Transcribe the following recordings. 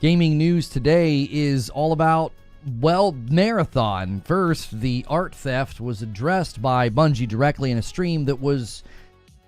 Gaming news today is all about, well, Marathon. First, the art theft was addressed by Bungie directly in a stream that was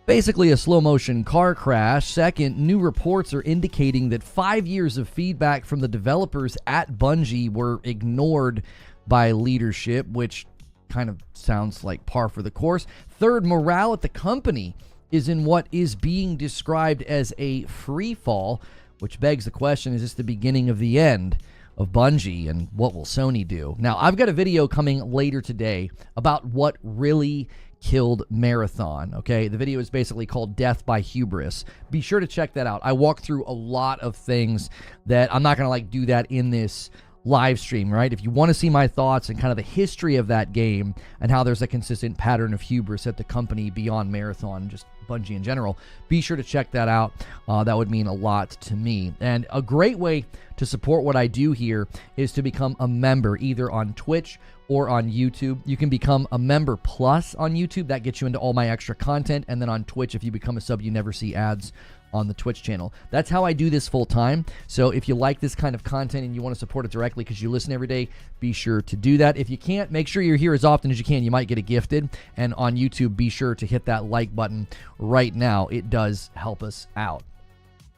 basically a slow-motion car crash. Second, new reports are indicating that 5 years of feedback from the developers at Bungie were ignored by leadership, which kind of sounds like par for the course. Third, morale at the company is in what is being described as a free fall, which begs the question, is this the beginning of the end of Bungie, and what will Sony do? Now, I've got a video coming later today about what really killed Marathon, okay? The video is basically called Death by Hubris. Be sure to check that out. I walk through a lot of things that I'm not going to do that in this live stream, right? If you want to see my thoughts and kind of the history of that game and how there's a consistent pattern of hubris at the company beyond Marathon, just Bungie in general, be sure to check that out. That would mean a lot to me. And a great way to support what I do here is to become a member, either on Twitch or on YouTube. You can become a member plus on YouTube. That gets you into all my extra content. And then on Twitch, if you become a sub, you never see ads on the Twitch channel. That's how I do this full time. So if you like this kind of content and you want to support it directly because you listen every day, be sure to do that. If you can't, make sure you're here as often as you can. You might get it gifted. And on YouTube, be sure to hit that like button right now. It does help us out.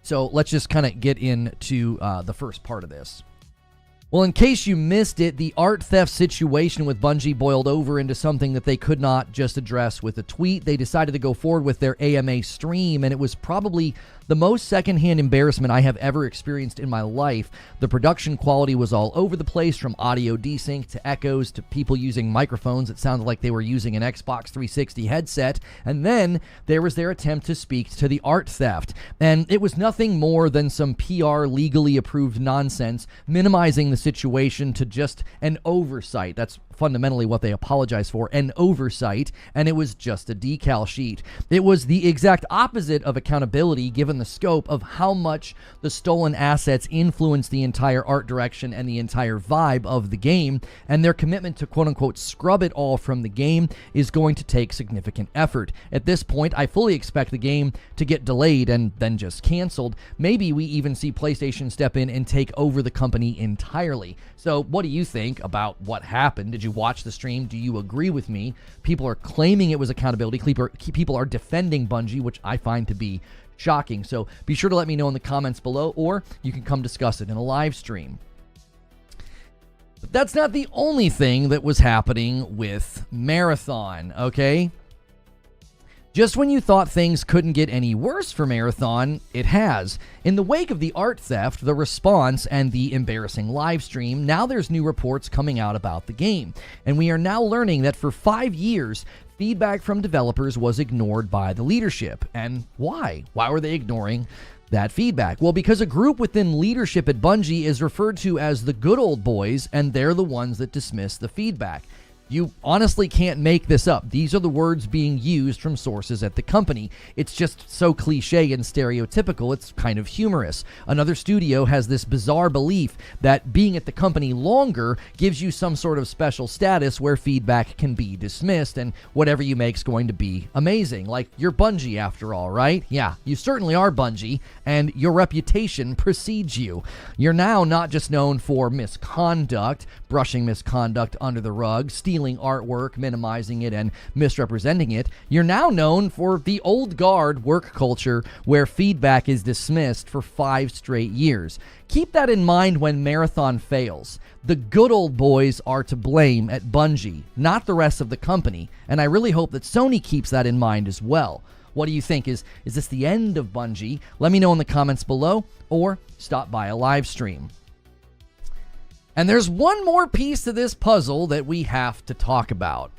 So let's just kind of get into the first part of this. Well, in case you missed it, the art theft situation with Bungie boiled over into something that they could not just address with a tweet. They decided to go forward with their AMA stream, and it was probably the most secondhand embarrassment I have ever experienced in my life. The production quality was all over the place, from audio desync to echoes to people using microphones. It sounded like they were using an Xbox 360 headset. And then there was their attempt to speak to the art theft. And it was nothing more than some PR legally approved nonsense, minimizing the situation to just an oversight. That's fundamentally what they apologize for, an oversight, and it was just a decal sheet. It was the exact opposite of accountability, given the scope of how much the stolen assets influenced the entire art direction and the entire vibe of the game, and their commitment to quote-unquote scrub it all from the game is going to take significant effort. At this point, I fully expect the game to get delayed and then just canceled. Maybe we even see PlayStation step in and take over the company entirely. So what do you think about what happened? Did you watch the stream? Do you agree with me? People are claiming it was accountability. People are defending Bungie, which I find to be shocking. So be sure to let me know in the comments below, or you can come discuss it in a live stream. But that's not the only thing that was happening with Marathon, okay? Just when you thought things couldn't get any worse for Marathon, it has. In the wake of the art theft, the response, and the embarrassing live stream, now there's new reports coming out about the game. And we are now learning that for 5 years, feedback from developers was ignored by the leadership. And why? Why were they ignoring that feedback? Well, because a group within leadership at Bungie is referred to as the good old boys, and they're the ones that dismiss the feedback. You honestly can't make this up. These are the words being used from sources at the company. It's just so cliche and stereotypical, it's kind of humorous. Another studio has this bizarre belief that being at the company longer gives you some sort of special status where feedback can be dismissed and whatever you make's going to be amazing. Like, you're Bungie after all, right? Yeah, you certainly are Bungie, and your reputation precedes you. You're now not just known for misconduct, brushing misconduct under the rug, stealing artwork, minimizing it, and misrepresenting it. You're now known for the old guard work culture where feedback is dismissed for 5 straight years. Keep that in mind when Marathon fails. The good old boys are to blame at Bungie, not the rest of the company, and I really hope that Sony keeps that in mind as well. What do you think? Is this the end of Bungie? Let me know in the comments below, or stop by a live stream. And there's one more piece to this puzzle that we have to talk about.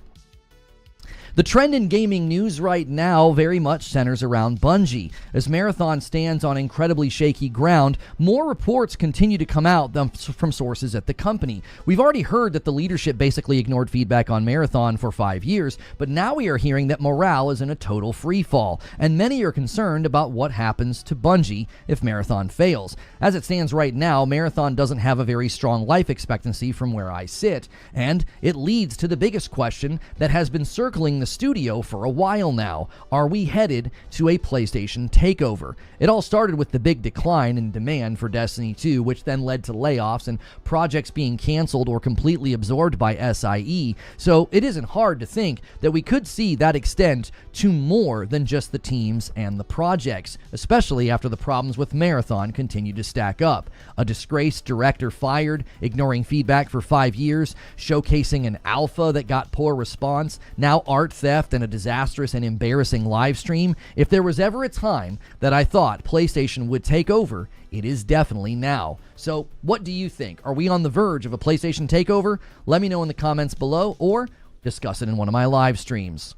The trend in gaming news right now very much centers around Bungie. As Marathon stands on incredibly shaky ground, more reports continue to come out from sources at the company. We've already heard that the leadership basically ignored feedback on Marathon for 5 years, but now we are hearing that morale is in a total freefall, and many are concerned about what happens to Bungie if Marathon fails. As it stands right now, Marathon doesn't have a very strong life expectancy from where I sit, and it leads to the biggest question that has been circling the a studio for a while now. Are we headed to a PlayStation takeover? It all started with the big decline in demand for Destiny 2, which then led to layoffs and projects being canceled or completely absorbed by SIE. So it isn't hard to think that we could see that extend to more than just the teams and the projects, especially after the problems with Marathon continue to stack up. A disgraced director fired, ignoring feedback for 5 years, showcasing an alpha that got poor response, now art theft and a disastrous and embarrassing live stream. If there was ever a time that I thought PlayStation would take over, it is definitely now. So what do you think? Are we on the verge of a PlayStation takeover? Let me know in the comments below or discuss it in one of my live streams.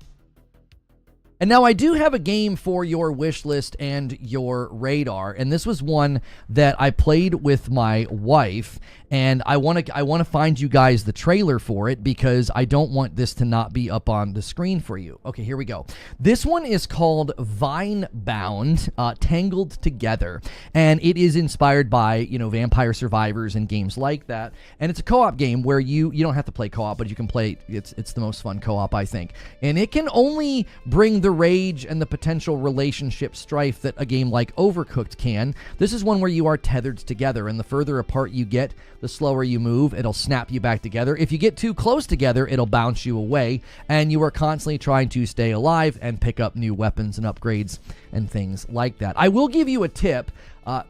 And now I do have a game for your wish list and your radar, and this was one that I played with my wife, and I want to find you guys the trailer for it because I don't want this to not be up on the screen for you. Okay, here we go. This one is called Vinebound, Tangled Together, and it is inspired by, Vampire Survivors and games like that, and it's a co-op game where you don't have to play co-op, but you can play. It's the most fun co-op, I think, and it can only bring the rage and the potential relationship strife that a game like Overcooked can. This is one where you are tethered together, and the further apart you get, the slower you move. It'll snap you back together. If you get too close together, it'll bounce you away, and you are constantly trying to stay alive and pick up new weapons and upgrades and things like that. I will give you a tip.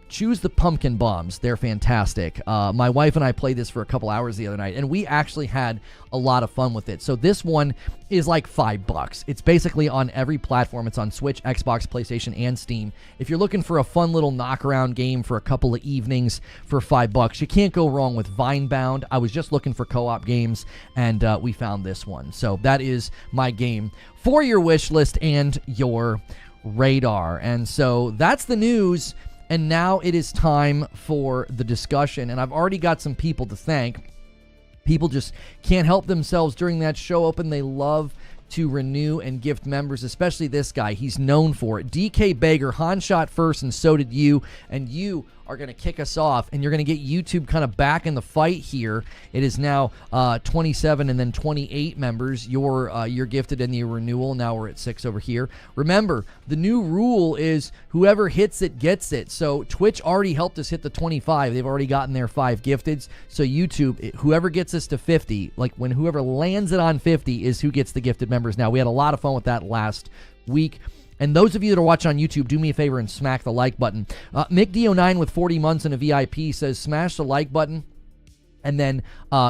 Choose the pumpkin bombs. They're fantastic. My wife and I played this for a couple hours the other night, and we actually had a lot of fun with it. So this one is like $5. It's basically on every platform. It's on Switch, Xbox, PlayStation, and Steam. If you're looking for a fun little knockaround game for a couple of evenings for $5, you can't go wrong with Vinebound. I was just looking for co-op games, and we found this one. So that is my game for your wish list and your radar. And so that's the news. And now it is time for the discussion, and I've already got some people to thank. People just can't help themselves during that show open. They love to renew and gift members, especially this guy. He's known for it. DK Bager, Han shot first, and so did you, and you are going to kick us off, and you're going to get YouTube kind of back in the fight here. It is now 27 and then 28 members. You're gifted in the renewal. Now we're at 6 over here. Remember, the new rule is whoever hits it gets it. So Twitch already helped us hit the 25. They've already gotten their 5 gifteds. So YouTube, whoever gets us to 50, like when whoever lands it on 50 is who gets the gifted members. Now, we had a lot of fun with that last week. And those of you that are watching on YouTube, do me a favor and smack the like button. MickD09 with 40 months and a VIP says, smash the like button. And then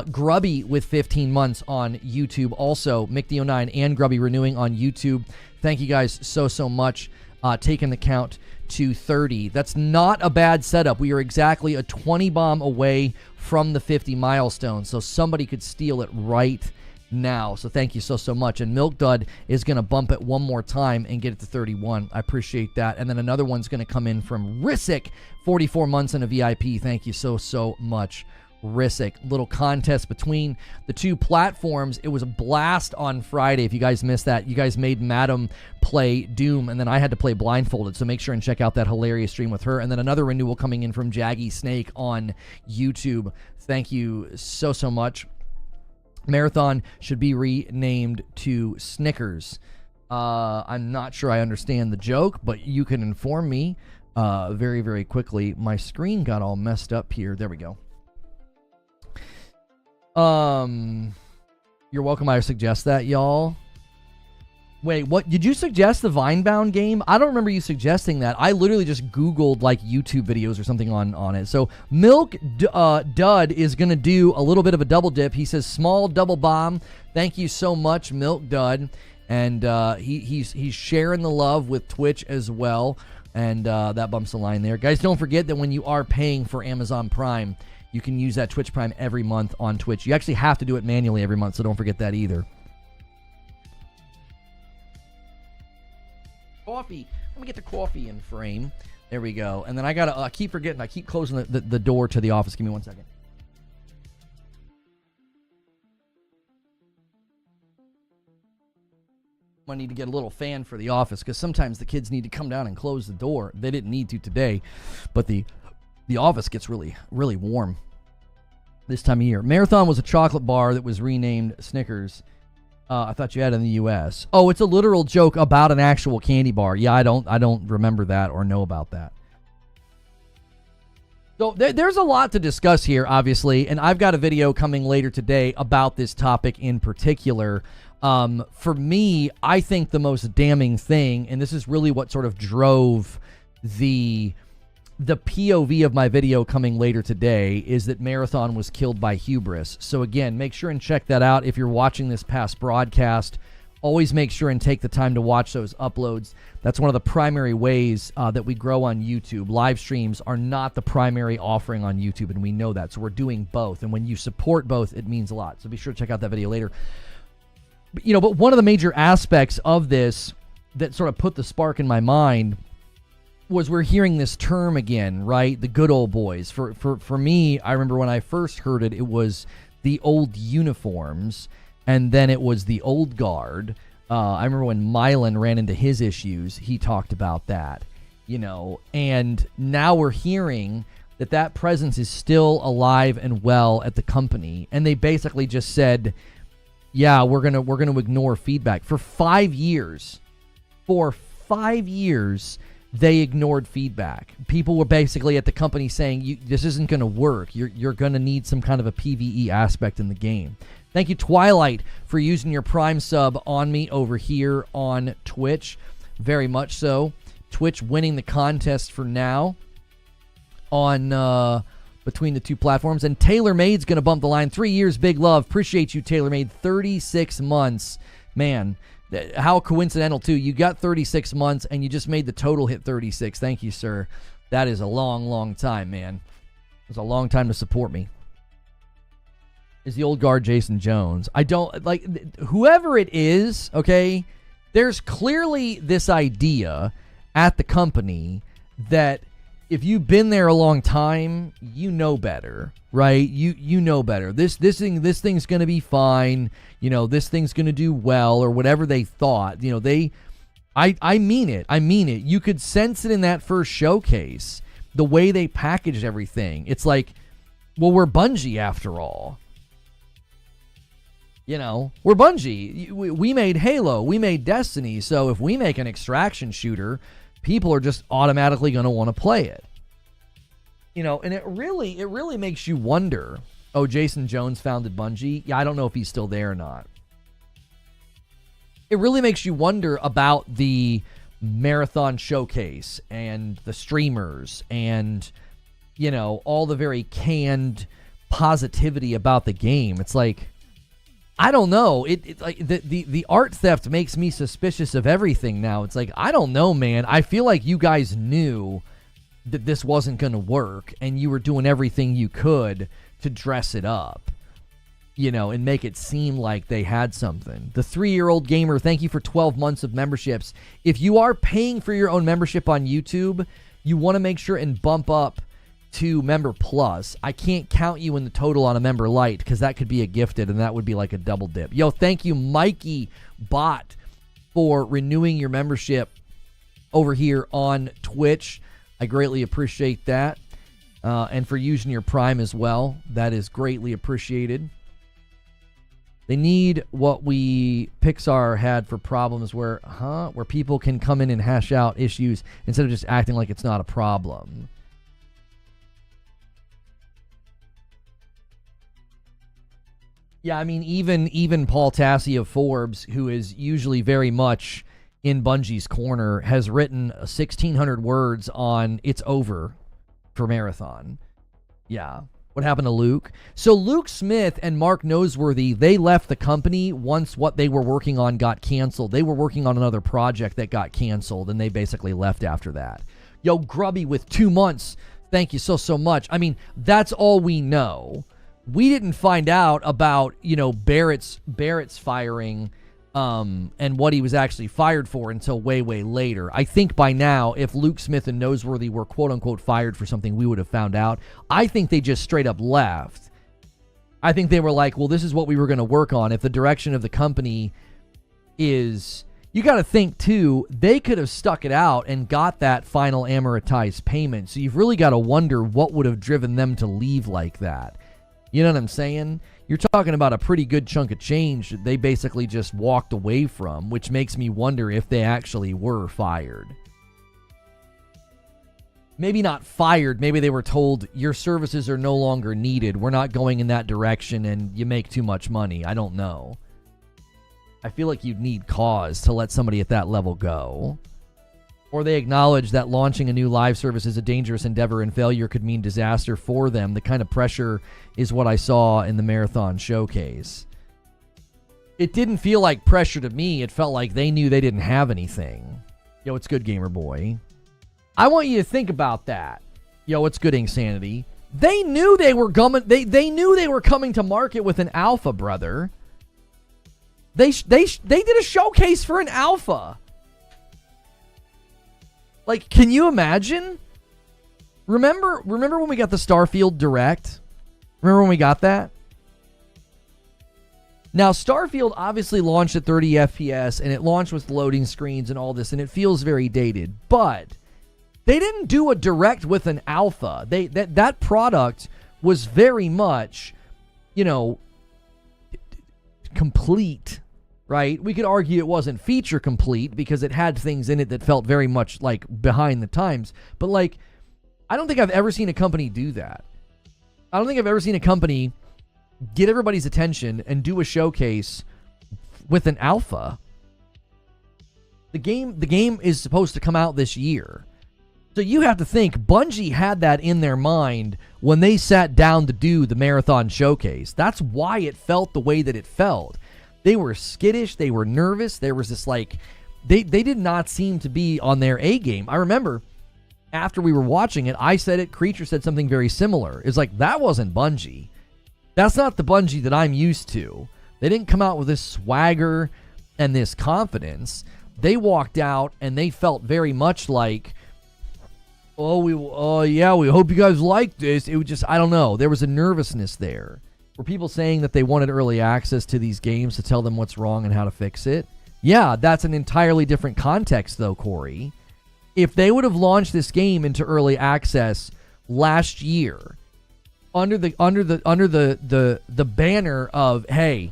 Grubby with 15 months on YouTube. Also, MickD09 and Grubby renewing on YouTube. Thank you guys so much. Taking the count to 30. That's not a bad setup. We are exactly a 20 bomb away from the 50 milestone. So somebody could steal it right now. So thank you so much. And Milk Dud is going to bump it one more time and get it to 31. I appreciate that. And then another one's going to come in from Rissick, 44 months and a VIP. Thank you so much, Rissick. Little contest between the two platforms. It was a blast on Friday. If you guys missed that, you guys made Madam play Doom, and then I had to play blindfolded. So make sure and check out that hilarious stream with her. And then another renewal coming in from Jaggy Snake on YouTube. Thank you so much. Marathon should be renamed to Snickers. I'm not sure I understand the joke, but you can inform me very quickly. My screen got all messed up here. There we go. You're welcome. I suggest that, y'all. Wait, what? Did you suggest the Vinebound game? I don't remember you suggesting that. I literally just Googled, like, YouTube videos or something on it. So, Milk Dud is going to do a little bit of a double dip. He says, small double bomb. Thank you so much, Milk Dud. And he's sharing the love with Twitch as well. And that bumps the line there. Guys, don't forget that when you are paying for Amazon Prime, you can use that Twitch Prime every month on Twitch. You actually have to do it manually every month, so don't forget that either. Coffee. Let me get the coffee in frame. There we go. And then I gotta I keep forgetting. I keep closing the door to the office. Give me 1 second. I need to get a little fan for the office because sometimes the kids need to come down and close the door. They didn't need to today, but the office gets really warm this time of year. Marathon was a chocolate bar that was renamed Snickers. I thought you had in the U.S. Oh, it's a literal joke about an actual candy bar. Yeah, I don't remember that or know about that. So there's a lot to discuss here, obviously, and I've got a video coming later today about this topic in particular. For me, I think the most damning thing, and this is really what sort of drove the POV of my video coming later today, is that Marathon was killed by hubris. So again, make sure and check that out if you're watching this past broadcast. Always make sure and take the time to watch those uploads. That's one of the primary ways that we grow on YouTube. Live streams are not the primary offering on YouTube, and we know that. So we're doing both. And when you support both, it means a lot. So be sure to check out that video later. But one of the major aspects of this that sort of put the spark in my mind was we're hearing this term again, right? The good old boys. For me, I remember when I first heard it, it was the old uniforms. And then it was the old guard. I remember when Mylan ran into his issues, he talked about that, and now we're hearing that presence is still alive and well at the company. And they basically just said, yeah, we're going to ignore feedback. For 5 years, they ignored feedback. People were basically at the company saying, this isn't going to work. You're going to need some kind of a PvE aspect in the game. Thank you, Twilight, for using your Prime sub on me over here on Twitch. Very much so. Twitch winning the contest for now on between the two platforms. And TaylorMade's going to bump the line. 3 years, big love. Appreciate you, TaylorMade. 36 months. Man, how coincidental, too. You got 36 months, and you just made the total hit 36. Thank you, sir. That is a long, long time, man. It's a long time to support me. Is the old guard Jason Jones? I don't like whoever it is. Okay, there's clearly this idea at the company that if you've been there a long time, you know better, right? You know better. This thing's gonna be fine. This thing's gonna do well, or whatever they thought. I mean it. You could sense it in that first showcase. The way they packaged everything. It's like, well, we're Bungie after all. We're Bungie. We made Halo. We made Destiny. So if we make an extraction shooter, people are just automatically going to want to play it. And it really makes you wonder. Oh, Jason Jones founded Bungie? Yeah, I don't know if he's still there or not. It really makes you wonder about the Marathon showcase and the streamers and, all the very canned positivity about the game. It's like, I don't know. It like the art theft makes me suspicious of everything now. It's like, I don't know, man. I feel like you guys knew that this wasn't going to work, and you were doing everything you could to dress it up, and make it seem like they had something. The 3-year-old gamer, thank you for 12 months of memberships. If you are paying for your own membership on YouTube, you want to make sure and bump up to Member Plus. I can't count you in the total on a Member Lite because that could be a gifted, and that would be like a double dip. Yo, thank you, Mikey Bot, for renewing your membership over here on Twitch. I greatly appreciate that. And for using your Prime as well. That is greatly appreciated. They need what Pixar had for problems where people can come in and hash out issues instead of just acting like it's not a problem. Yeah, I mean, even Paul Tassi of Forbes, who is usually very much in Bungie's corner, has written 1,600 words on "It's over" for Marathon. Yeah. What happened to Luke? So Luke Smith and Mark Noseworthy, they left the company once what they were working on got canceled. They were working on another project that got canceled, and they basically left after that. Yo, Grubby with 2 months. Thank you so much. I mean, that's all we know. We didn't find out about, Barrett's firing and what he was actually fired for until way, way later. I think by now, if Luke Smith and Noseworthy were quote-unquote fired for something, we would have found out. I think they just straight up left. I think they were like, well, this is what we were going to work on. If the direction of the company is... You got to think, too, they could have stuck it out and got that final amortized payment. So you've really got to wonder what would have driven them to leave like that. You know what I'm saying? you're talking about a pretty good chunk of change that they basically just walked away from, which makes me wonder if they actually were fired. Maybe not fired. Maybe they were told your services are no longer needed. We're not going in that direction and you make too much money. I don't know. I feel like you'd need cause to let somebody at that level go. Or they acknowledge that launching a new live service is a dangerous endeavor and failure could mean disaster for them. The kind of pressure is what I saw in the Marathon showcase. It didn't feel like pressure to me. It felt like they knew they didn't have anything. Yo, it's good, gamer boy. I want you to think about that. Yo, it's good, Insanity. They knew they were coming. They knew they were coming to market with an alpha, brother. They did a showcase for an alpha. Like, can you imagine? Remember when we got the Starfield Direct? Remember when we got that? Now, Starfield obviously launched at 30 FPS, and it launched with loading screens and all this, and it feels very dated. But they didn't do a Direct with an alpha. That product was very much, complete. Right? We could argue it wasn't feature complete because it had things in it that felt very much like behind the times. But I don't think I've ever seen a company do that. I don't think I've ever seen a company get everybody's attention and do a showcase with an alpha. The game is supposed to come out this year. So you have to think Bungie had that in their mind when they sat down to do the Marathon showcase. That's why it felt the way that it felt. They were skittish. They were nervous. There was this they did not seem to be on their A game. I remember after we were watching it, I said it. Creature said something very similar. It's like, that wasn't Bungie. That's not the Bungie that I'm used to. They didn't come out with this swagger and this confidence. They walked out and they felt very much like, we hope you guys like this. It was just, I don't know. There was a nervousness there. Were people saying that they wanted early access to these games to tell them what's wrong and how to fix it? Yeah, that's an entirely different context, though, Corey. If they would have launched this game into early access last year, under the banner of, hey,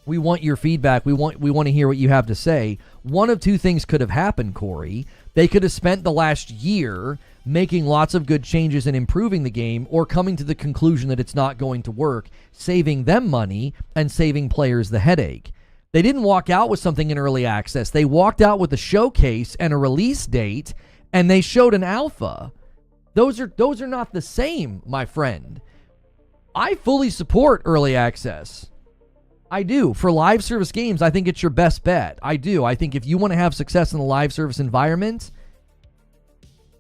we want your feedback, we want to hear what you have to say, one of two things could have happened, Corey. They could have spent the last year making lots of good changes and improving the game, or coming to the conclusion that it's not going to work, saving them money and saving players the headache. They didn't walk out with something in early access. They walked out with a showcase and a release date, and they showed an alpha. Those are not the same, my friend. I fully support early access. I do. For live service games, I think it's your best bet. I do. I think if you want to have success in the live service environment,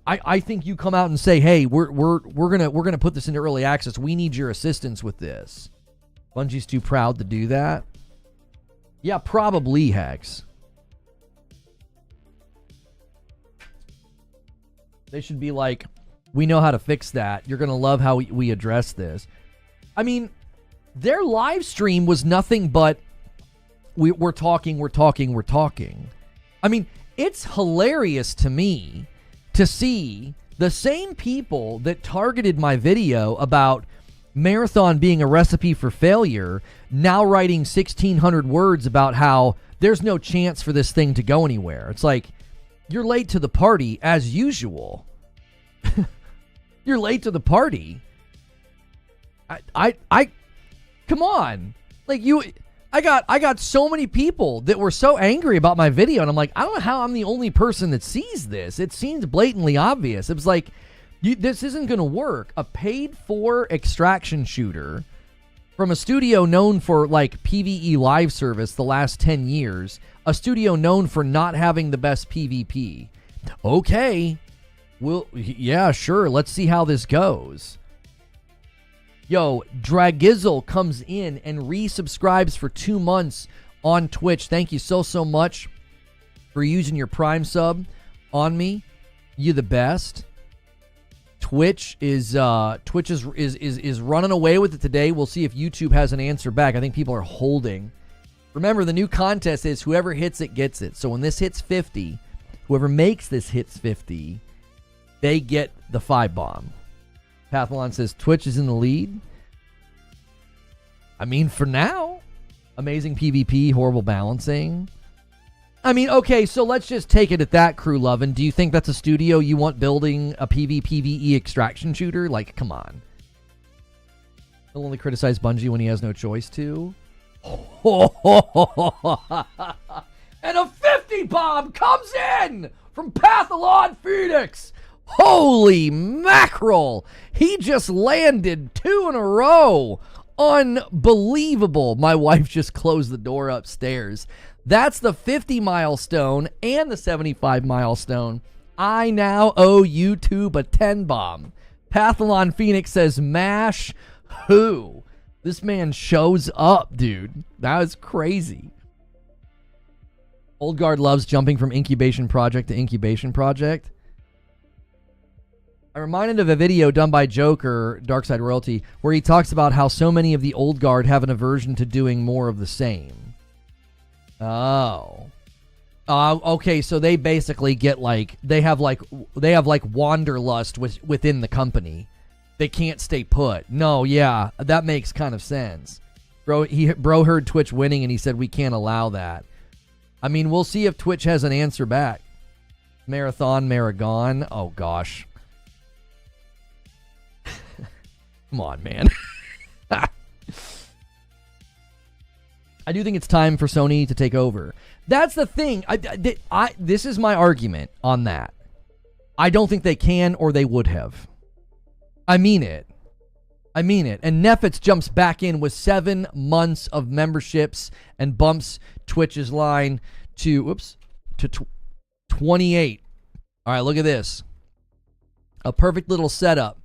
I think you come out and say, hey, we're gonna put this into early access. We need your assistance with this. Bungie's too proud to do that. Yeah, probably, Hex. They should be like, we know how to fix that. You're gonna love how we address this. I mean, their live stream was nothing but we're talking. I mean, it's hilarious to me to see the same people that targeted my video about Marathon being a recipe for failure now writing 1,600 words about how there's no chance for this thing to go anywhere. It's like, you're late to the party as usual. You're late to the party. I come on. Like, I got so many people that were so angry about my video, and I'm like, I don't know how I'm the only person that sees this. It seems blatantly obvious. It was like, this isn't going to work. A paid-for extraction shooter from a studio known for, PvE live service the last 10 years, a studio known for not having the best PvP. Okay. Well, yeah, sure. Let's see how this goes. Yo, Dragizzle comes in and resubscribes for 2 months on Twitch. Thank you so much for using your Prime sub on me. You the best. Twitch is running away with it today. We'll see if YouTube has an answer back. I think people are holding. Remember, the new contest is whoever hits it gets it. So when this hits 50, whoever makes this hits 50, they get the 5 bomb. Pathlon says Twitch is in the lead. I mean, for now, amazing PvP, horrible balancing. I mean, okay, so let's just take it at that, Crew Lovin'. Do you think that's a studio you want building a PvPvE extraction shooter? Like, come on. He'll only criticize Bungie when he has no choice to. And a 50 bomb comes in from Pathalon Phoenix. Holy mackerel. He just landed 2 in a row. Unbelievable. My wife just closed the door upstairs. That's the 50 milestone and the 75 milestone. I now owe YouTube a 10 bomb. Pathalon Phoenix says, mash who? This man shows up, dude. That was crazy. Old Guard loves jumping from incubation project to incubation project. I'm reminded of a video done by Joker, Darkside Royalty, where he talks about how so many of the Old Guard have an aversion to doing more of the same. Oh. Okay, so they basically get like they have wanderlust within the company. They can't stay put. No, yeah, that makes kind of sense. Bro heard Twitch winning and he said we can't allow that. I mean, we'll see if Twitch has an answer back. Marathon Maragon. Oh gosh. Come on, man. I do think it's time for Sony to take over. That's the thing. This is my argument on that. I don't think they can or they would have. I mean it. And Nefitz jumps back in with 7 months of memberships and bumps Twitch's line to 28. All right, look at this. A perfect little setup.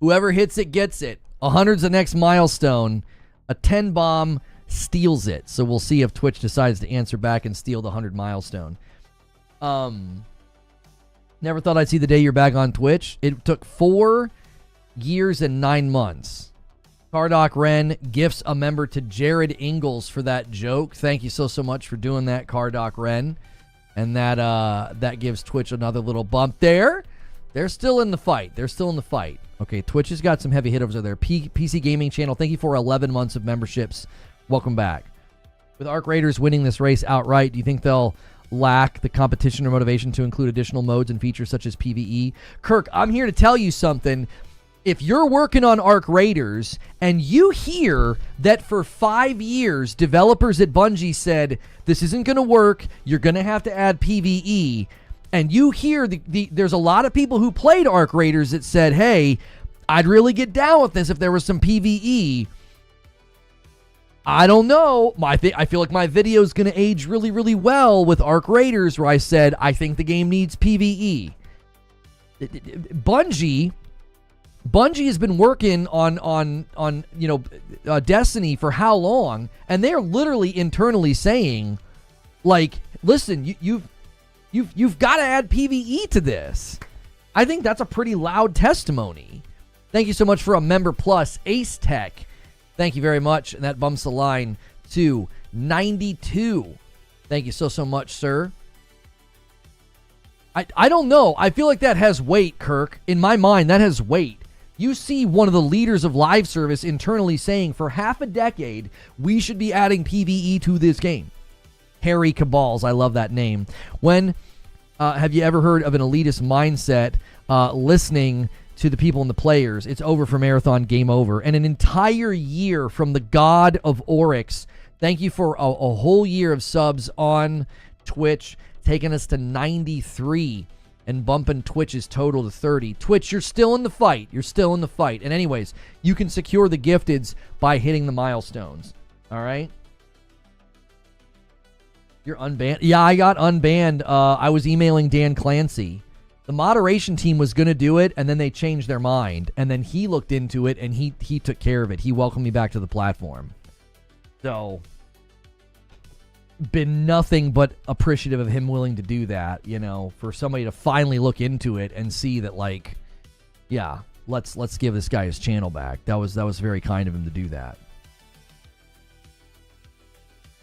Whoever hits it gets it. 100's the next milestone. A 10 bomb steals it. So we'll see if Twitch decides to answer back and steal the 100 milestone. Never thought I'd see the day you're back on Twitch. It took 4 years and 9 months. Cardoc Ren gifts a member to Jared Ingalls for that joke. Thank you so much for doing that, Cardoc Ren. And that gives Twitch another little bump there. They're still in the fight. Okay, Twitch has got some heavy hitters over there. PC Gaming Channel, thank you for 11 months of memberships. Welcome back. With Arc Raiders winning this race outright, do you think they'll lack the competition or motivation to include additional modes and features such as PvE? Kirk, I'm here to tell you something. If you're working on Arc Raiders and you hear that for 5 years, developers at Bungie said, this isn't going to work, you're going to have to add PvE, and you hear there's a lot of people who played Arc Raiders that said, hey, I'd really get down with this if there was some PvE. I don't know. I feel like my video is going to age really, really well with Arc Raiders, where I said, I think the game needs PvE. Bungie has been working on Destiny for how long, and they're literally internally saying, like, listen, you've got to add PvE to this. I think that's a pretty loud testimony. Thank you so much for a member plus, Ace Tech. Thank you very much, and that bumps the line to 92. Thank you so much, sir. I don't know. I feel like that has weight, Kirk. In my mind, that has weight. You see one of the leaders of live service internally saying for half a decade, we should be adding PvE to this game. Harry Cabals, I love that name. When have you ever heard of an elitist mindset listening to the people and the players? It's over for Marathon, game over. And an entire year from the God of Oryx. Thank you for a whole year of subs on Twitch, taking us to 93. And bumping Twitch's total to 30. Twitch, you're still in the fight. And anyways, you can secure the gifteds by hitting the milestones. All right? You're unbanned. Yeah, I got unbanned. I was emailing Dan Clancy. The moderation team was going to do it, and then they changed their mind. And then he looked into it, and he took care of it. He welcomed me back to the platform. So, been nothing but appreciative of him willing to do that, for somebody to finally look into it and see that, like, yeah, let's give this guy his channel back. That was very kind of him to do that.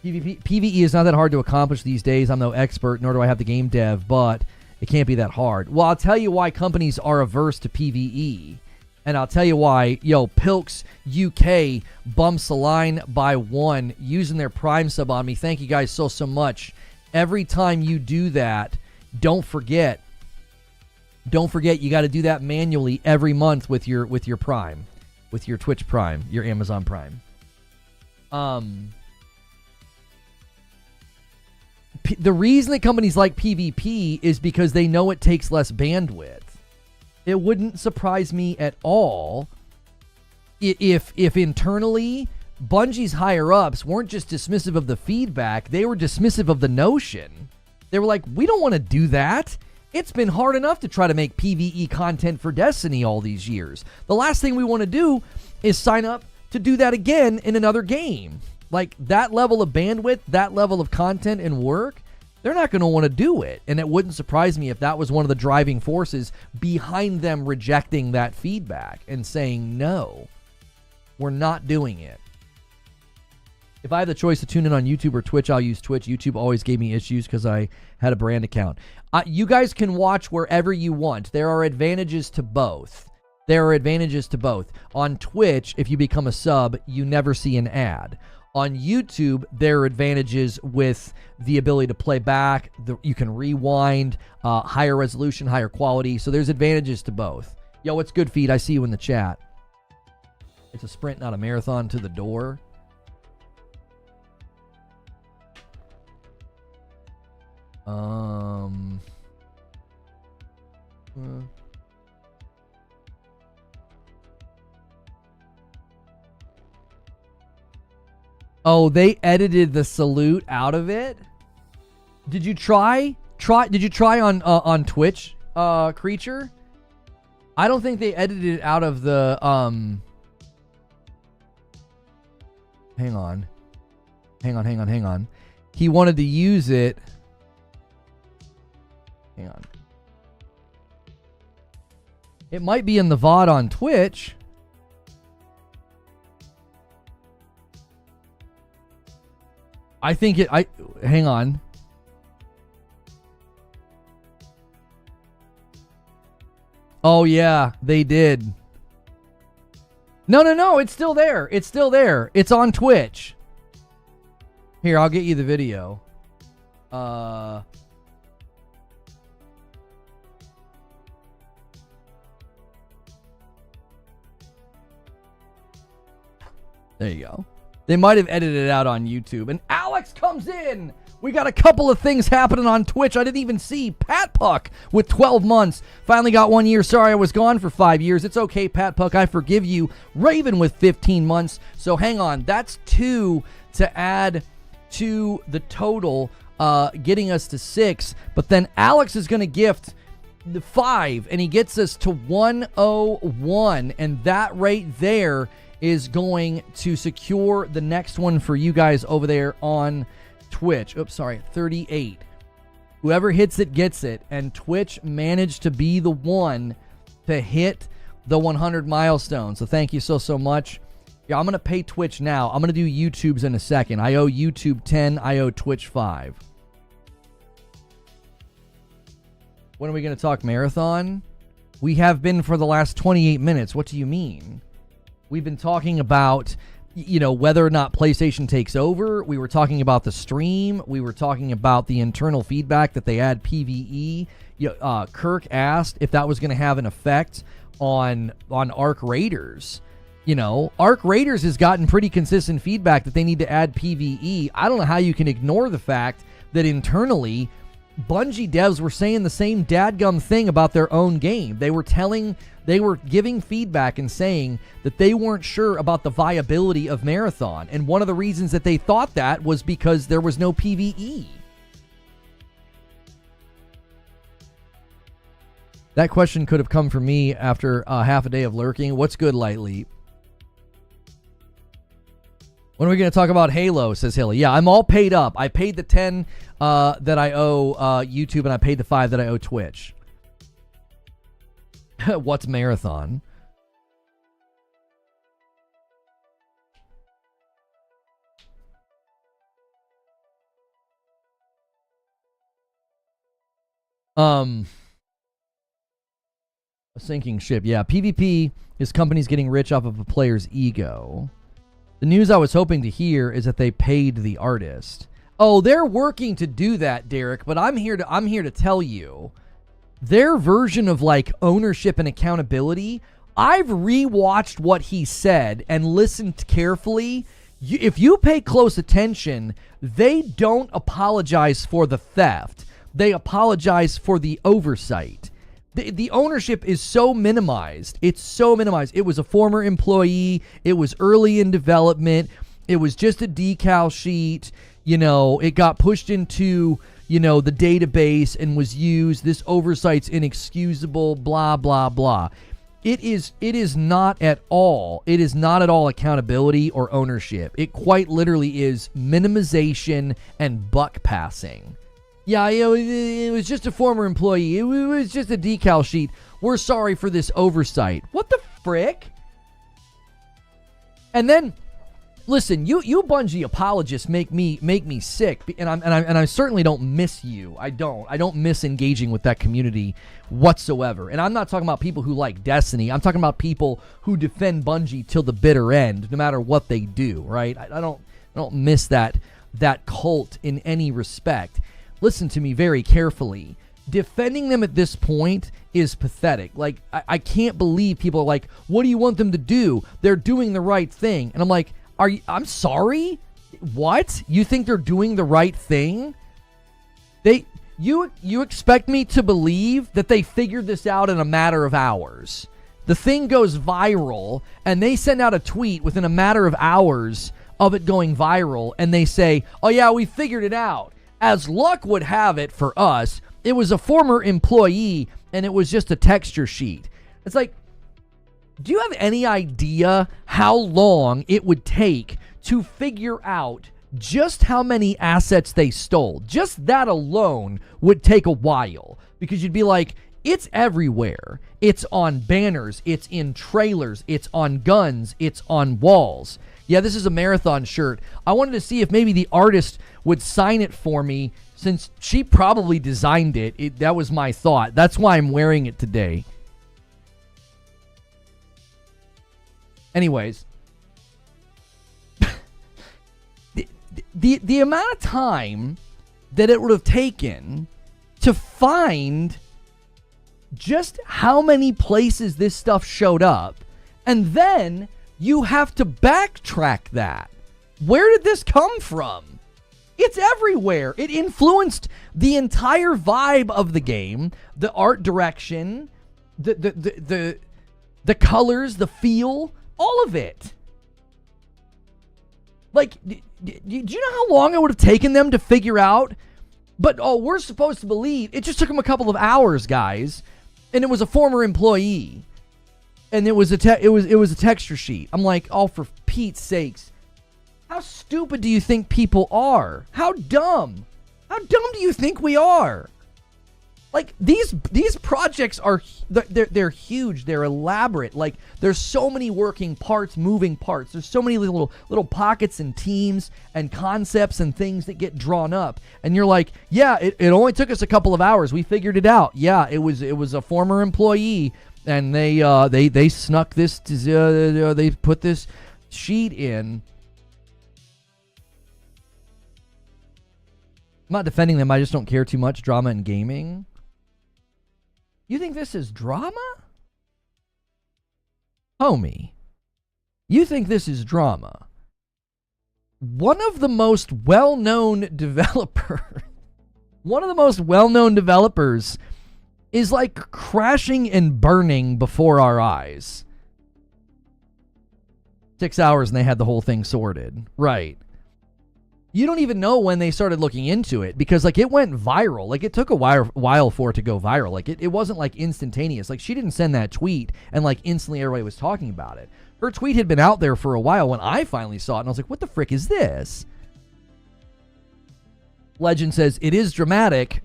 PvE is not that hard to accomplish these days. I'm no expert, nor do I have the game dev, but it can't be that hard. Well, I'll tell you why companies are averse to PvE. And I'll tell you why. Yo, Pilks UK bumps the line by 1 using their Prime sub on me. Thank you guys so much. Every time you do that, don't forget you got to do that manually every month with your Prime, with your Twitch Prime, your Amazon Prime. The reason that companies like PvP is because they know it takes less bandwidth. It wouldn't surprise me at all if internally Bungie's higher ups weren't just dismissive of the feedback, they were dismissive of the notion. They were like, we don't want to do that. It's been hard enough to try to make PvE content for Destiny all these years. The last thing we want to do is sign up to do that again in another game. Like, that level of bandwidth, that level of content and work, they're not going to want to do it. And it wouldn't surprise me if that was one of the driving forces behind them rejecting that feedback and saying, no, we're not doing it. If I have the choice to tune in on YouTube or Twitch, I'll use Twitch. YouTube always gave me issues because I had a brand account. You guys can watch wherever you want. There are advantages to both. On Twitch, if you become a sub, you never see an ad. On YouTube, there are advantages with the ability to play back. You can rewind, higher resolution, higher quality. So there's advantages to both. Yo, what's good, Feed? I see you in the chat. It's a sprint, not a marathon to the door. Oh, they edited the salute out of it? Did you try? Did you try on Twitch, Creature? I don't think they edited it out of the Hang on. He wanted to use it. Hang on. It might be in the VOD on Twitch. I think hang on. Oh yeah, they did. No, it's still there. It's on Twitch. Here, I'll get you the video. There you go. They might have edited it out on YouTube. And Alex comes in. We got a couple of things happening on Twitch I didn't even see. Pat Puck with 12 months. Finally got 1 year. Sorry I was gone for 5 years. It's okay, Pat Puck. I forgive you. Raven with 15 months. So hang on. That's 2 to add to the total, getting us to 6. But then Alex is going to gift the 5, and he gets us to 101. And that right there is going to secure the next one for you guys over there on Twitch. Oops, sorry, 38. Whoever hits it gets it, and Twitch managed to be the one to hit the 100 milestone. So thank you so much. Yeah, I'm going to pay Twitch now. I'm going to do YouTube's in a second. I owe YouTube 10. I owe Twitch 5. When are we going to talk Marathon? We have been for the last 28 minutes. What do you mean? We've been talking about, whether or not PlayStation takes over. We were talking about the stream. We were talking about the internal feedback that they add PvE. Kirk asked if that was going to have an effect on Arc Raiders. Arc Raiders has gotten pretty consistent feedback that they need to add PvE. I don't know how you can ignore the fact that internally, Bungie devs were saying the same dadgum thing about their own game. They were giving feedback and saying that they weren't sure about the viability of Marathon. And one of the reasons that they thought that was because there was no PvE. That question could have come from me after half a day of lurking. What's good, Lightly? When are we going to talk about Halo, says Hilly? Yeah, I'm all paid up. I paid the 10 that I owe YouTube, and I paid the 5 that I owe Twitch. What's Marathon? A sinking ship. Yeah, PvP, his company's getting rich off of a player's ego. The news I was hoping to hear is that they paid the artist. Oh, they're working to do that, Derek, but I'm here to tell you, their version of like ownership and accountability, I've rewatched what he said and listened carefully. If you pay close attention, they don't apologize for the theft. They apologize for the oversight. The ownership is so minimized. It's so minimized. It was a former employee. It was early in development. It was just a decal sheet. You know, it got pushed into, you know, the database and was used. This oversight's inexcusable, blah, blah, blah. It is not at all. It is not at all accountability or ownership. It quite literally is minimization and buck passing. Yeah, it was just a former employee. It was just a decal sheet. We're sorry for this oversight. What the frick? And then, listen, you Bungie apologists make me sick, and I certainly don't miss you. I don't miss engaging with that community whatsoever. And I'm not talking about people who like Destiny. I'm talking about people who defend Bungie till the bitter end, no matter what they do. Right? I don't miss that cult in any respect. Listen to me very carefully. Defending them at this point is pathetic. Like, I can't believe people are like, what do you want them to do? They're doing the right thing. And I'm like, I'm sorry? What? You think they're doing the right thing? You expect me to believe that they figured this out in a matter of hours? The thing goes viral, and they send out a tweet within a matter of hours of it going viral, and they say, oh yeah, we figured it out. As luck would have it for us, it was a former employee, and it was just a texture sheet. It's like, do you have any idea how long it would take to figure out just how many assets they stole? Just that alone would take a while, because you'd be like, it's everywhere. It's on banners. It's in trailers. It's on guns. It's on walls. Yeah, this is a Marathon shirt. I wanted to see if maybe the artist would sign it for me, since she probably designed it. That was my thought. That's why I'm wearing it today. Anyways, the amount of time that it would have taken to find just how many places this stuff showed up, and then you have to backtrack that. Where did this come from? It's everywhere. It influenced the entire vibe of the game, the art direction, the colors, the feel, all of it. Like, do you know how long it would have taken them to figure out? But, we're supposed to believe it just took them a couple of hours, guys, and it was a former employee, and it was a texture sheet. I'm like, oh, for Pete's sakes. How stupid do you think people are? How dumb? How dumb do you think we are? Like, these projects are, they're huge. They're elaborate. Like, there's so many working parts, moving parts. There's so many little pockets and teams and concepts and things that get drawn up. And you're like, yeah, it only took us a couple of hours. We figured it out. Yeah, it was a former employee, and they snuck this. They put this sheet in. I'm not defending them. I just don't care too much. Drama in gaming. You think this is drama? Homie, you think this is drama? One of the most well-known developers is like crashing and burning before our eyes. 6 hours and they had the whole thing sorted. Right. You don't even know when they started looking into it, because like it went viral. Like it took a while for it to go viral. Like it wasn't like instantaneous. Like she didn't send that tweet and like instantly everybody was talking about it. Her tweet had been out there for a while when I finally saw it, and I was like, what the frick is this? Legend says, it is dramatic.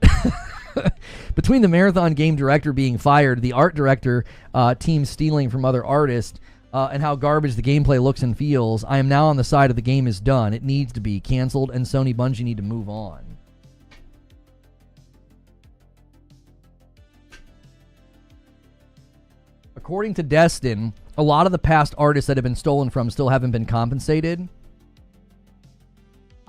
Between the Marathon game director being fired, the art director team stealing from other artists, and how garbage the gameplay looks and feels, I am now on the side of the game is done. It needs to be canceled, and Sony Bungie need to move on. according to Destin, a lot of the past artists that have been stolen from still haven't been compensated.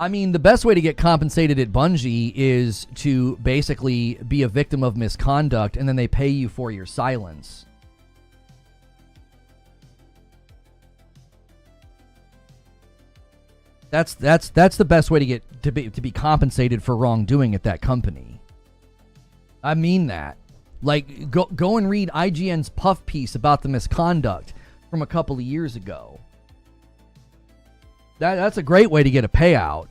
I mean, the best way to get compensated at Bungie is to basically be a victim of misconduct, and then they pay you for your silence. That's the best way to get to be compensated for wrongdoing at that company. I mean that. Like, go and read IGN's puff piece about the misconduct from a couple of years ago. That's a great way to get a payout.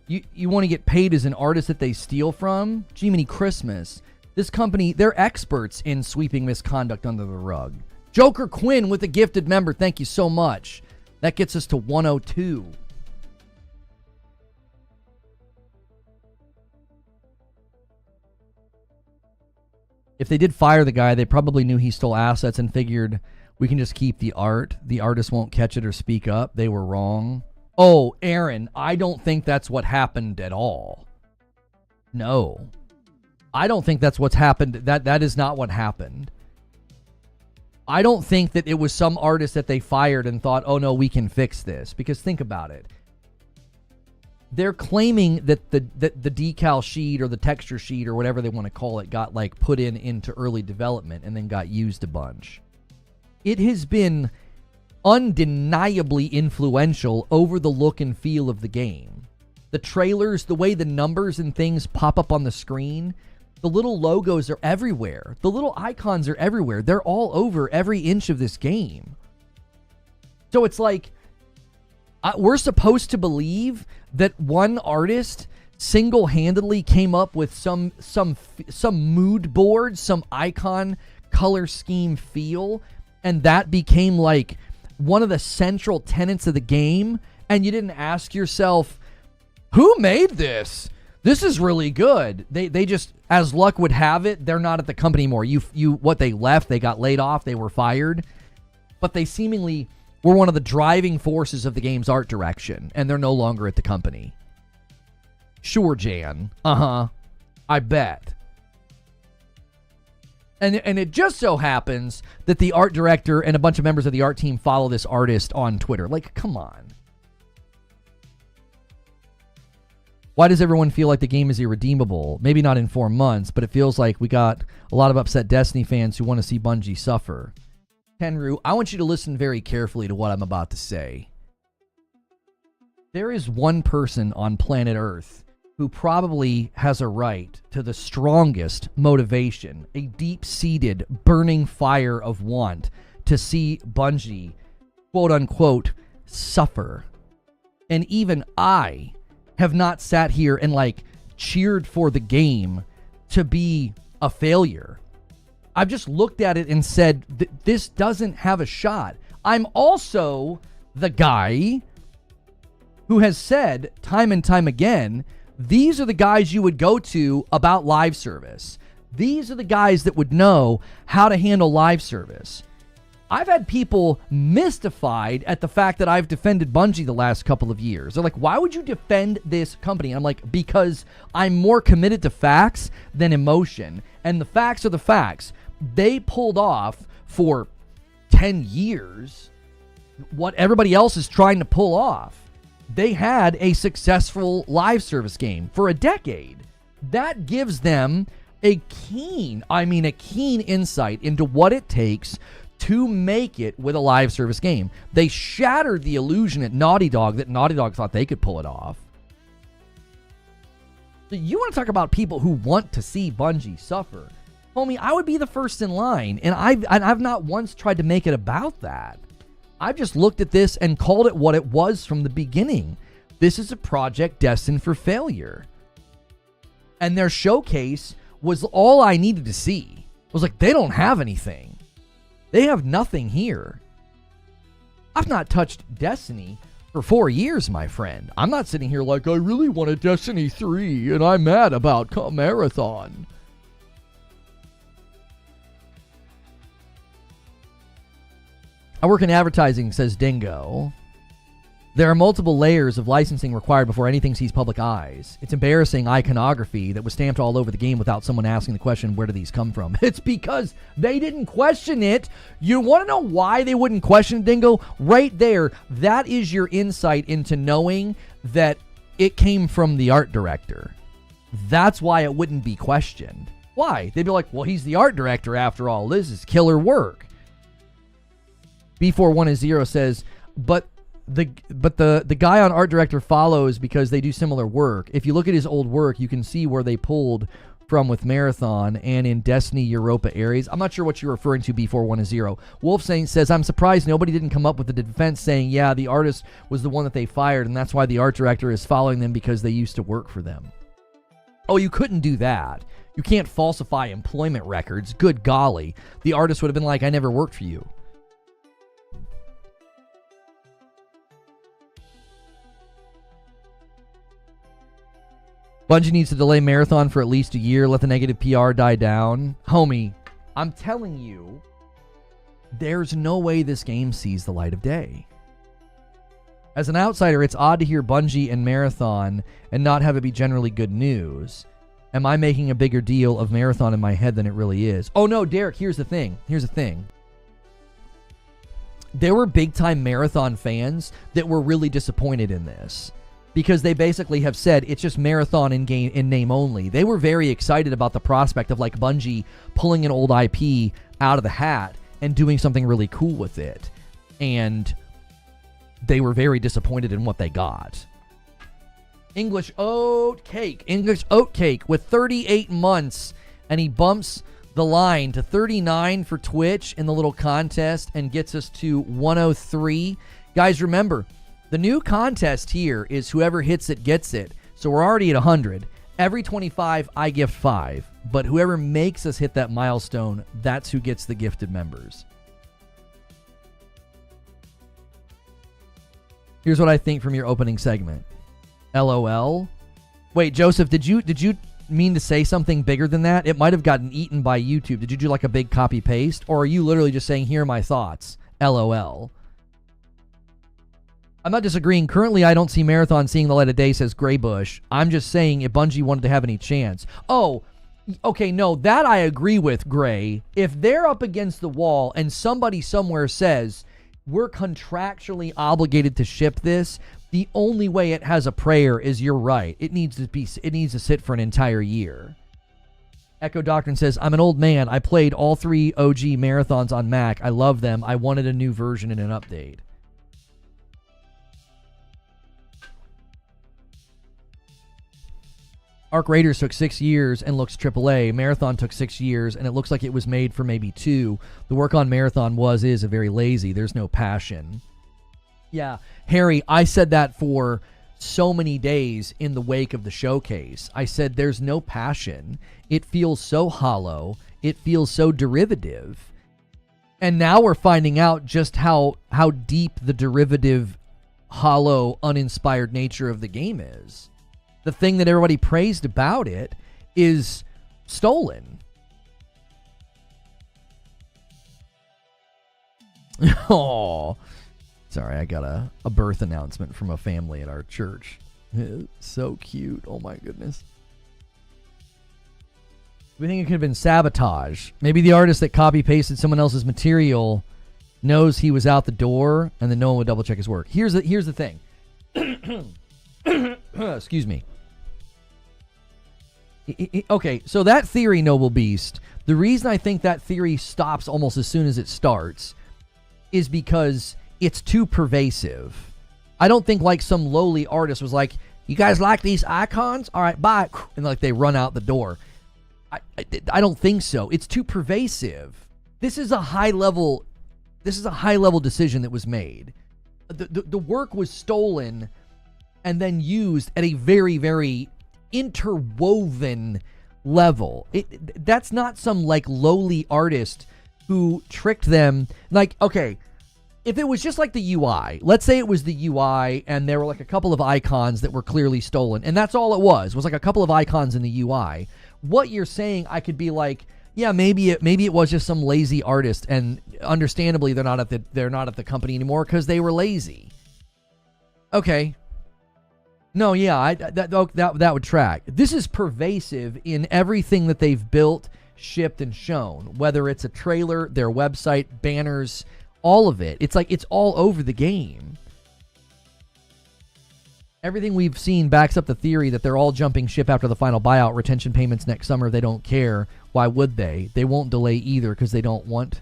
You want to get paid as an artist that they steal from? Jiminy Christmas. This company, they're experts in sweeping misconduct under the rug. Joker Quinn with a gifted member. Thank you so much. That gets us to 102. If they did fire the guy, they probably knew he stole assets and figured we can just keep the art. The artist won't catch it or speak up. They were wrong. Oh, Aaron, I don't think that's what happened at all. No. I don't think that's what's happened. That is not what happened. I don't think that it was some artist that they fired and thought, oh no, we can fix this. Because think about it. They're claiming that the decal sheet or the texture sheet or whatever they want to call it got like put into early development and then got used a bunch. It has been undeniably influential over the look and feel of the game. The trailers, the way the numbers and things pop up on the screen, the little logos are everywhere. The little icons are everywhere. They're all over every inch of this game. So it's like, we're supposed to believe that one artist single-handedly came up with some mood board, some icon color scheme feel, and that became like one of the central tenets of the game, and you didn't ask yourself, who made this? This is really good. They just, as luck would have it, they're not at the company anymore. They left, they got laid off, they were fired, but they seemingly were one of the driving forces of the game's art direction, and they're no longer at the company. Sure, Jan. I bet. And it just so happens that the art director and a bunch of members of the art team follow this artist on Twitter. Like, come on. Why does everyone feel like the game is irredeemable? Maybe not in 4 months, but it feels like we got a lot of upset Destiny fans who want to see Bungie suffer. Tenru, I want you to listen very carefully to what I'm about to say. There is one person on planet Earth who probably has a right to the strongest motivation, a deep-seated, burning fire of want to see Bungie, quote-unquote, suffer. And even I have not sat here and, like, cheered for the game to be a failure. I've just looked at it and said, this doesn't have a shot. I'm also the guy who has said time and time again, these are the guys you would go to about live service. These are the guys that would know how to handle live service. I've had people mystified at the fact that I've defended Bungie the last couple of years. They're like, why would you defend this company? And I'm like, because I'm more committed to facts than emotion. And the facts are the facts. They pulled off for 10 years what everybody else is trying to pull off. They had a successful live service game for a decade. That gives them a keen insight into what it takes to make it with a live service game. They shattered the illusion at Naughty Dog that Naughty Dog thought they could pull it off. So you want to talk about people who want to see Bungie suffer? Homie, I would be the first in line, and I've not once tried to make it about that. I've just looked at this and called it what it was from the beginning. This is a project destined for failure. And their showcase was all I needed to see. I was like, they don't have anything. They have nothing here. I've not touched Destiny for 4 years, my friend. I'm not sitting here like, I really want a Destiny 3, and I'm mad about Marathon. I work in advertising, says Dingo. There are multiple layers of licensing required before anything sees public eyes. It's embarrassing iconography that was stamped all over the game without someone asking the question, where do these come from? It's because they didn't question it. You want to know why they wouldn't question it, Dingo? Right there, that is your insight into knowing that it came from the art director. That's why it wouldn't be questioned. Why? They'd be like, well, he's the art director after all. This is killer work. B4110 says, but the guy on art director follows because they do similar work. If you look at his old work, you can see where they pulled from with Marathon and in Destiny Europa Ares. I'm not sure what you're referring to, B4110. Wolf Saint says, I'm surprised nobody didn't come up with the defense saying, yeah, the artist was the one that they fired, and that's why the art director is following them because they used to work for them. Oh, you couldn't do that. You can't falsify employment records. Good golly. The artist would have been like, I never worked for you. Bungie needs to delay Marathon for at least a year. Let the negative PR die down. Homie, I'm telling you, there's no way this game sees the light of day. As an outsider, it's odd to hear Bungie and Marathon and not have it be generally good news. Am I making a bigger deal of Marathon in my head than it really is? Oh no, Derek, here's the thing. There were big-time Marathon fans that were really disappointed in this, because they basically have said it's just Marathon in game in name only. They were very excited about the prospect of like Bungie pulling an old IP out of the hat and doing something really cool with it. And they were very disappointed in what they got. English Oatcake with 38 months, and he bumps the line to 39 for Twitch in the little contest and gets us to 103. Guys, remember, the new contest here is whoever hits it gets it. So we're already at 100. Every 25, I gift 5. But whoever makes us hit that milestone, that's who gets the gifted members. Here's what I think from your opening segment. LOL. Wait, Joseph, did you mean to say something bigger than that? It might have gotten eaten by YouTube. Did you do like a big copy paste? Or are you literally just saying, here are my thoughts? LOL. I'm not disagreeing. Currently, I don't see Marathon seeing the light of day, says Graybush. I'm just saying if Bungie wanted to have any chance. Oh, okay, no, that I agree with, Gray. If they're up against the wall and somebody somewhere says, we're contractually obligated to ship this, the only way it has a prayer is you're right. It needs to sit for an entire year. Echo Doctrine says, I'm an old man. I played all 3 OG Marathons on Mac. I love them. I wanted a new version and an update. Arc Raiders took 6 years and looks AAA. Marathon took 6 years and it looks like it was made for maybe 2. The work on Marathon is very lazy. There's no passion. Yeah, Harry, I said that for so many days in the wake of the showcase. I said there's no passion. It feels so hollow. It feels so derivative. And now we're finding out just how deep the derivative, hollow, uninspired nature of the game is. The thing that everybody praised about it is stolen. Oh, sorry, I got a birth announcement from a family at our church. So cute. Oh my goodness. We think it could have been sabotage. Maybe the artist that copy-pasted someone else's material knows he was out the door and then no one would double-check his work. Here's the thing. Excuse me. Okay, so that theory, Noble Beast, the reason I think that theory stops almost as soon as it starts is because it's too pervasive. I don't think like some lowly artist was like, you guys like these icons? All right, bye. And like they run out the door. I don't think so. It's too pervasive. This is a high level decision that was made. The work was stolen and then used at a very, very interwoven level. That's not some like lowly artist who tricked them. Like, okay, if it was just like the UI, let's say it was the UI and there were like a couple of icons that were clearly stolen, and that's all it was like a couple of icons in the UI. What you're saying, I could be like, yeah, maybe it was just some lazy artist, and understandably they're not at the company anymore because they were lazy. Okay. No, yeah, that would track. This is pervasive in everything that they've built, shipped, and shown. Whether it's a trailer, their website, banners, all of it. It's like it's all over the game. Everything we've seen backs up the theory that they're all jumping ship after the final buyout. Retention payments next summer. They don't care. Why would they? They won't delay either because they don't want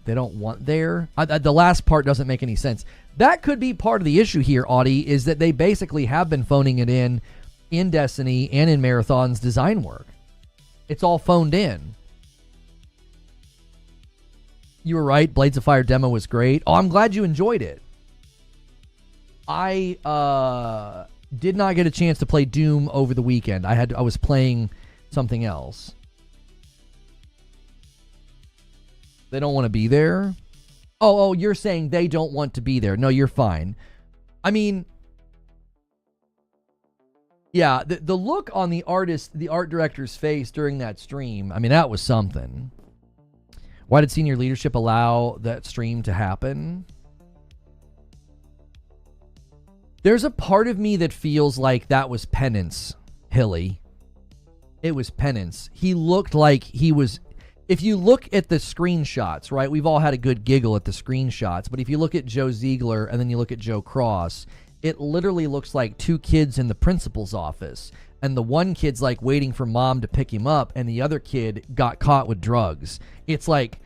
there. The last part doesn't make any sense. That could be part of the issue here, Audie, is that they basically have been phoning it in Destiny and in Marathon's design work. It's all phoned in. You were right. Blades of Fire demo was great. Oh, I'm glad you enjoyed it. I did not get a chance to play Doom over the weekend. I was playing something else. They don't want to be there? Oh, you're saying they don't want to be there. No, you're fine. I mean, yeah, the look on the art director's face during that stream, I mean, that was something. Why did senior leadership allow that stream to happen? There's a part of me that feels like that was penance, Hilly. It was penance. He looked like he was... If you look at the screenshots, right, we've all had a good giggle at the screenshots, but if you look at Joe Ziegler and then you look at Joe Cross, it literally looks like two kids in the principal's office, and the one kid's like waiting for mom to pick him up, and the other kid got caught with drugs. It's like,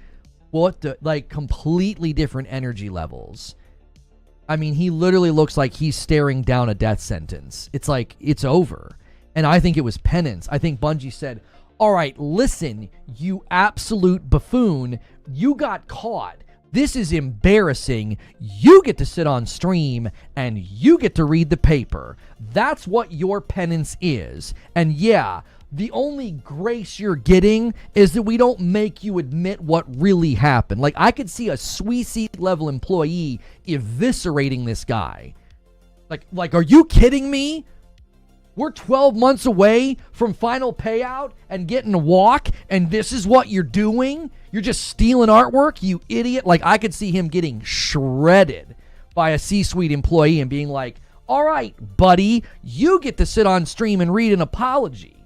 like completely different energy levels. I mean, he literally looks like he's staring down a death sentence. It's like, it's over. And I think it was penance. I think Bungie said, all right, listen, you absolute buffoon, you got caught. This is embarrassing. You get to sit on stream and you get to read the paper. That's what your penance is. And yeah, the only grace you're getting is that we don't make you admit what really happened. Like, I could see a sweet level employee eviscerating this guy. Like, are you kidding me? We're 12 months away from final payout and getting a walk, and this is what you're doing? You're just stealing artwork, you idiot? Like, I could see him getting shredded by a C-suite employee and being like, all right, buddy, you get to sit on stream and read an apology.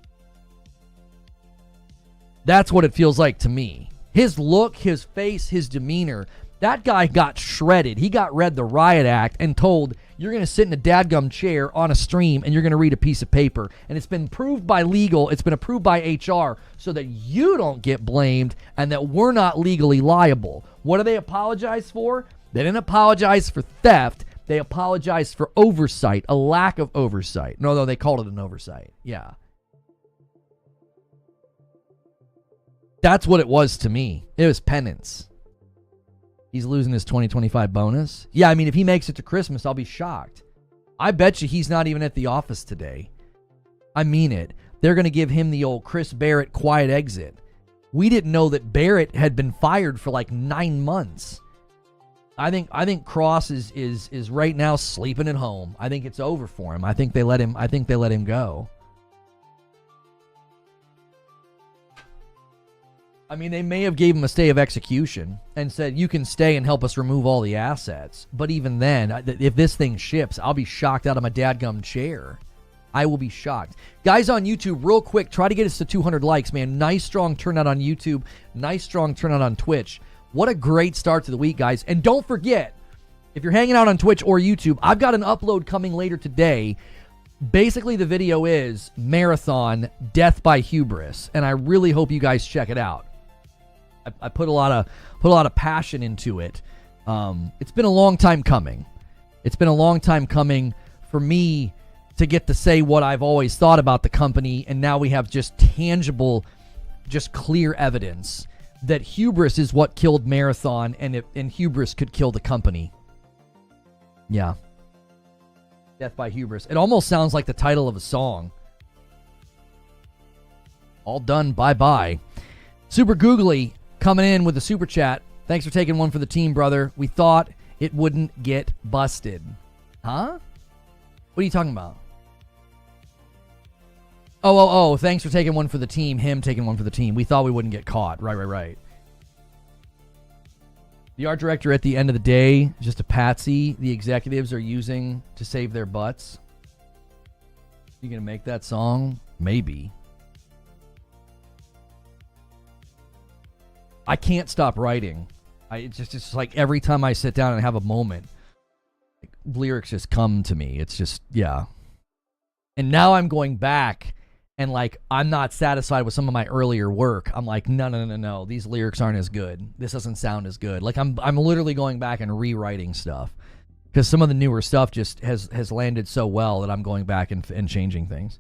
That's what it feels like to me. His look, his face, his demeanor, that guy got shredded. He got read the riot act and told, you're going to sit in a dadgum chair on a stream and you're going to read a piece of paper. And it's been proved by legal, it's been approved by HR so that you don't get blamed and that we're not legally liable. What do they apologize for? They didn't apologize for theft. They apologized for oversight, a lack of oversight. No, they called it an oversight. Yeah. That's what it was to me. It was penance. He's losing his 2025 bonus. Yeah, I mean, if he makes it to Christmas, I'll be shocked. I bet you he's not even at the office today. I mean it. They're going to give him the old Chris Barrett quiet exit. We didn't know that Barrett had been fired for like 9 months. I think Cross is right now sleeping at home. I think it's over for him. I think they let him go. I mean, they may have gave him a stay of execution and said, you can stay and help us remove all the assets. But even then, if this thing ships, I'll be shocked out of my dadgum chair. I will be shocked. Guys on YouTube, real quick, try to get us to 200 likes, man. Nice, strong turnout on YouTube. Nice, strong turnout on Twitch. What a great start to the week, guys. And don't forget, if you're hanging out on Twitch or YouTube, I've got an upload coming later today. Basically, the video is Marathon Death by Hubris. And I really hope you guys check it out. I put a lot of passion into it. It's been a long time coming. It's been a long time coming for me to get to say what I've always thought about the company, and now we have just tangible, just clear evidence that hubris is what killed Marathon, and hubris could kill the company. Yeah. Death by Hubris. It almost sounds like the title of a song. All done. Bye-bye. Super Googly coming in with a super chat. Thanks for taking one for the team, brother. We thought it wouldn't get busted. Huh? What are you talking about? Oh, thanks for taking one for the team. Him taking one for the team. We thought we wouldn't get caught. Right. The art director at the end of the day is just a patsy the executives are using to save their butts. You gonna make that song? Maybe. I can't stop writing. It's just like every time I sit down and have a moment, like, lyrics just come to me. It's just, yeah. And now I'm going back and like I'm not satisfied with some of my earlier work. I'm like, no. These lyrics aren't as good. This doesn't sound as good. Like I'm literally going back and rewriting stuff because some of the newer stuff just has landed so well that I'm going back and changing things.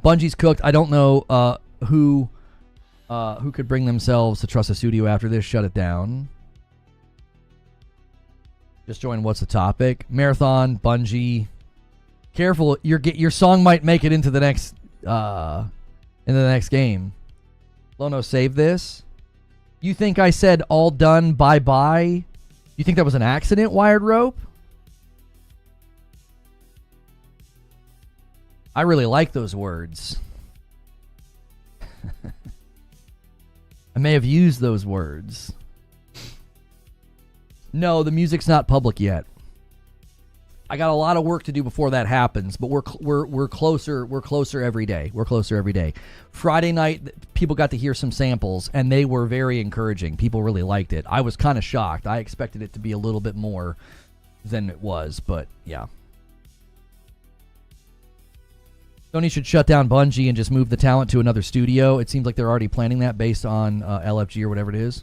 Bungie's cooked. I don't know who could bring themselves to trust a studio after this. Shut it down. Just join. What's the topic? Marathon Bungie. Careful, your song might make it into the next game. Lono, save this. You think I said all done, bye bye? You think that was an accident, Wired Rope? I really like those words. I may have used those words. No, the music's not public yet. I got a lot of work to do before that happens, but we're closer. We're closer every day. We're closer every day. Friday night, people got to hear some samples, and they were very encouraging. People really liked it. I was kind of shocked. I expected it to be a little bit more than it was, but yeah. Sony should shut down Bungie and just move the talent to another studio. It seems like they're already planning that based on LFG or whatever it is.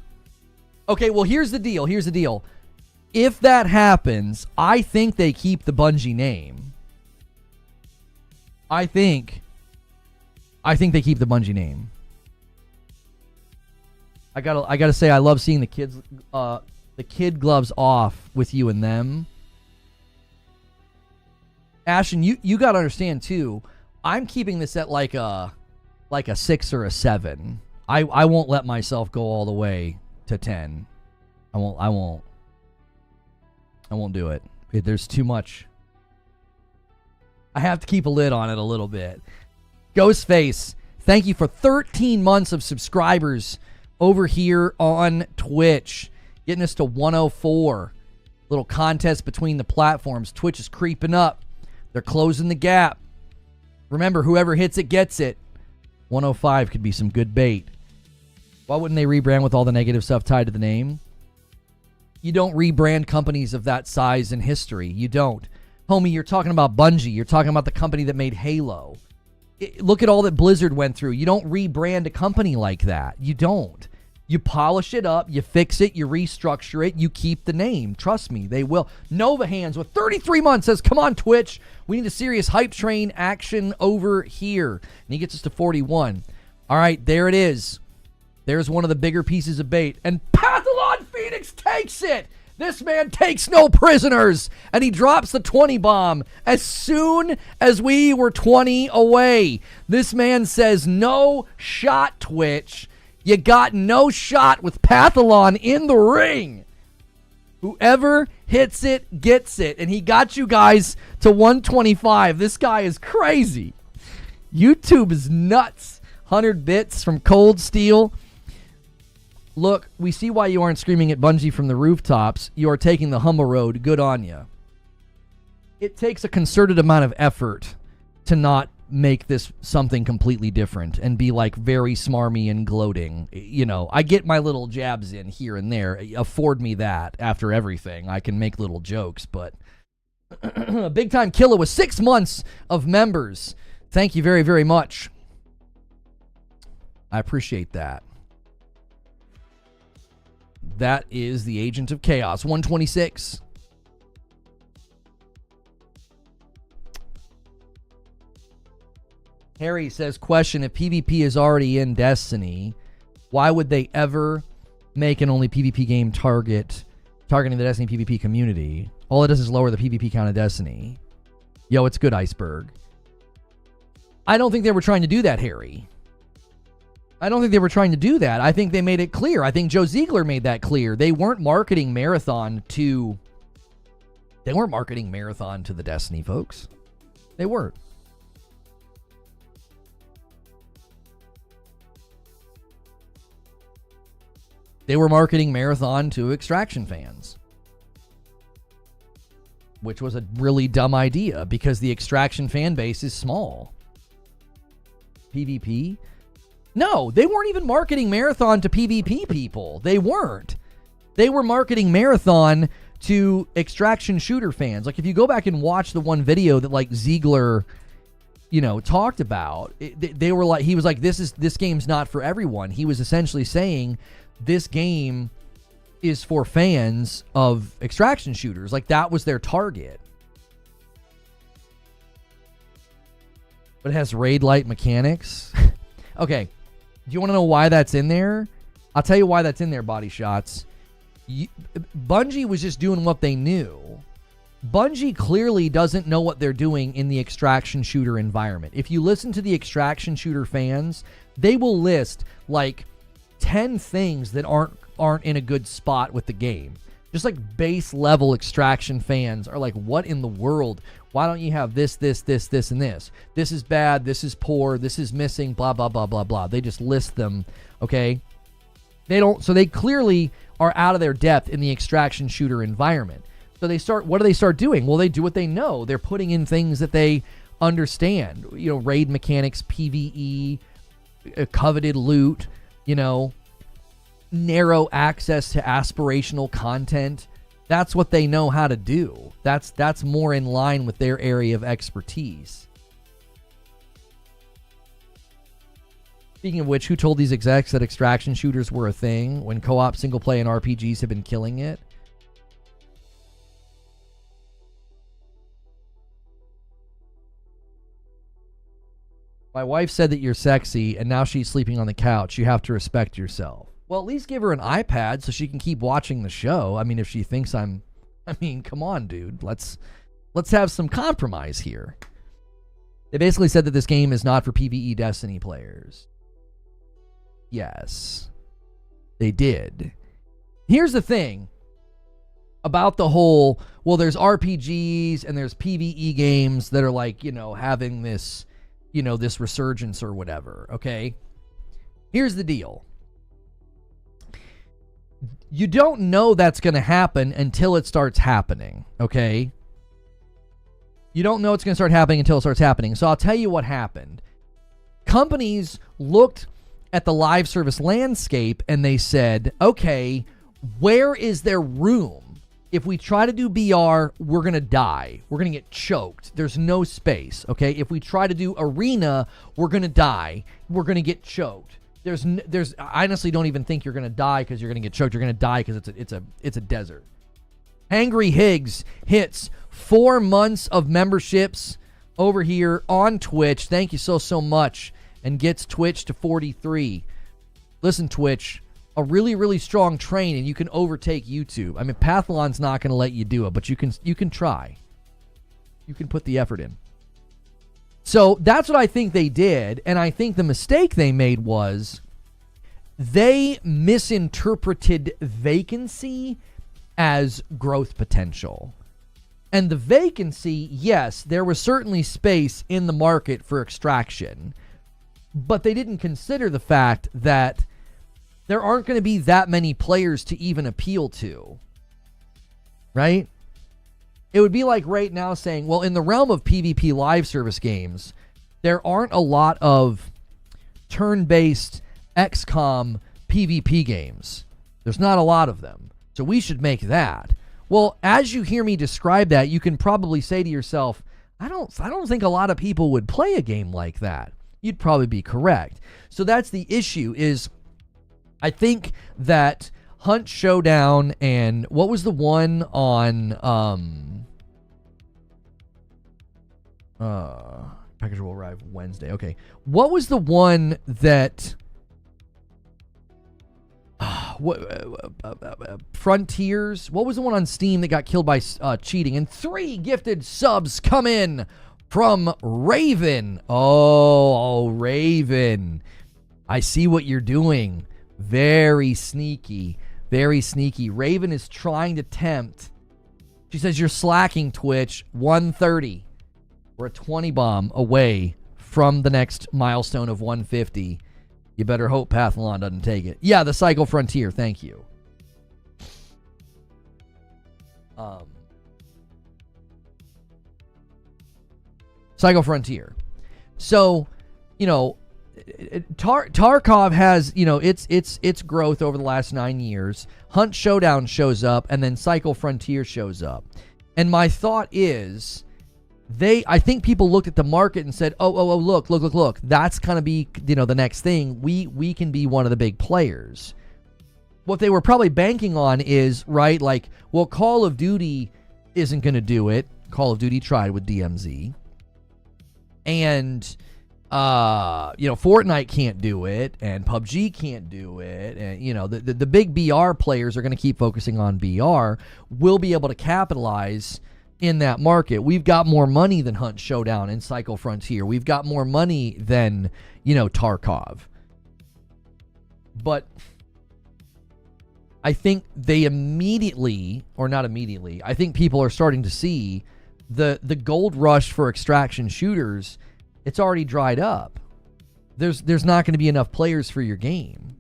Okay, well, here's the deal. Here's the deal. If that happens, I think they keep the Bungie name. I think they keep the Bungie name. I gotta say, I love seeing the kid gloves off with you and them. Ashton, you gotta understand too. I'm keeping this at like a 6 or a 7. I won't let myself go all the way to 10. I won't do it. There's too much. I have to keep a lid on it a little bit. Ghostface, thank you for 13 months of subscribers over here on Twitch. Getting us to 104. Little contest between the platforms. Twitch is creeping up. They're closing the gap. Remember, whoever hits it gets it. 105 could be some good bait. Why wouldn't they rebrand with all the negative stuff tied to the name? You don't rebrand companies of that size in history. You don't. Homie, you're talking about Bungie. You're talking about the company that made Halo. Look at all that Blizzard went through. You don't rebrand a company like that. You don't. You polish it up, you fix it, you restructure it, you keep the name. Trust me, they will. Nova Hands with 33 months says, come on, Twitch. We need a serious hype train action over here. And he gets us to 41. All right, there it is. There's one of the bigger pieces of bait. And Pathalon Phoenix takes it. This man takes no prisoners. And he drops the 20 bomb as soon as we were 20 away. This man says, no shot, Twitch. You got no shot with Pathalon in the ring. Whoever hits it gets it. And he got you guys to 125. This guy is crazy. YouTube is nuts. 100 bits from Cold Steel. Look, we see why you aren't screaming at Bungie from the rooftops. You are taking the humble road. Good on you. It takes a concerted amount of effort to not make this something completely different and be like very smarmy and gloating. You know, I get my little jabs in here and there. Afford me that after everything. I can make little jokes, but Big Time Killer with 6 months of members. Thank you very, very much. I appreciate that. That is the Agent of Chaos, 126. Harry says, question, if PvP is already in Destiny, why would they ever make an only PvP game targeting the Destiny PvP community? All it does is lower the PvP count of Destiny. Yo, it's good, Iceberg. I don't think they were trying to do that, Harry. I don't think they were trying to do that. I think they made it clear. I think Joe Ziegler made that clear. They weren't marketing Marathon to the Destiny folks. They weren't. They were marketing Marathon to Extraction fans, which was a really dumb idea because the Extraction fan base is small. PvP? No, they weren't even marketing Marathon to PvP people. They weren't. They were marketing Marathon to Extraction shooter fans. Like, if you go back and watch the one video that, like, Ziegler, talked about, they were like, he was like, this game's not for everyone. He was essentially saying this game is for fans of Extraction shooters. Like, that was their target. But it has raid-light mechanics. Okay. Do you want to know why that's in there? I'll tell you why that's in there, Body Shots. Bungie was just doing what they knew. Bungie clearly doesn't know what they're doing in the Extraction shooter environment. If you listen to the Extraction shooter fans, they will list like 10 things that aren't in a good spot with the game. Just like base level Extraction fans are like, what in the world? Why don't you have this, and this? This is bad, this is poor, this is missing, blah, blah, blah, blah, blah. They just list them, okay? So they clearly are out of their depth in the Extraction shooter environment. So what do they start doing? Well, they do what they know. They're putting in things that they understand. Raid mechanics, PvE, coveted loot, narrow access to aspirational content. That's what they know how to do. That's more in line with their area of expertise. Speaking of which, who told these execs that Extraction shooters were a thing when co-op single play and RPGs have been killing it? My wife said that you're sexy, and now she's sleeping on the couch. You have to respect yourself. Well, at least give her an iPad so she can keep watching the show. I mean, if she thinks come on, dude. Let's have some compromise here. They basically said that this game is not for PvE Destiny players. Yes, they did. Here's the thing about the whole, well, there's RPGs and there's PvE games that are like, having this, this resurgence or whatever, okay? Here's the deal. You don't know that's going to happen until it starts happening, okay? You don't know it's going to start happening until it starts happening. So I'll tell you what happened. Companies looked at the live service landscape and they said, okay, where is there room? If we try to do BR, we're going to die. We're going to get choked. There's no space, okay? If we try to do arena, we're going to die. We're going to get choked. I honestly don't even think you're going to die because you're going to get choked. You're going to die because it's a desert. Angry Higgs hits 4 months of memberships over here on Twitch. Thank you so much. And gets Twitch to 43. Listen, Twitch, a really, really strong train, and you can overtake YouTube. I mean, Pathlon's not going to let you do it, but you can try. You can put the effort in. So that's what I think they did, and I think the mistake they made was they misinterpreted vacancy as growth potential. And the vacancy, yes, there was certainly space in the market for Extraction, but they didn't consider the fact that there aren't going to be that many players to even appeal to, right? It would be like right now saying, well, in the realm of PvP live service games, there aren't a lot of turn-based XCOM PvP games. There's not a lot of them. So we should make that. Well, as you hear me describe that, you can probably say to yourself, I don't think a lot of people would play a game like that. You'd probably be correct. So that's the issue is I think that Hunt Showdown and what was the one on package will arrive Wednesday. Okay. What was the one that Frontiers? What was the one on Steam that got killed by cheating? And 3 gifted subs come in from Raven. Oh, Raven. I see what you're doing. Very sneaky. Very sneaky. Raven is trying to tempt. She says you're slacking, Twitch. 130. We're a 20 bomb away from the next milestone of 150. You better hope Pathlon doesn't take it. Yeah, the Cycle Frontier. Thank you. Cycle Frontier. So, you know, Tarkov has, you know, its growth over the last 9 years. Hunt Showdown shows up, and then Cycle Frontier shows up. And my thought is, I think people looked at the market and said, oh, look. That's going to be, you know, the next thing. We can be one of the big players. What they were probably banking on is, right, like, well, Call of Duty isn't going to do it. Call of Duty tried with DMZ. And, you know, Fortnite can't do it, and PUBG can't do it, and, you know, the big BR players are going to keep focusing on BR. We'll be able to capitalize in that market. We've got more money than Hunt Showdown and Cycle Frontier. We've got more money than, you know, Tarkov. But I think they immediately, or not immediately, I think people are starting to see the gold rush for extraction shooters. It's already dried up. There's not going to be enough players for your game.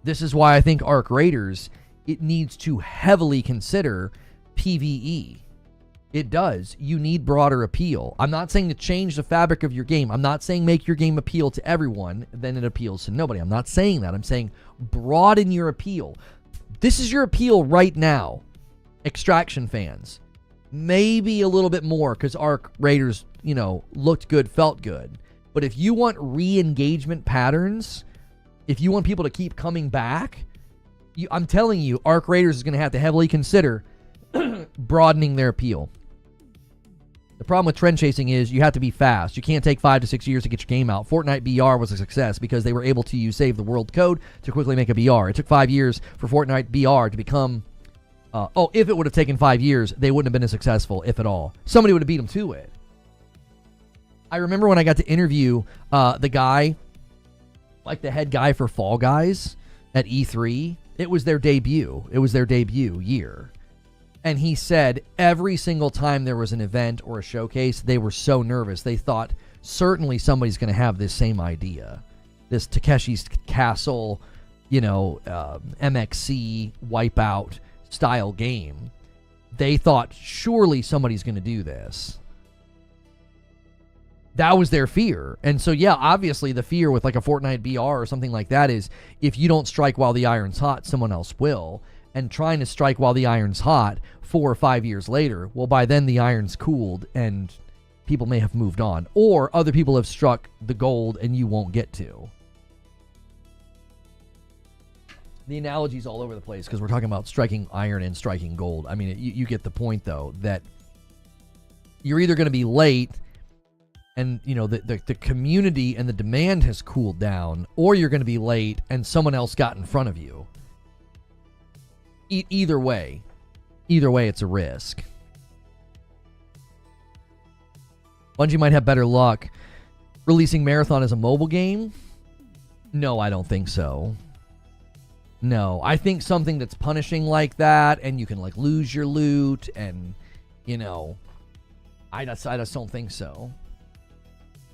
This is why I think Arc Raiders, it needs to heavily consider PvE. It does. You need broader appeal. I'm not saying to change the fabric of your game. I'm not saying make your game appeal to everyone, then it appeals to nobody. I'm not saying that. I'm saying broaden your appeal. This is your appeal right now, Extraction fans. Maybe a little bit more because Arc Raiders, you know, looked good, felt good. But if you want re-engagement patterns, if you want people to keep coming back, I'm telling you, Arc Raiders is going to have to heavily consider broadening their appeal. The problem with trend chasing is you have to be fast. You can't take 5 to 6 years to get your game out. Fortnite BR was a success because they were able to use Save the World code to quickly make a BR. It took 5 years for Fortnite BR to become... if it would have taken 5 years, they wouldn't have been as successful, if at all. Somebody would have beat them to it. I remember when I got to interview the guy, like the head guy for Fall Guys at E3. It was their debut. It was their debut year. And he said every single time there was an event or a showcase, they were so nervous. They thought certainly somebody's going to have this same idea. This Takeshi's Castle, you know, MXC, Wipeout style game. They thought surely somebody's going to do this. That was their fear. And so, yeah, obviously the fear with like a Fortnite BR or something like that is if you don't strike while the iron's hot, someone else will. And trying to strike while the iron's hot 4 or 5 years later, well, by then the iron's cooled and people may have moved on. Or other people have struck the gold and you won't get to. The analogy's all over the place because we're talking about striking iron and striking gold. I mean, you get the point, though, that you're either going to be late and, you know, the community and the demand has cooled down, or you're going to be late and someone else got in front of you. Either way, it's a risk. Bungie might have better luck releasing Marathon as a mobile game. No, I don't think so. No, I think something that's punishing like that, and you can like lose your loot, and you know, I just don't think so.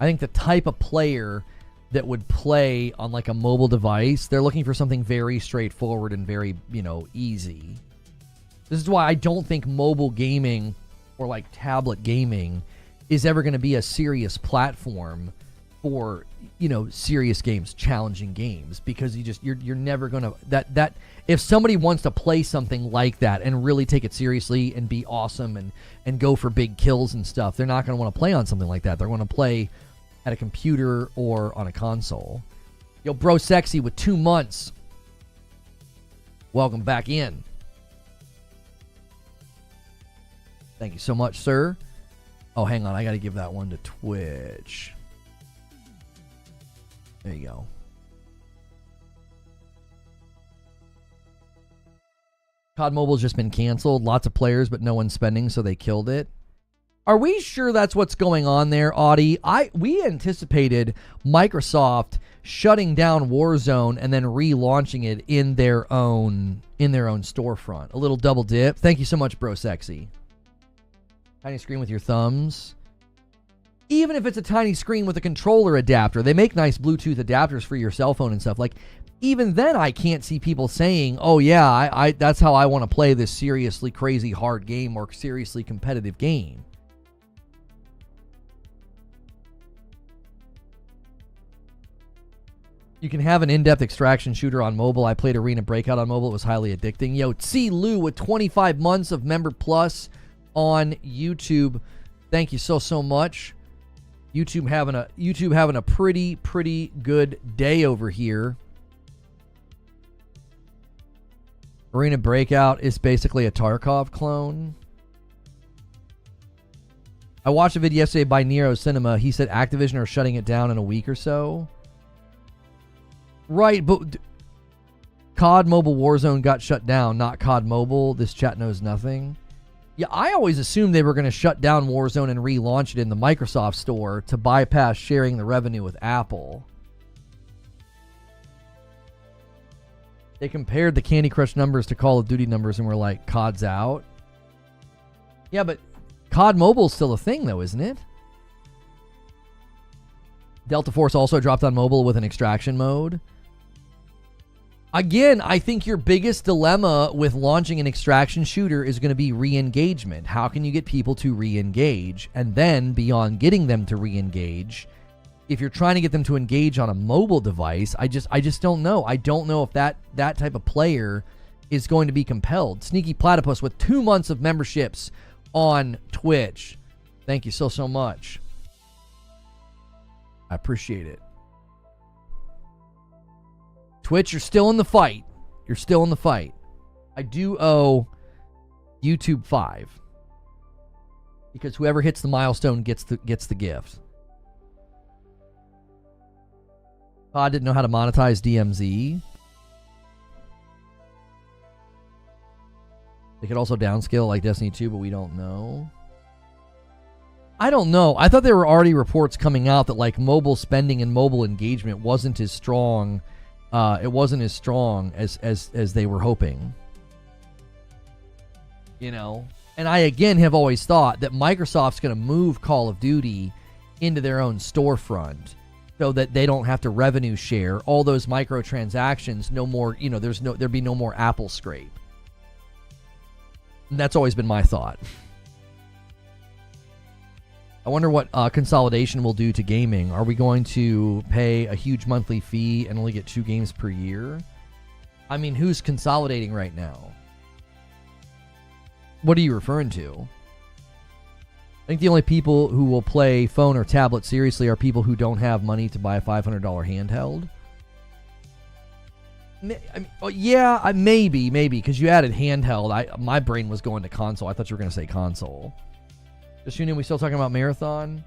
I think the type of player that would play on like a mobile device, they're looking for something very straightforward and very, you know, easy. This is why I don't think mobile gaming or like tablet gaming is ever going to be a serious platform for, you know, serious games, challenging games, because you're never going to that if somebody wants to play something like that and really take it seriously and be awesome and go for big kills and stuff, they're not going to want to play on something like that. They're going to play at a computer or on a console. Yo, Bro Sexy with 2 months. Welcome back in. Thank you so much, sir. Oh, hang on. I got to give that one to Twitch. There you go. COD Mobile's just been canceled. Lots of players, but no one's spending, so they killed it. Are we sure that's what's going on there, Audie? We anticipated Microsoft shutting down Warzone and then relaunching it in their own storefront. A little double dip. Thank you so much, Bro Sexy. Tiny screen with your thumbs. Even if it's a tiny screen with a controller adapter, they make nice Bluetooth adapters for your cell phone and stuff. Like, even then, I can't see people saying, "Oh yeah, I that's how I want to play this seriously crazy hard game or seriously competitive game." You can have an in-depth extraction shooter on mobile. I played Arena Breakout on mobile. It was highly addicting. Yo, C. Lou with 25 months of Member Plus on YouTube. Thank you so much. YouTube having a pretty good day over here. Arena Breakout is basically a Tarkov clone. I watched a video yesterday by Nero Cinema. He said Activision are shutting it down in a week or so. Right, but COD Mobile Warzone got shut down, not COD Mobile. This chat knows nothing. Yeah, I always assumed they were going to shut down Warzone and relaunch it in the Microsoft store to bypass sharing the revenue with Apple. They compared the Candy Crush numbers to Call of Duty numbers and were like, COD's out. Yeah, but COD Mobile's still a thing, though, isn't it? Delta Force also dropped on mobile with an extraction mode. Again, I think your biggest dilemma with launching an extraction shooter is going to be re-engagement. How can you get people to re-engage? And then, beyond getting them to re-engage, if you're trying to get them to engage on a mobile device, I just don't know. I don't know if that type of player is going to be compelled. Sneaky Platypus with 2 months of memberships on Twitch. Thank you so much. I appreciate it. Twitch, you're still in the fight. You're still in the fight. I do owe YouTube 5. Because whoever hits the milestone gets the gift. Pod didn't know how to monetize DMZ. They could also downscale like Destiny 2, but we don't know. I don't know. I thought there were already reports coming out that like mobile spending and mobile engagement wasn't as strong. It wasn't as strong as they were hoping. You know? And I, again, have always thought that Microsoft's going to move Call of Duty into their own storefront so that they don't have to revenue share all those microtransactions. No more, you know, there'd be no more Apple scrape. And that's always been my thought. I wonder what consolidation will do to gaming. Are we going to pay a huge monthly fee and only get 2 games per year? I mean, who's consolidating right now? What are you referring to? I think the only people who will play phone or tablet seriously are people who don't have money to buy a $500 handheld. Yeah, maybe, because you added handheld. My brain was going to console. I thought you were going to say console. Just tuning in, we still talking about Marathon?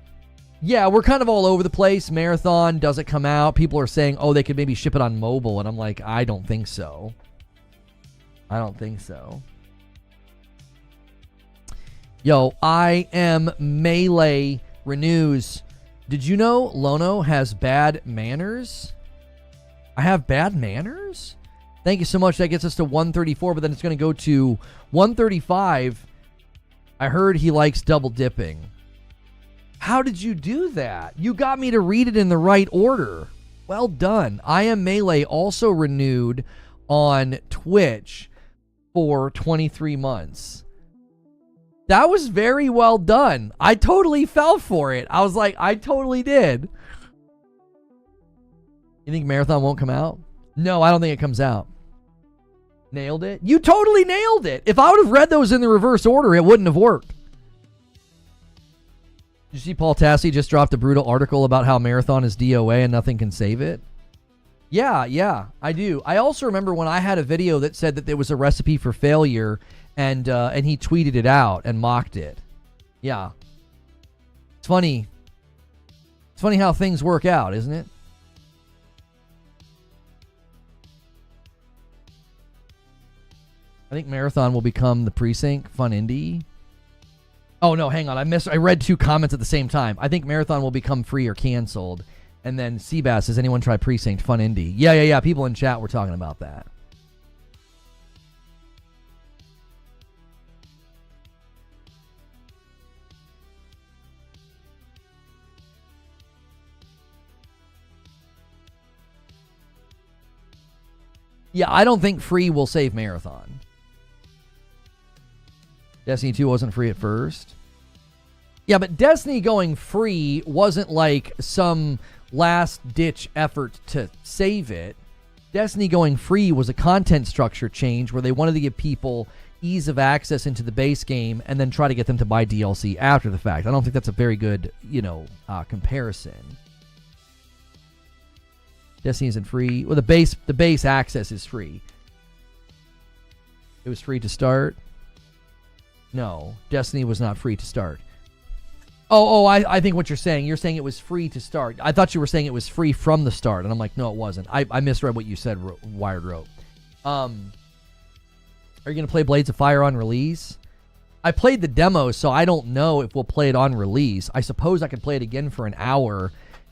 Yeah, we're kind of all over the place. Marathon doesn't come out. People are saying, oh, they could maybe ship it on mobile. And I'm like, I don't think so. I don't think so. Yo, I am Melee Renews. Did you know Lono has bad manners? I have bad manners? Thank you so much. That gets us to 134, but then it's going to go to 135. I heard he likes double dipping. How did you do that? You got me to read it in the right order. Well done. I Am Melee also renewed on Twitch for 23 months. That was very well done. I totally fell for it. I was like, I totally did. You think Marathon won't come out? No, I don't think it comes out. Nailed it? You totally nailed it. If I would have read those in the reverse order, it wouldn't have worked. Did you see Paul Tassi just dropped a brutal article about how Marathon is DOA and nothing can save it? Yeah, I do. I also remember when I had a video that said that there was a recipe for failure and he tweeted it out and mocked it. Yeah. It's funny. It's funny how things work out, isn't it? I think Marathon will become the Precinct Fun Indie. Oh, no, hang on. I read 2 comments at the same time. I think Marathon will become free or canceled. And then Seabass, has anyone tried Precinct Fun Indie? Yeah. People in chat were talking about that. Yeah, I don't think free will save Marathon. Destiny 2 wasn't free at first. Yeah, but Destiny going free wasn't like some last-ditch effort to save it. Destiny going free was a content structure change where they wanted to give people ease of access into the base game and then try to get them to buy DLC after the fact. I don't think that's a very good, comparison. Destiny isn't free. Well, the base access is free. It was free to start. No, Destiny was not free to start. I think what you're saying it was free to start. I thought you were saying it was free from the start, and I'm like, no, it wasn't. I misread what you said, Wired wrote. Are you going to play Blades of Fire on release? I played the demo, so I don't know if we'll play it on release. I suppose I could play it again for an hour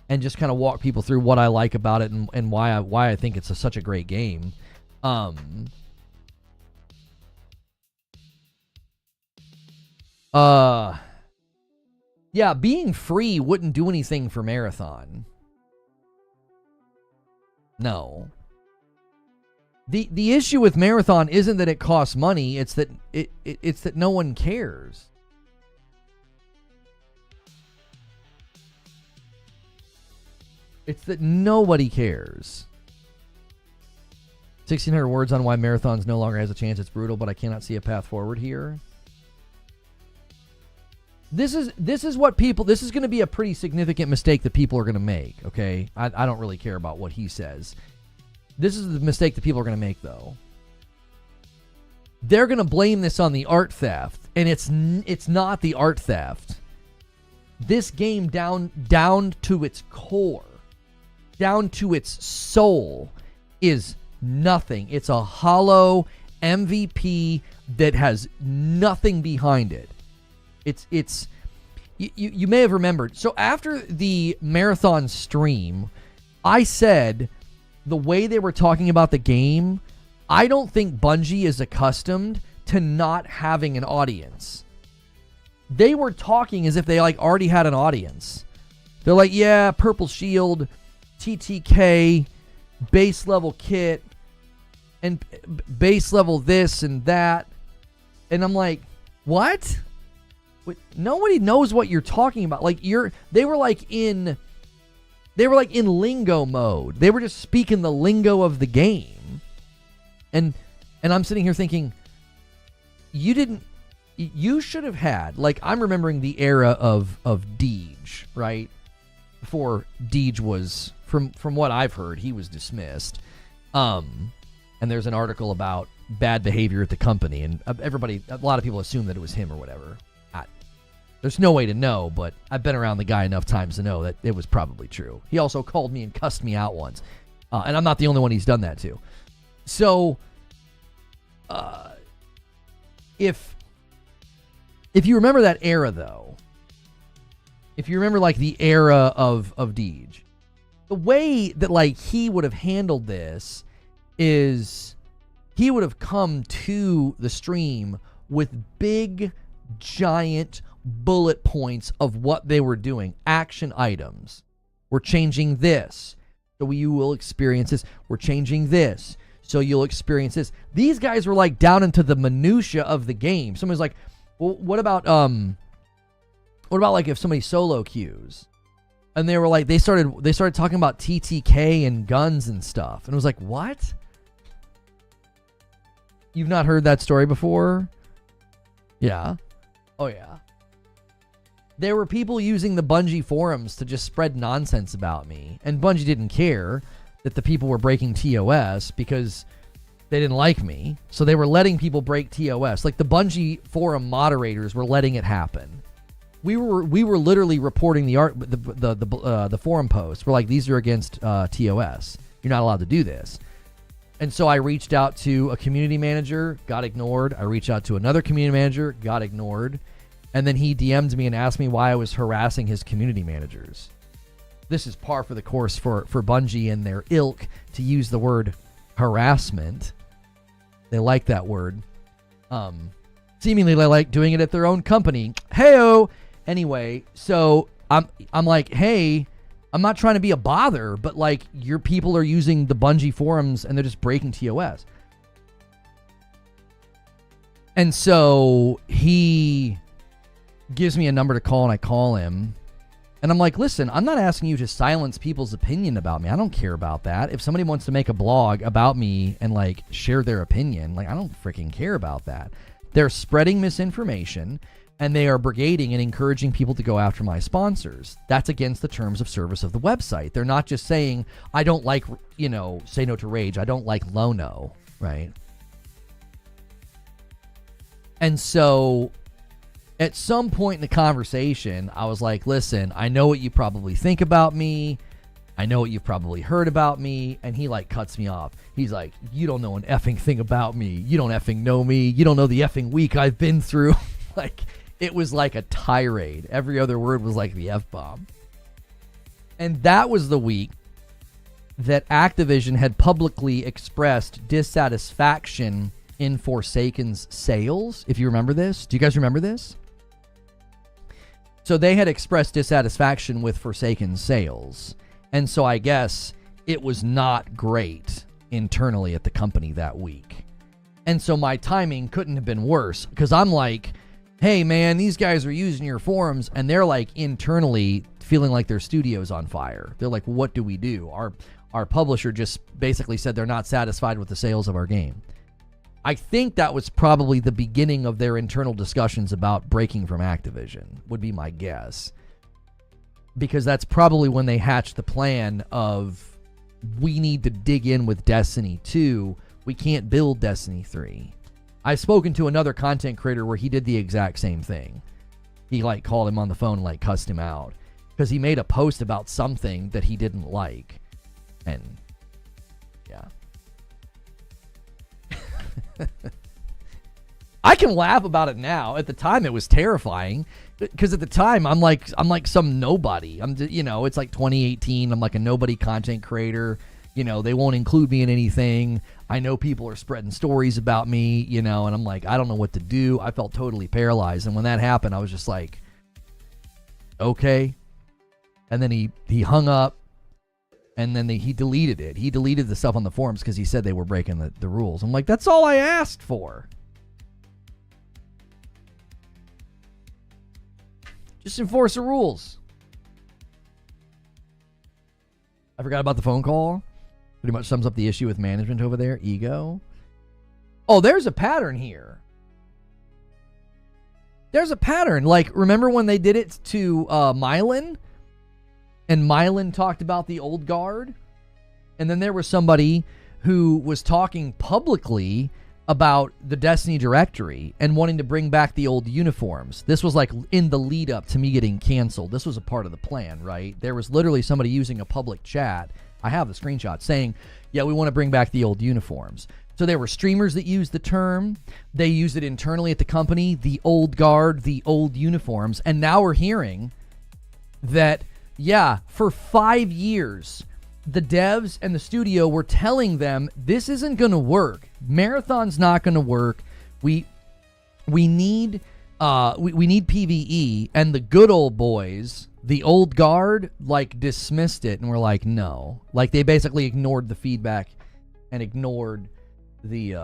and just kind of walk people through what I like about it and why I think it's such a great game. Yeah, being free wouldn't do anything for Marathon. No. The issue with Marathon isn't that it costs money, it's that it's that no one cares. It's that nobody cares. 1,600 words on why Marathons no longer has a chance. It's brutal, but I cannot see a path forward here. This is what people... This is going to be a pretty significant mistake that people are going to make, okay? I don't really care about what he says. This is the mistake that people are going to make, though. They're going to blame this on the art theft, and it's not the art theft. This game down to its core, down to its soul, is nothing. It's a hollow MVP that has nothing behind it. It's you may have remembered. So after the Marathon stream, I said the way they were talking about the game, I don't think Bungie is accustomed to not having an audience. They were talking as if they already had an audience. They're like, yeah, Purple Shield, TTK, base level kit, and base level this and that. And I'm like, what? Nobody knows what you're talking about. They were in lingo mode. They were just speaking the lingo of the game. And I'm sitting here thinking, you should have had, I'm remembering the era of Deej, right? Before Deej was, from what I've heard, he was dismissed. And there's an article about bad behavior at the company, and a lot of people assume that it was him or whatever. There's no way to know, but I've been around the guy enough times to know that it was probably true. He also called me and cussed me out once. And I'm not the only one he's done that to. So, if you remember that era, though, if you remember, the era of Deej, the way that, he would have handled this is he would have come to the stream with big, giant bullet points of what they were doing. Action items. We're changing this, so you will experience this. We're changing this, so you'll experience this. These guys were down into the minutia of the game. Somebody's like, well, what about if somebody solo queues? And they were they started talking about TTK and guns and stuff. And it was like, what? You've not heard that story before? Yeah. Oh, yeah. There were people using the Bungie forums to just spread nonsense about me. And Bungie didn't care that the people were breaking TOS because they didn't like me. So they were letting people break TOS. The Bungie forum moderators were letting it happen. We were literally reporting the forum posts. We're like, these are against TOS. You're not allowed to do this. And so I reached out to a community manager, got ignored. I reached out to another community manager, got ignored. And then he DM'd me and asked me why I was harassing his community managers. This is par for the course for Bungie and their ilk to use the word harassment. They like that word. Seemingly they like doing it at their own company. Hey-o! Anyway, so I'm like, hey, I'm not trying to be a bother, but like your people are using the Bungie forums and they're just breaking TOS. And so he gives me a number to call, and I call him. And I'm like, listen, I'm not asking you to silence people's opinion about me. I don't care about that. If somebody wants to make a blog about me and like share their opinion, like I don't freaking care about that. They're spreading misinformation and they are brigading and encouraging people to go after my sponsors. That's against the terms of service of the website. They're not just saying, I don't like, you know, say no to rage. I don't like Lono, right? And so at some point in the conversation, I was like, listen, I know what you probably think about me. I know what you've probably heard about me. And he like cuts me off. He's like, you don't know an effing thing about me. You don't effing know me. You don't know the effing week I've been through. Like, it was like a tirade. Every other word was like the F-bomb. And that was the week that Activision had publicly expressed dissatisfaction in Forsaken's sales. If you remember this. Do you guys remember this? So they had expressed dissatisfaction with Forsaken's sales. And so I guess it was not great internally at the company that week. And so my timing couldn't have been worse, because I'm like, hey man, these guys are using your forums, and they're like internally feeling like their studio's on fire. They're like, what do we do? Our publisher just basically said they're not satisfied with the sales of our game. I think that was probably the beginning of their internal discussions about breaking from Activision, would be my guess. Because that's probably when they hatched the plan of, we need to dig in with Destiny 2. We can't build Destiny 3. I've spoken to another content creator where he did the exact same thing. He like called him on the phone and like cussed him out because he made a post about something that he didn't like. And yeah. I can laugh about it now. At the time, it was terrifying because at the time I'm like some nobody. It's like 2018. I'm like a nobody content creator. You know, they won't include me in anything. I know people are spreading stories about me, you know, and I'm like, I don't know what to do. I felt totally paralyzed. And when that happened, I was just like, okay. And then he hung up, and then he deleted it. He deleted the stuff on the forums because he said they were breaking the rules. I'm like, that's all I asked for. Just enforce the rules. I forgot about the phone call. Pretty much sums up the issue with management over there. Ego. Oh, there's a pattern here. There's a pattern. Like, remember when they did it to Mylan? And Mylan talked about the old guard? And then there was somebody who was talking publicly about the Destiny directory and wanting to bring back the old uniforms. This was like in the lead up to me getting canceled. This was a part of the plan, right? There was literally somebody using a public chat. I have the screenshot saying, yeah, we want to bring back the old uniforms. So there were streamers that used the term. They used it internally at the company, the old guard, the old uniforms. And now we're hearing that, yeah, for 5 years, the devs and the studio were telling them this isn't going to work. Marathon's not going to work. We need PvE, and the good old boys, the old guard, like dismissed it and were like, no. Like they basically ignored the feedback and ignored the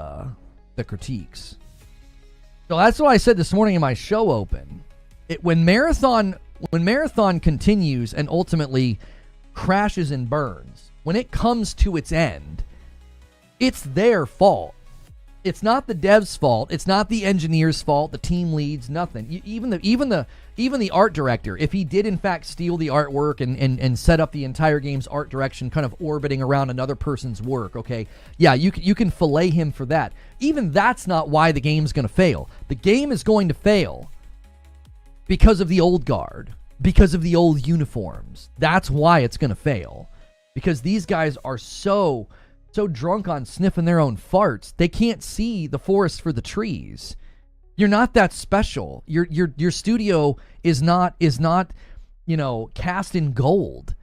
critiques. So that's what I said this morning in my show open. When Marathon continues and ultimately crashes and burns, when it comes to its end, it's their fault. It's not the devs' fault. It's not the engineers' fault. The team leads, nothing. Even the art director, if he did in fact steal the artwork and set up the entire game's art direction, kind of orbiting around another person's work, okay, yeah, you can fillet him for that. Even that's not why the game's going to fail. The game is going to fail because of the old guard, because of the old uniforms. That's why it's going to fail, because these guys are so drunk on sniffing their own farts, they can't see the forest for the trees. You're not that special. Your studio is not, cast in gold.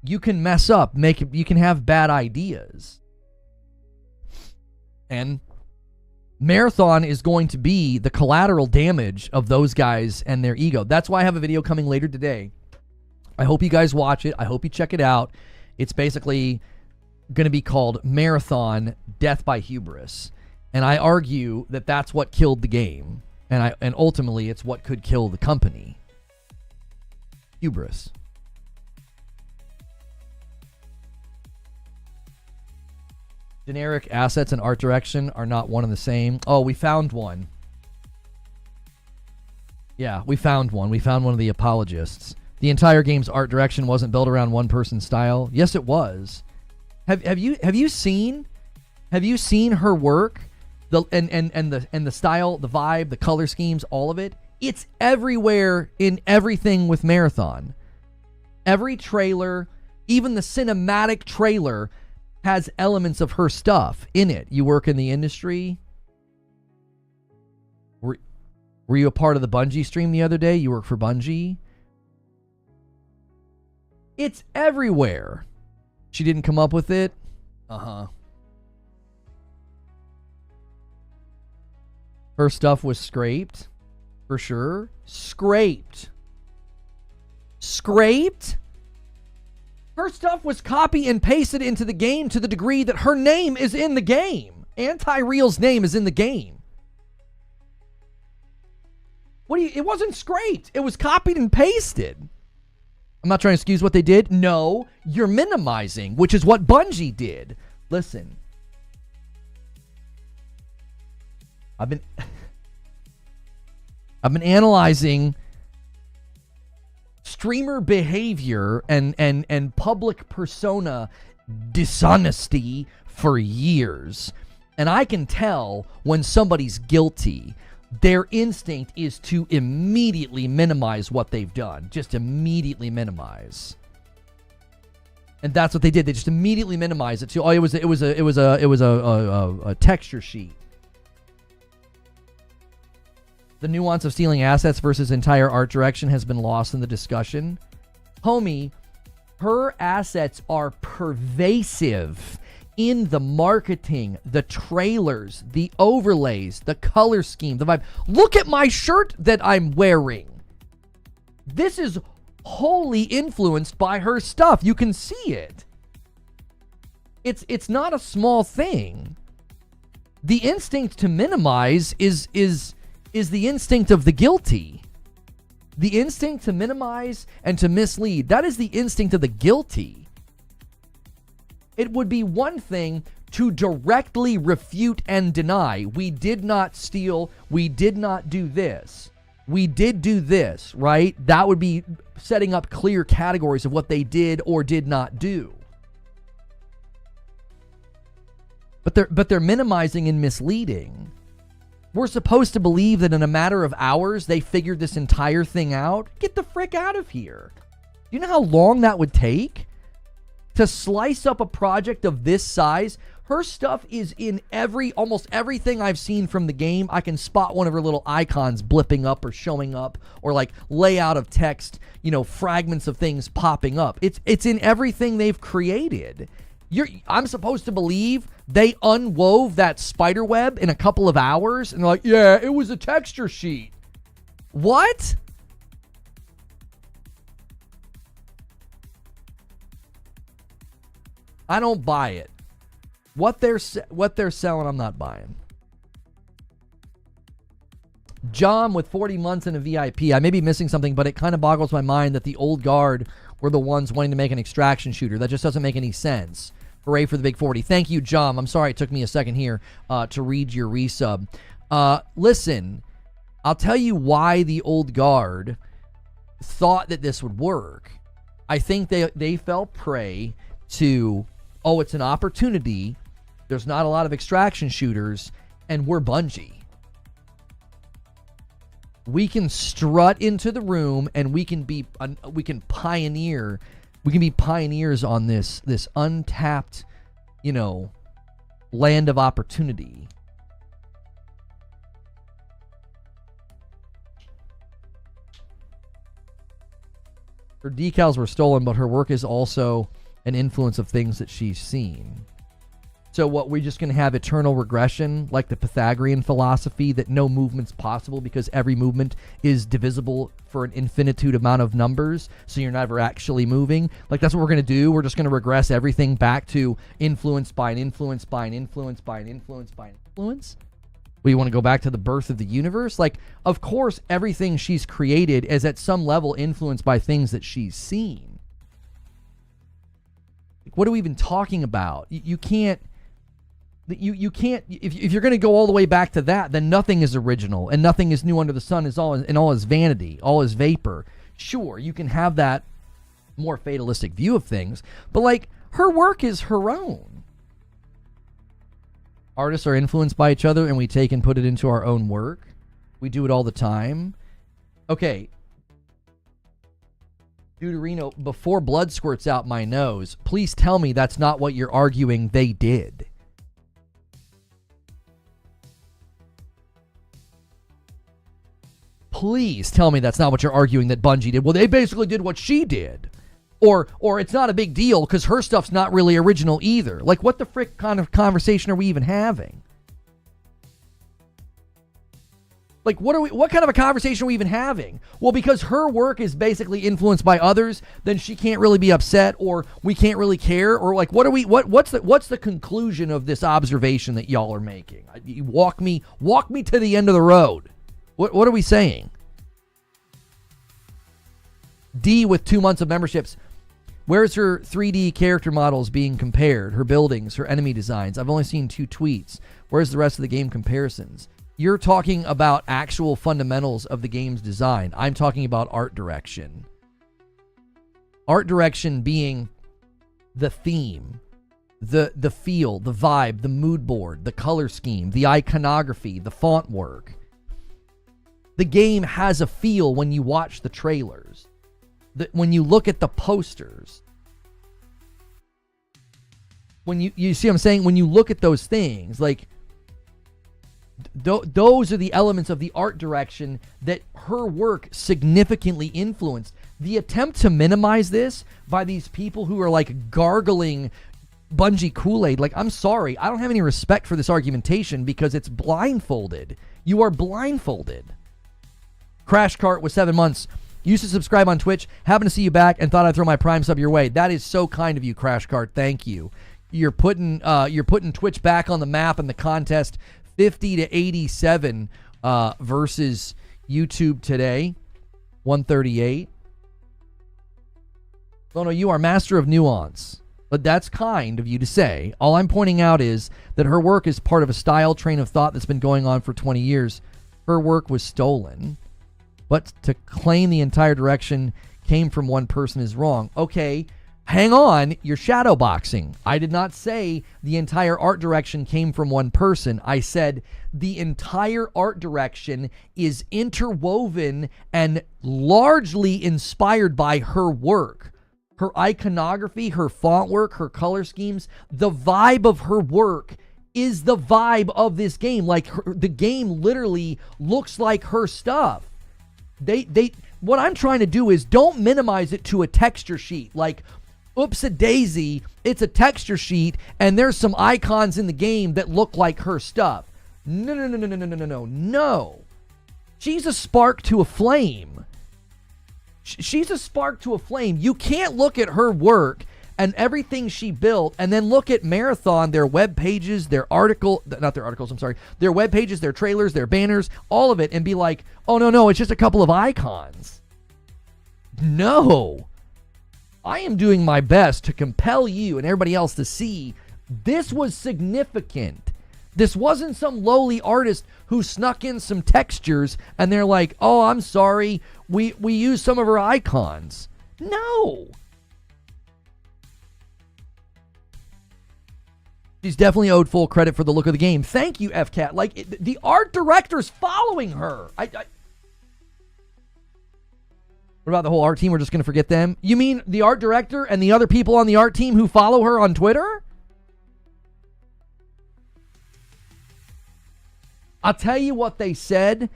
You can mess up, you can have bad ideas. And Marathon is going to be the collateral damage of those guys and their ego. That's why I have a video coming later today I hope you guys watch it. I hope you check it out. It's basically going to be called Marathon Death by Hubris. And I argue that that's what killed the game. And ultimately, it's what could kill the company. Hubris. Generic assets and art direction are not one and the same. Oh, we found one. Yeah, we found one. We found one of the apologists. The entire game's art direction wasn't built around one person's style. Yes, it was. Have you seen her work? The style, the vibe, the color schemes, all of it. It's everywhere in everything with Marathon. Every trailer, even the cinematic trailer, has elements of her stuff in it. You work in the industry. Were you a part of the Bungie stream the other day? You work for Bungie. It's everywhere. She didn't come up with it? Uh-huh. Her stuff was scraped. For sure. Scraped. Scraped? Her stuff was copy and pasted into the game to the degree that her name is in the game. Anti-Real's name is in the game. It wasn't scraped. It was copied and pasted. I'm not trying to excuse what they did. No, you're minimizing, which is what Bungie did. Listen. I've been analyzing streamer behavior and public persona dishonesty for years. And I can tell when somebody's guilty. Their instinct is to immediately minimize what they've done. Just immediately minimize. And that's what they did. They just immediately minimized it to, oh, it was a texture sheet. The nuance of stealing assets versus entire art direction has been lost in the discussion. Homie, her assets are pervasive in the marketing, the trailers, the overlays, the color scheme, the vibe. Look at my shirt that I'm wearing. This is wholly influenced by her stuff. You can see it. It's not a small thing. The instinct to minimize is the instinct of the guilty. The instinct to minimize and to mislead, that is the instinct of the guilty. It would be one thing to directly refute and deny. We did not steal. We did not do this. We did do this, right? That would be setting up clear categories of what they did or did not do. But they're minimizing and misleading. We're supposed to believe that in a matter of hours they figured this entire thing out. Get the frick out of here. Do you know how long that would take? To slice up a project of this size. Her stuff is in almost everything I've seen from the game. I can spot one of her little icons blipping up or showing up, or like layout of text, fragments of things popping up. It's in everything they've created. I'm supposed to believe they unwove that spider web in a couple of hours, and they're like, yeah, it was a texture sheet. What? I don't buy it. What they're selling, I'm not buying. John with 40 months in a VIP. I may be missing something, but it kind of boggles my mind that the old guard were the ones wanting to make an extraction shooter. That just doesn't make any sense. Hooray for the big 40. Thank you, John. I'm sorry it took me a second here to read your resub. Listen, I'll tell you why the old guard thought that this would work. I think they fell prey to, oh, it's an opportunity. There's not a lot of extraction shooters, and we're Bungie. We can strut into the room, and we can be pioneers on this untapped, land of opportunity. Her decals were stolen, but her work is also an influence of things that she's seen. So what, we're just going to have eternal regression, like the Pythagorean philosophy that no movement's possible because every movement is divisible for an infinitude amount of numbers, so you're never actually moving? Like, that's what we're going to do. We're just going to regress everything back to influence by an influence by an influence by an influence by an influence? We want to go back to the birth of the universe? Like, of course, everything she's created is at some level influenced by things that she's seen. What are we even talking about? You can't... You can't, if you're going to go all the way back to that, then nothing is original and nothing is new under the sun, all is vanity, all is vapor. Sure, you can have that more fatalistic view of things, but like, her work is her own. Artists are influenced by each other and we take and put it into our own work. We do it all the time. Okay. Deuterino, before blood squirts out my nose, please tell me that's not what you're arguing they did. Please tell me that's not what you're arguing that Bungie did. Well, they basically did what she did. Or it's not a big deal because her stuff's not really original either. Like, what the frick kind of conversation are we even having? Like, what kind of a conversation are we even having? Well, because her work is basically influenced by others, then she can't really be upset, or we can't really care, or like, what's the conclusion of this observation that y'all are making? You walk me to the end of the road. What are we saying? D with 2 months of memberships. Where's her 3D character models being compared? Her buildings, her enemy designs. I've only seen 2 tweets. Where's the rest of the game comparisons? You're talking about actual fundamentals of the game's design. I'm talking about art direction. Art direction being the theme, the feel, the vibe, the mood board, the color scheme, the iconography, the font work. The game has a feel when you watch the trailers. When you look at the posters. When you see what I'm saying? When you look at those things, like, those are the elements of the art direction that her work significantly influenced. The attempt to minimize this by these people who are like gargling Bungie Kool-Aid, like, I'm sorry, I don't have any respect for this argumentation because it's blindfolded. You are blindfolded. Crash Cart with 7 months. Used to subscribe on Twitch. Happened to see you back and thought I'd throw my Prime sub your way. That is so kind of you, Crash Cart. Thank you. You're putting Twitch back on the map in the contest. 50 to 87 versus YouTube today. 138. Oh no, you are master of nuance. But that's kind of you to say. All I'm pointing out is that her work is part of a style train of thought that's been going on for 20 years. Her work was stolen. But to claim the entire direction came from one person is wrong. Okay, hang on, you're shadowboxing. I did not say the entire art direction came from one person. I said the entire art direction is interwoven and largely inspired by her work. Her iconography, her font work, her color schemes, the vibe of her work is the vibe of this game. Like, the game literally looks like her stuff. What I'm trying to do is don't minimize it to a texture sheet. Like, oops-a-daisy, it's a texture sheet, and there's some icons in the game that look like her stuff. No. She's a spark to a flame. She's a spark to a flame. You can't look at her work and everything she built and then look at Marathon, their web pages, their web pages, their trailers, their banners, all of it, and be like, oh, no, it's just a couple of icons. No. I am doing my best to compel you and everybody else to see this was significant. This wasn't some lowly artist who snuck in some textures and they're like, oh, I'm sorry, we used some of her icons. No. She's definitely owed full credit for the look of the game. Thank you, FCat. Like, the art director's following her. What about the whole art team? We're just going to forget them? You mean the art director and the other people on the art team who follow her on Twitter? I'll tell you what they said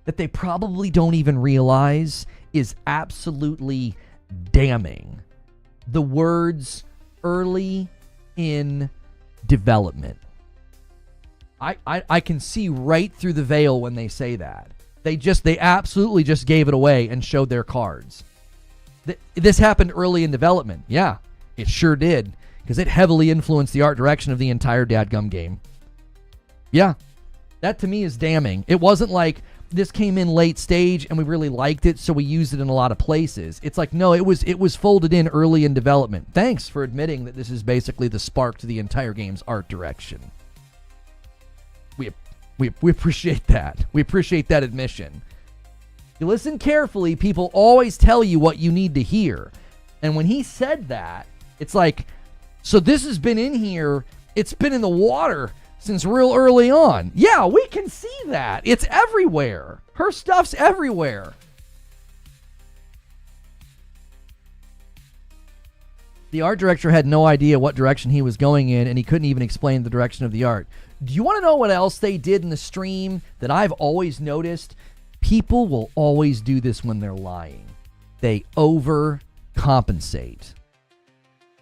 that they probably don't even realize is absolutely damning. The words early in development. I can see right through the veil when they say that. They absolutely just gave it away and showed their cards. This happened early in development. Yeah, it sure did, because it heavily influenced the art direction of the entire dadgum game. Yeah, that to me is damning. It wasn't like this came in late stage and we really liked it, so we used it in a lot of places. It's like, no, it was folded in early in development. Thanks for admitting that this is basically the spark to the entire game's art direction. We appreciate that. We appreciate that admission. You listen carefully, people always tell you what you need to hear. And when he said that, it's like, so this has been in here, it's been in the water since real early on. Yeah, we can see that. It's everywhere. Her stuff's everywhere. The art director had no idea what direction he was going in, and he couldn't even explain the direction of the art. Do you want to know what else they did in the stream that I've always noticed? People will always do this when they're lying. They overcompensate.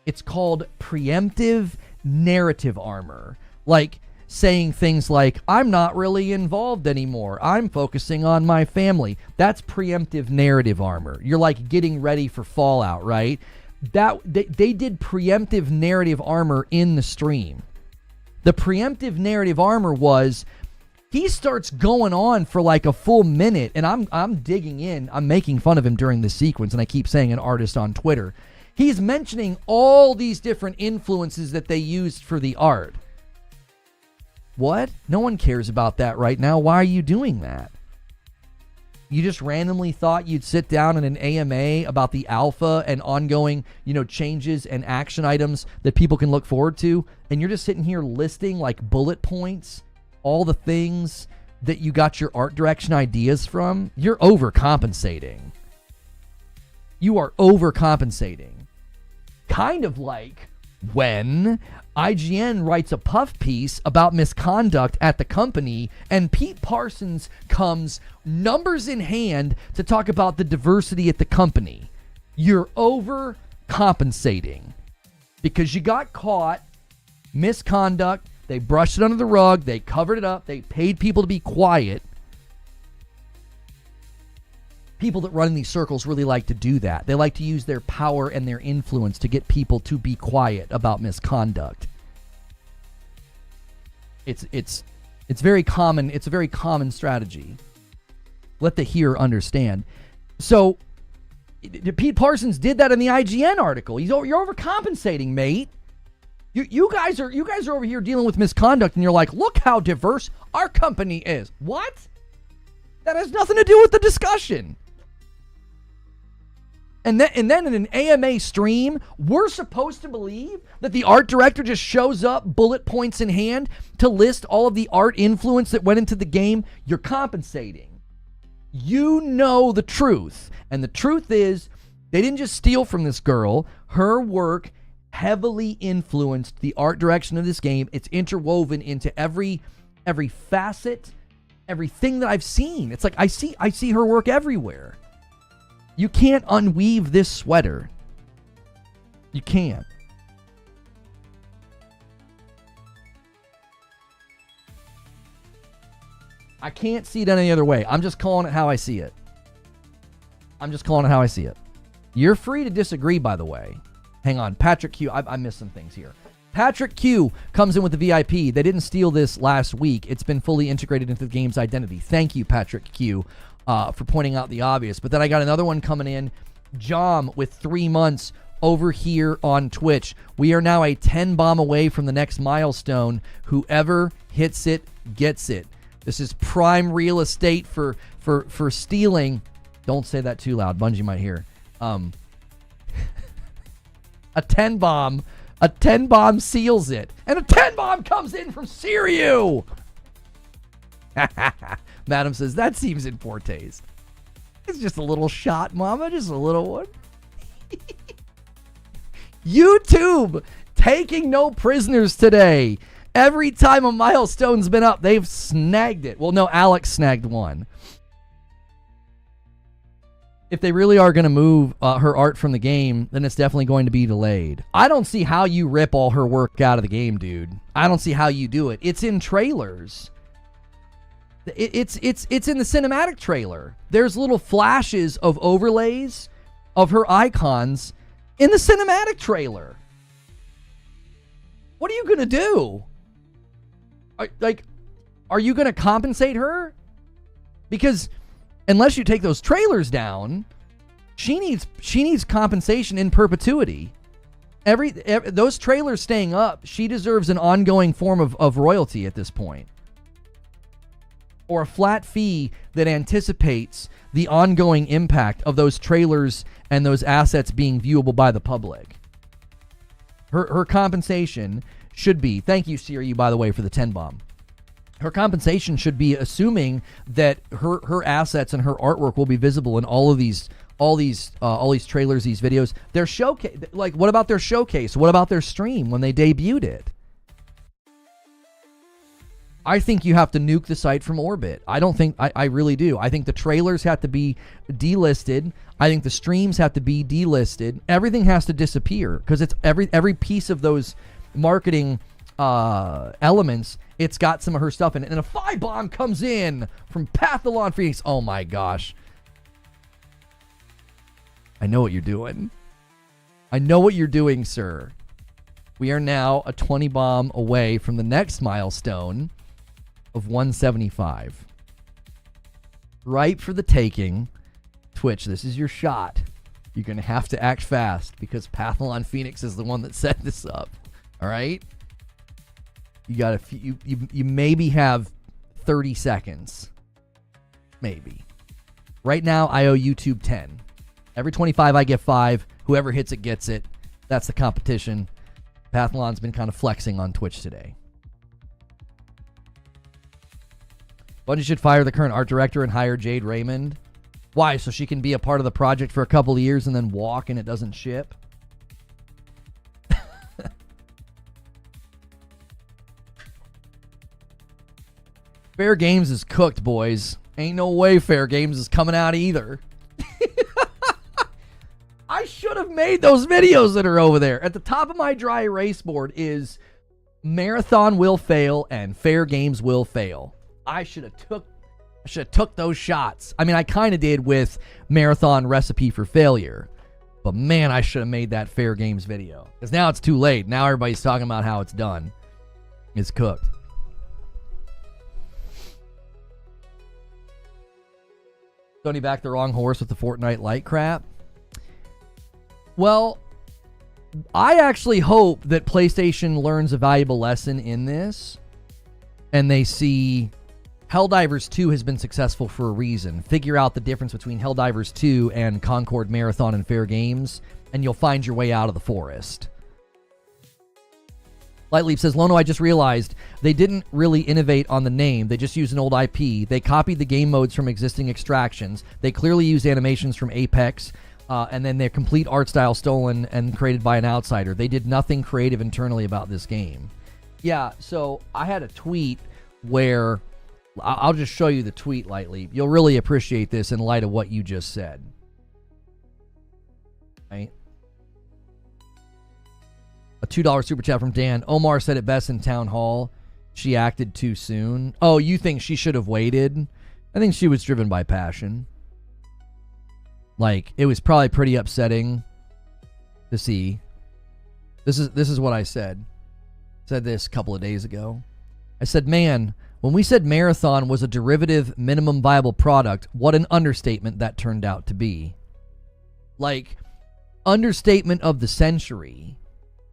It's called preemptive narrative armor. Like saying things like, I'm not really involved anymore. I'm focusing on my family. That's preemptive narrative armor. You're like getting ready for Fallout, right? They did preemptive narrative armor in the stream. The preemptive narrative armor was, he starts going on for like a full minute, and I'm digging in. I'm making fun of him during this sequence, and I keep saying an artist on Twitter. He's mentioning all these different influences that they used for the art. What? No one cares about that right now. Why are you doing that? You just randomly thought you'd sit down in an AMA about the alpha and ongoing, changes and action items that people can look forward to, and you're just sitting here listing like bullet points, all the things that you got your art direction ideas from. You're overcompensating. You are overcompensating. Kind of like when IGN writes a puff piece about misconduct at the company, and Pete Parsons comes numbers in hand to talk about the diversity at the company. You're overcompensating because you got caught. Misconduct. They brushed it under the rug. They covered it up. They paid people to be quiet. People that run in these circles really like to do that. They like to use their power and their influence to get people to be quiet about misconduct. It's very common. It's a very common strategy. Let the hearer understand. So Pete Parsons did that in the IGN article. You're overcompensating, mate. You guys are over here dealing with misconduct, and you're like, look how diverse our company is. What? That has nothing to do with the discussion. And then in an AMA stream, we're supposed to believe that the art director just shows up, bullet points in hand, to list all of the art influence that went into the game. You're compensating. You know the truth. And the truth is, they didn't just steal from this girl. Her work heavily influenced the art direction of this game. It's interwoven into every facet, everything that I've seen. It's like I see her work everywhere. You can't unweave this sweater. You can't. I can't see it any other way. I'm just calling it how I see it. You're free to disagree, by the way. Hang on. Patrick Q. I missed some things here. Patrick Q comes in with the VIP. They didn't steal this last week. It's been fully integrated into the game's identity. Thank you, Patrick Q, for pointing out the obvious. But then I got another one coming in. Jom with 3 months over here on Twitch. We are now a 10 bomb away from the next milestone. Whoever hits it gets it. This is prime real estate for stealing. Don't say that too loud. Bungie might hear. A 10 bomb seals it. And a 10 bomb comes in from Siriu. Madam says, that seems in poor taste. It's just a little shot, mama. Just a little one. YouTube taking no prisoners today. Every time a milestone's been up, they've snagged it. Well, no, Alex snagged one. if they really are going to move her art from the game, then it's definitely going to be delayed. I don't see how you rip all her work out of the game, dude. I don't see how you do it. It's in trailers. It's in the cinematic trailer. There's little flashes of overlays of her icons in the cinematic trailer. What are you going to do? Are you going to compensate her? Because unless you take those trailers down, she needs compensation in perpetuity. Those trailers staying up, she deserves an ongoing form of royalty at this point. Or a flat fee that anticipates the ongoing impact of those trailers and those assets being viewable by the public. Her compensation should be, thank you, Siri, by the way, for the 10 bomb. Her compensation should be assuming that her assets and her artwork will be visible in all these trailers, these videos. Their showcase, like, what about their showcase? What about their stream when they debuted it? I think you have to nuke the site from orbit. I really do. I think the trailers have to be delisted. I think the streams have to be delisted. Everything has to disappear because it's every piece of those marketing elements. It's got some of her stuff in it. And a 5 bomb comes in from Pathalon Phoenix. Oh my gosh. I know what you're doing. I know what you're doing, sir. We are now a 20 bomb away from the next milestone of 175. Ripe for the taking. Twitch, this is your shot. You're going to have to act fast because Pathalon Phoenix is the one that set this up. All right? You got you maybe have 30 seconds. Maybe. Right now, I owe YouTube 10. Every 25, I get 5. Whoever hits it gets it. That's the competition. Pathalon's been kind of flexing on Twitch today. Bungie should fire the current art director and hire Jade Raymond. Why? So she can be a part of the project for a couple of years and then walk and it doesn't ship? Fair Games is cooked, boys. Ain't no way Fair Games is coming out either. I should have made those videos that are over there. At the top of my dry erase board is Marathon will fail and Fair Games will fail. I should have took those shots. I mean, I kind of did with Marathon Recipe for Failure. But man, I should have made that Fair Games video. Because now it's too late. Now everybody's talking about how it's done. It's cooked. Sony backed the wrong horse with the Fortnite light crap. Well, I actually hope that PlayStation learns a valuable lesson in this. And they see Helldivers 2 has been successful for a reason. Figure out the difference between Helldivers 2 and Concord Marathon and Fair Games, and you'll find your way out of the forest. Lightleap says, Lono, I just realized they didn't really innovate on the name. They just used an old IP. They copied the game modes from existing extractions. They clearly used animations from Apex, and then their complete art style stolen and created by an outsider. They did nothing creative internally about this game. Yeah, so I had a tweet where... I'll just show you the tweet, Lightleap. You'll really appreciate this in light of what you just said. Right? A $2 super chat from Dan. Omar said it best in Town Hall. She acted too soon. Oh, you think she should have waited? I think she was driven by passion. Like, it was probably pretty upsetting to see. This is what I said. Said this a couple of days ago. I said, man, when we said Marathon was a derivative minimum viable product, what an understatement that turned out to be. Like, understatement of the century.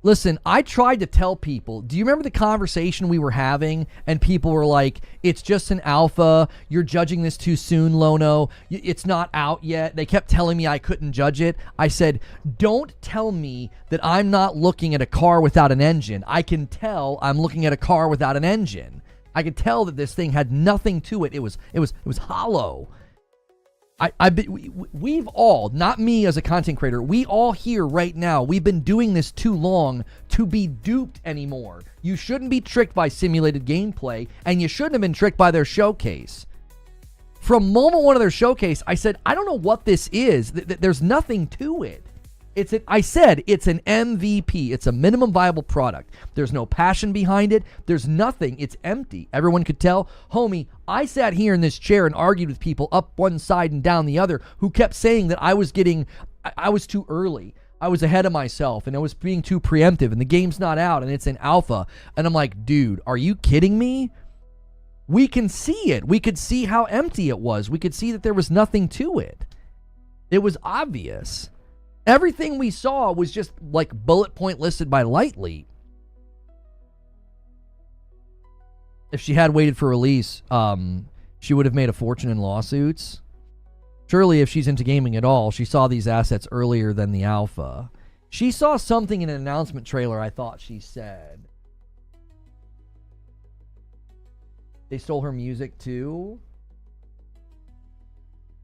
Listen, I tried to tell people, do you remember the conversation we were having? And people were like, it's just an alpha. You're judging this too soon, Lono. It's not out yet. They kept telling me I couldn't judge it. I said, don't tell me that I'm not looking at a car without an engine. I can tell I'm looking at a car without an engine. I could tell that this thing had nothing to it. It was hollow. We've all, not me as a content creator, we all here right now, we've been doing this too long to be duped anymore. You shouldn't be tricked by simulated gameplay, and you shouldn't have been tricked by their showcase. From moment one of their showcase, I said, I don't know what this is. There's nothing to it. I said it's an MVP. It's a minimum viable product. There's no passion behind it. There's nothing. It's empty. Everyone could tell. Homie, I sat here in this chair and argued with people up one side and down the other who kept saying that I was too early. I was ahead of myself and I was being too preemptive and the game's not out and it's in alpha. And I'm like, dude, are you kidding me? We can see it. We could see how empty it was. We could see that there was nothing to it. It was obvious. Everything we saw was just like bullet point listed by Lightly. If she had waited for release, she would have made a fortune in lawsuits. Surely if she's into gaming at all, she saw these assets earlier than the alpha. She saw something in an announcement trailer, I thought she said. They stole her music too?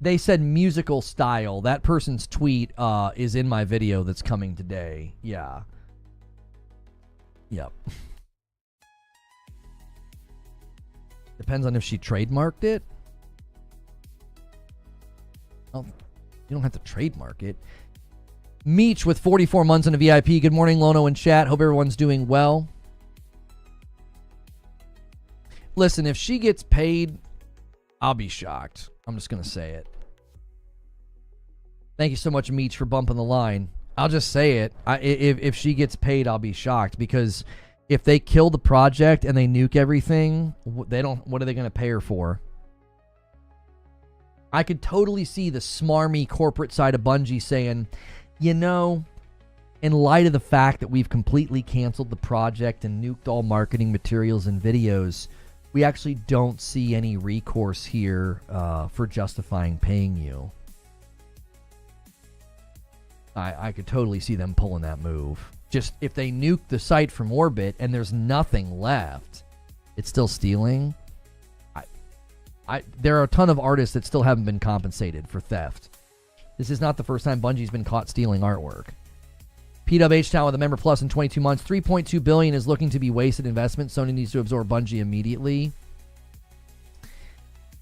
They said musical style. That person's tweet is in my video that's coming today. Yeah. Yep. Depends on if she trademarked it. Oh, you don't have to trademark it. Meech with 44 months in a VIP. Good morning, Lono and chat. Hope everyone's doing well. Listen, if she gets paid, I'll be shocked. I'm just going to say it. Thank you so much, Meech, for bumping the line. I'll just say it. If she gets paid, I'll be shocked, because if they kill the project and they nuke everything, what are they going to pay her for? I could totally see the smarmy corporate side of Bungie saying, you know, in light of the fact that we've completely canceled the project and nuked all marketing materials and videos, we actually don't see any recourse here for justifying paying you. I could totally see them pulling that move. Just if they nuke the site from orbit and there's nothing left, it's still stealing. There are a ton of artists that still haven't been compensated for theft. This is not the first time Bungie's been caught stealing artwork. PWH Town with a member plus in 22 months. $3.2 billion is looking to be wasted investment. Sony needs to absorb Bungie immediately.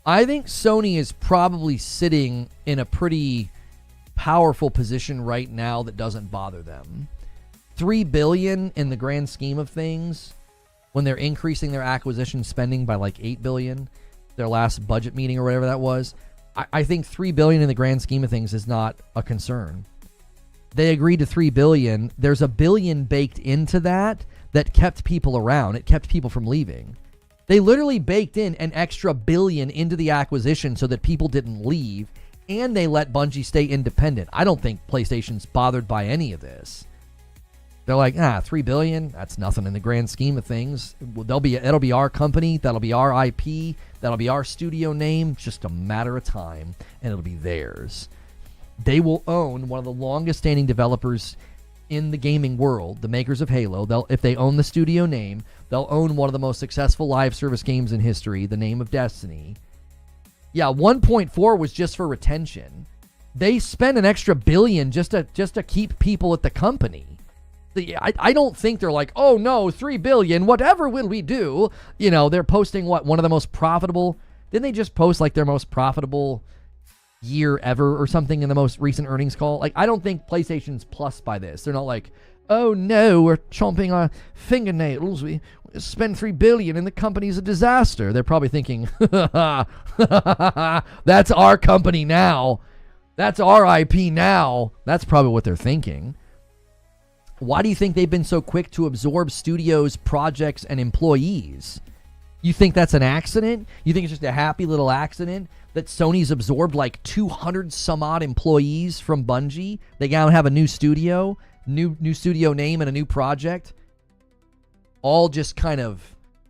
I think Sony is probably sitting in a pretty powerful position right now that doesn't bother them. $3 billion in the grand scheme of things, when they're increasing their acquisition spending by like $8 billion, their last budget meeting or whatever that was, I think $3 billion in the grand scheme of things is not a concern. They agreed to $3 billion. There's $1 billion baked into that kept people around. It kept people from leaving. They literally baked in an extra $1 billion into the acquisition so that people didn't leave, and they let Bungie stay independent. I don't think PlayStation's bothered by any of this. They're like, $3 billion, that's nothing in the grand scheme of things. That'll be our company, that'll be our IP, that'll be our studio name. It's just a matter of time, and it'll be theirs. They will own one of the longest standing developers in the gaming world, the makers of Halo. If they own the studio name, they'll own one of the most successful live service games in history, the name of Destiny. Yeah, 1.4 was just for retention. They spent an extra $1 billion just to keep people at the company. I don't think they're like, oh no, $3 billion, whatever will we do? You know, they're posting one of the most profitable. Didn't they just post like their most profitable year ever or something in the most recent earnings call? Like, I don't think PlayStation's plus by this. They're not like, oh no, we're chomping our fingernails. We spend $3 billion and the company's a disaster. They're probably thinking, that's our company now. That's our IP now. That's probably what they're thinking. Why do you think they've been so quick to absorb studios, projects, and employees? You think that's an accident? You think it's just a happy little accident that Sony's absorbed like 200 some odd employees from Bungie? They now have a new studio, new studio name, and a new project. All just kind of,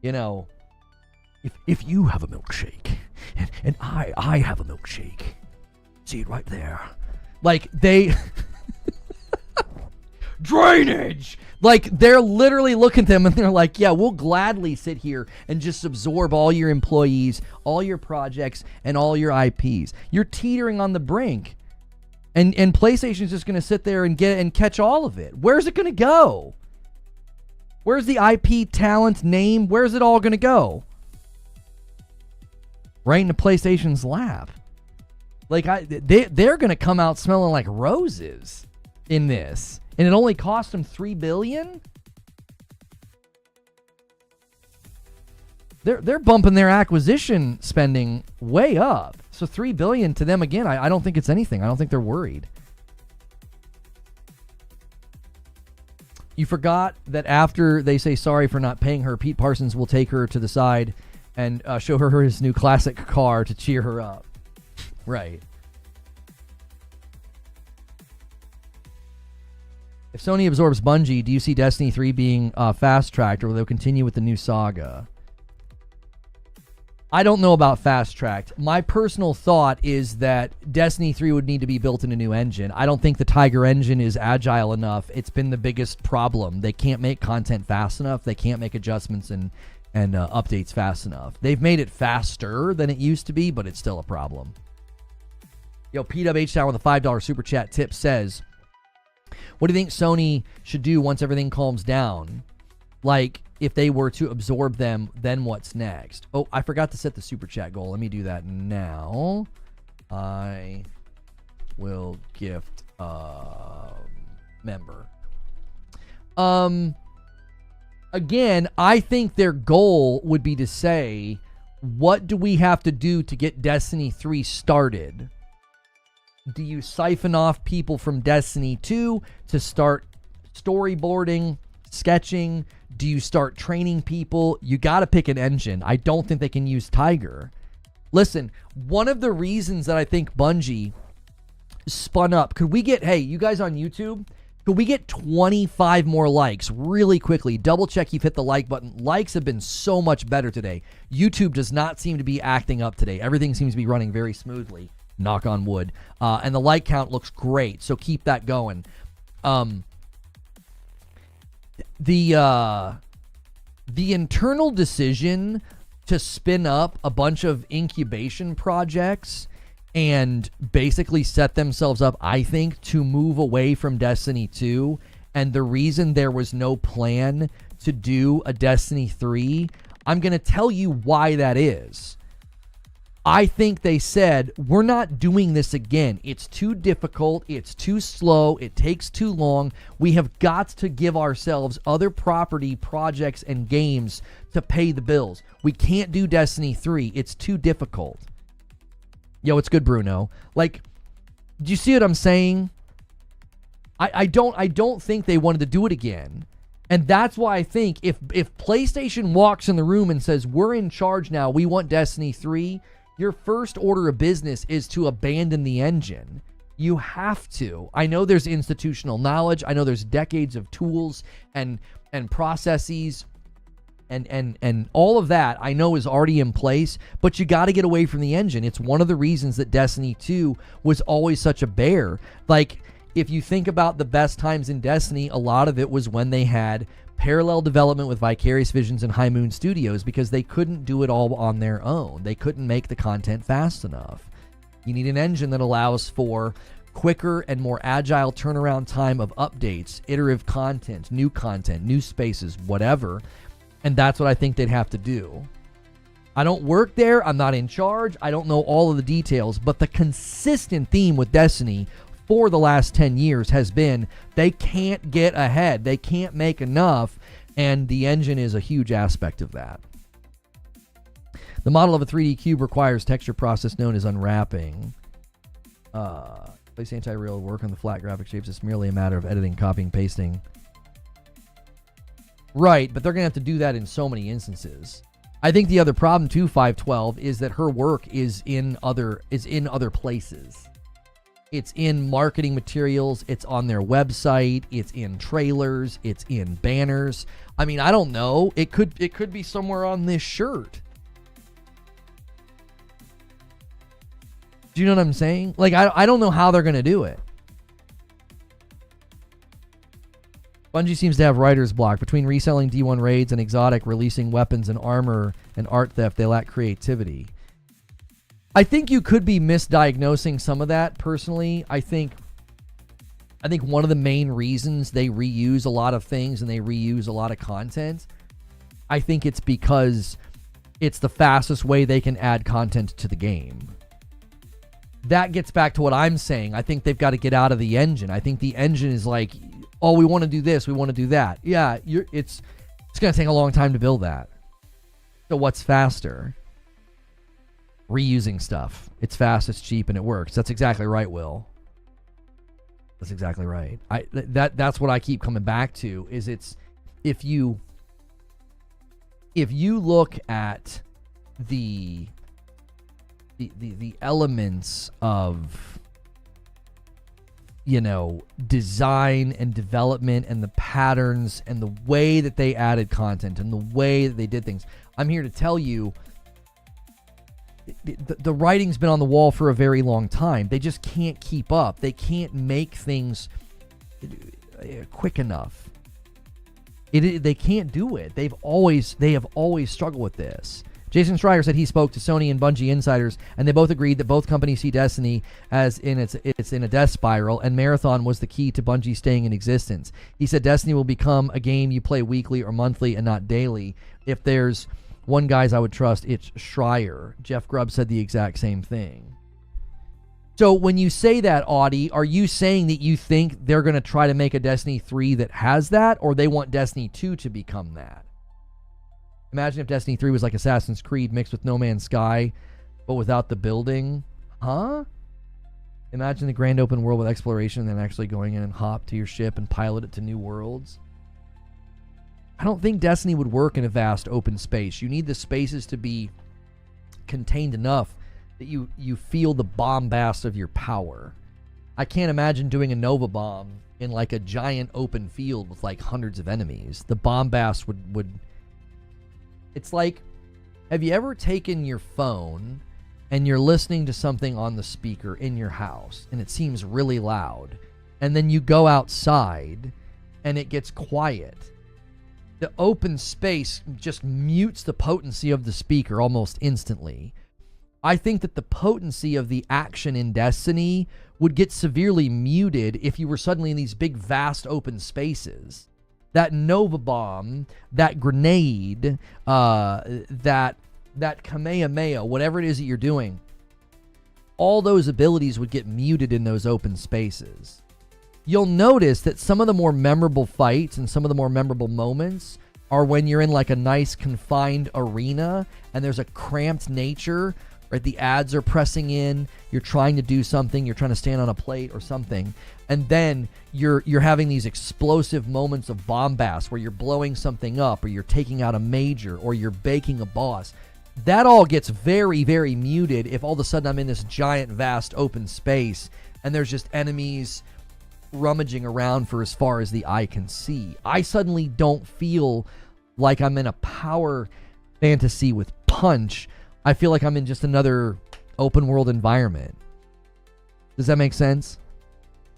you know, if you have a milkshake and I have a milkshake, see it right there. Like they drainage. Like, they're literally looking at them and they're like, yeah, we'll gladly sit here and just absorb all your employees, all your projects, and all your IPs. You're teetering on the brink. And PlayStation's just going to sit there and catch all of it. Where's it going to go? Where's the IP, talent, name? Where's it all going to go? right into PlayStation's lap. Like, they're going to come out smelling like roses in this. And it only cost them $3 billion? They're bumping their acquisition spending way up. So $3 billion to them, again, I don't think it's anything. I don't think they're worried. You forgot that after they say sorry for not paying her, Pete Parsons will take her to the side and show her his new classic car to cheer her up. Right. If Sony absorbs Bungie, do you see Destiny 3 being fast-tracked, or will they continue with the new saga? I don't know about fast-tracked. My personal thought is that Destiny 3 would need to be built in a new engine. I don't think the Tiger engine is agile enough. It's been the biggest problem. They can't make content fast enough. They can't make adjustments and updates fast enough. They've made it faster than it used to be, but it's still a problem. Yo, PWH with a $5 super chat tip says, what do you think Sony should do once everything calms down? Like, if they were to absorb them, then what's next? Oh, I forgot to set the super chat goal. Let me do that now. I will gift a member. Again, I think their goal would be to say, what do we have to do to get Destiny 3 started? Do you siphon off people from Destiny 2 to start storyboarding, sketching? Do you start training people? You got to pick an engine. I don't think they can use Tiger. Listen, one of the reasons that I think Bungie spun up, could we get, hey, you guys on YouTube, could we get 25 more likes really quickly? Double check you've hit the like button. Likes have been so much better today. YouTube does not seem to be acting up today. Everything seems to be running very smoothly. Knock on wood. And the like count looks great, so keep that going. The internal decision to spin up a bunch of incubation projects and basically set themselves up, I think, to move away from Destiny 2, and the reason there was no plan to do a Destiny 3, I'm going to tell you why that is. I think they said, we're not doing this again. It's too difficult. It's too slow. It takes too long. We have got to give ourselves other property, projects, and games to pay the bills. We can't do Destiny 3. It's too difficult. Yo, it's good, Bruno. Like, do you see what I'm saying? I don't think they wanted to do it again. And that's why I think if PlayStation walks in the room and says, we're in charge now, we want Destiny 3, your first order of business is to abandon the engine. You have to. I know there's institutional knowledge. I know there's decades of tools and processes and all of that I know is already in place, but you got to get away from the engine. It's one of the reasons that Destiny 2 was always such a bear. Like, if you think about the best times in Destiny, a lot of it was when they had parallel development with Vicarious Visions and High Moon Studios because they couldn't do it all on their own. They couldn't make the content fast enough. You need an engine that allows for quicker and more agile turnaround time of updates, iterative content, new spaces, whatever. And that's what I think they'd have to do. I don't work there. I'm not in charge. I don't know all of the details, but the consistent theme with Destiny for the last 10 years has been they can't get ahead. They can't make enough, and the engine is a huge aspect of that. The model of a 3D cube requires texture process known as unwrapping. Place anti-real work on the flat graphic shapes. It's merely a matter of editing, copying, pasting. Right, but they're going to have to do that in so many instances. I think the other problem too, 512, is that her work is in other places. It's in marketing materials, it's on their website, it's in trailers, it's in banners. I mean, I don't know. It could be somewhere on this shirt. Do you know what I'm saying? Like, I don't know how they're going to do it. Bungie seems to have writer's block. Between reselling D1 raids and exotic, releasing weapons and armor and art theft, they lack creativity. I think you could be misdiagnosing some of that, personally. I think one of the main reasons they reuse a lot of things and they reuse a lot of content, I think it's because It's the fastest way they can add content to the game. That gets back to what I'm saying. I think they've got to get out of the engine. I think the engine is like, oh, we want to do this, we want to do that. Yeah, it's going to take a long time to build that. So what's faster? Reusing stuff. It's fast, it's cheap, and it works. That's exactly right, Will. That's exactly right. That's what I keep coming back to. Is it's if you look at the elements of, you know, design and development and the patterns and the way that they added content and the way that they did things, I'm here to tell you the writing's been on the wall for a very long time. They just can't keep up. They can't make things quick enough. They can't do it. They have always struggled with this. Jason Schreier said he spoke to Sony and Bungie insiders, and they both agreed that both companies see Destiny as it's in a death spiral, and Marathon was the key to Bungie staying in existence. He said Destiny will become a game you play weekly or monthly and not daily. If there's one guys I would trust, it's Schreier. Jeff Grubb said the exact same thing. So when you say that, Audie, are you saying that you think they're going to try to make a Destiny 3 that has that, or they want Destiny 2 to become that? Imagine if Destiny 3 was like Assassin's Creed mixed with No Man's Sky, but without the building. Huh? Imagine the grand open world with exploration and then actually going in and hop to your ship and pilot it to new worlds. I don't think Destiny would work in a vast open space. You need the spaces to be contained enough that you feel the bombast of your power. I can't imagine doing a Nova Bomb in like a giant open field with like hundreds of enemies. The bombast would It's like, have you ever taken your phone and you're listening to something on the speaker in your house and it seems really loud, and then you go outside and it gets quiet? The open space just mutes the potency of the speaker almost instantly. I think that the potency of the action in Destiny would get severely muted if you were suddenly in these big, vast open spaces. That Nova Bomb, that grenade, that Kamehameha, whatever it is that you're doing, all those abilities would get muted in those open spaces. You'll notice that some of the more memorable fights and some of the more memorable moments are when you're in like a nice confined arena and there's a cramped nature, right? The ads are pressing in, you're trying to do something, you're trying to stand on a plate or something, and then you're having these explosive moments of bombast where you're blowing something up or you're taking out a major or you're baking a boss. That all gets very, very muted if all of a sudden I'm in this giant, vast open space and there's just enemies rummaging around for as far as the eye can see. I suddenly don't feel like I'm in a power fantasy with punch. I feel like I'm in just another open world environment. Does that make sense?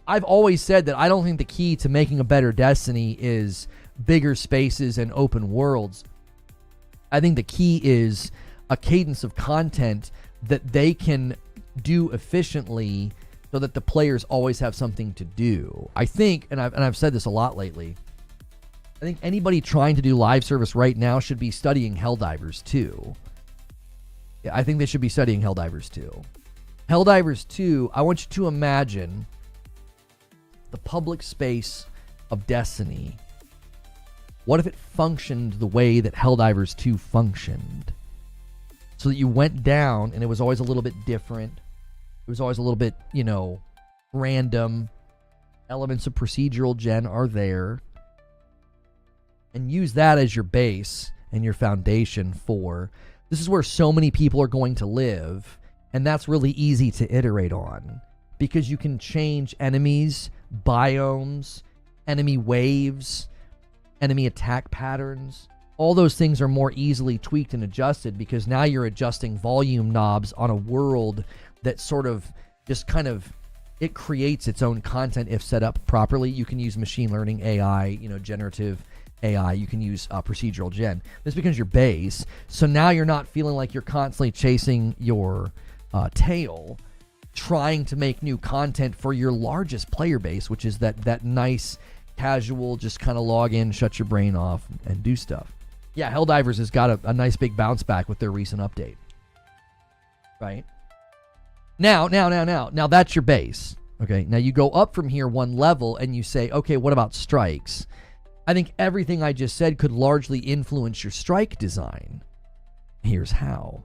I've always said that I don't think the key to making a better Destiny is bigger spaces and open worlds. I think the key is a cadence of content that they can do efficiently so that the players always have something to do. I think, and I've said this a lot lately, I think anybody trying to do live service right now should be studying Helldivers 2. Yeah, I think they should be studying Helldivers 2. Helldivers 2, I want you to imagine the public space of Destiny. What if it functioned the way that Helldivers 2 functioned? So that you went down and it was always a little bit different. It was always a little bit, random. Elements of procedural gen are there. And use that as your base and your foundation for, this is where so many people are going to live. And that's really easy to iterate on. Because you can change enemies, biomes, enemy waves, enemy attack patterns. All those things are more easily tweaked and adjusted because now you're adjusting volume knobs on a world that sort of just kind of, it creates its own content if set up properly. You can use machine learning, AI, generative AI. You can use procedural gen. This becomes your base. So now you're not feeling like you're constantly chasing your tail, trying to make new content for your largest player base, which is that nice, casual, just kind of log in, shut your brain off, and do stuff. Yeah, Helldivers has got a nice big bounce back with their recent update. Right? Now, that's your base. Okay, now you go up from here one level and you say, okay, what about strikes? I think everything I just said could largely influence your strike design. Here's how.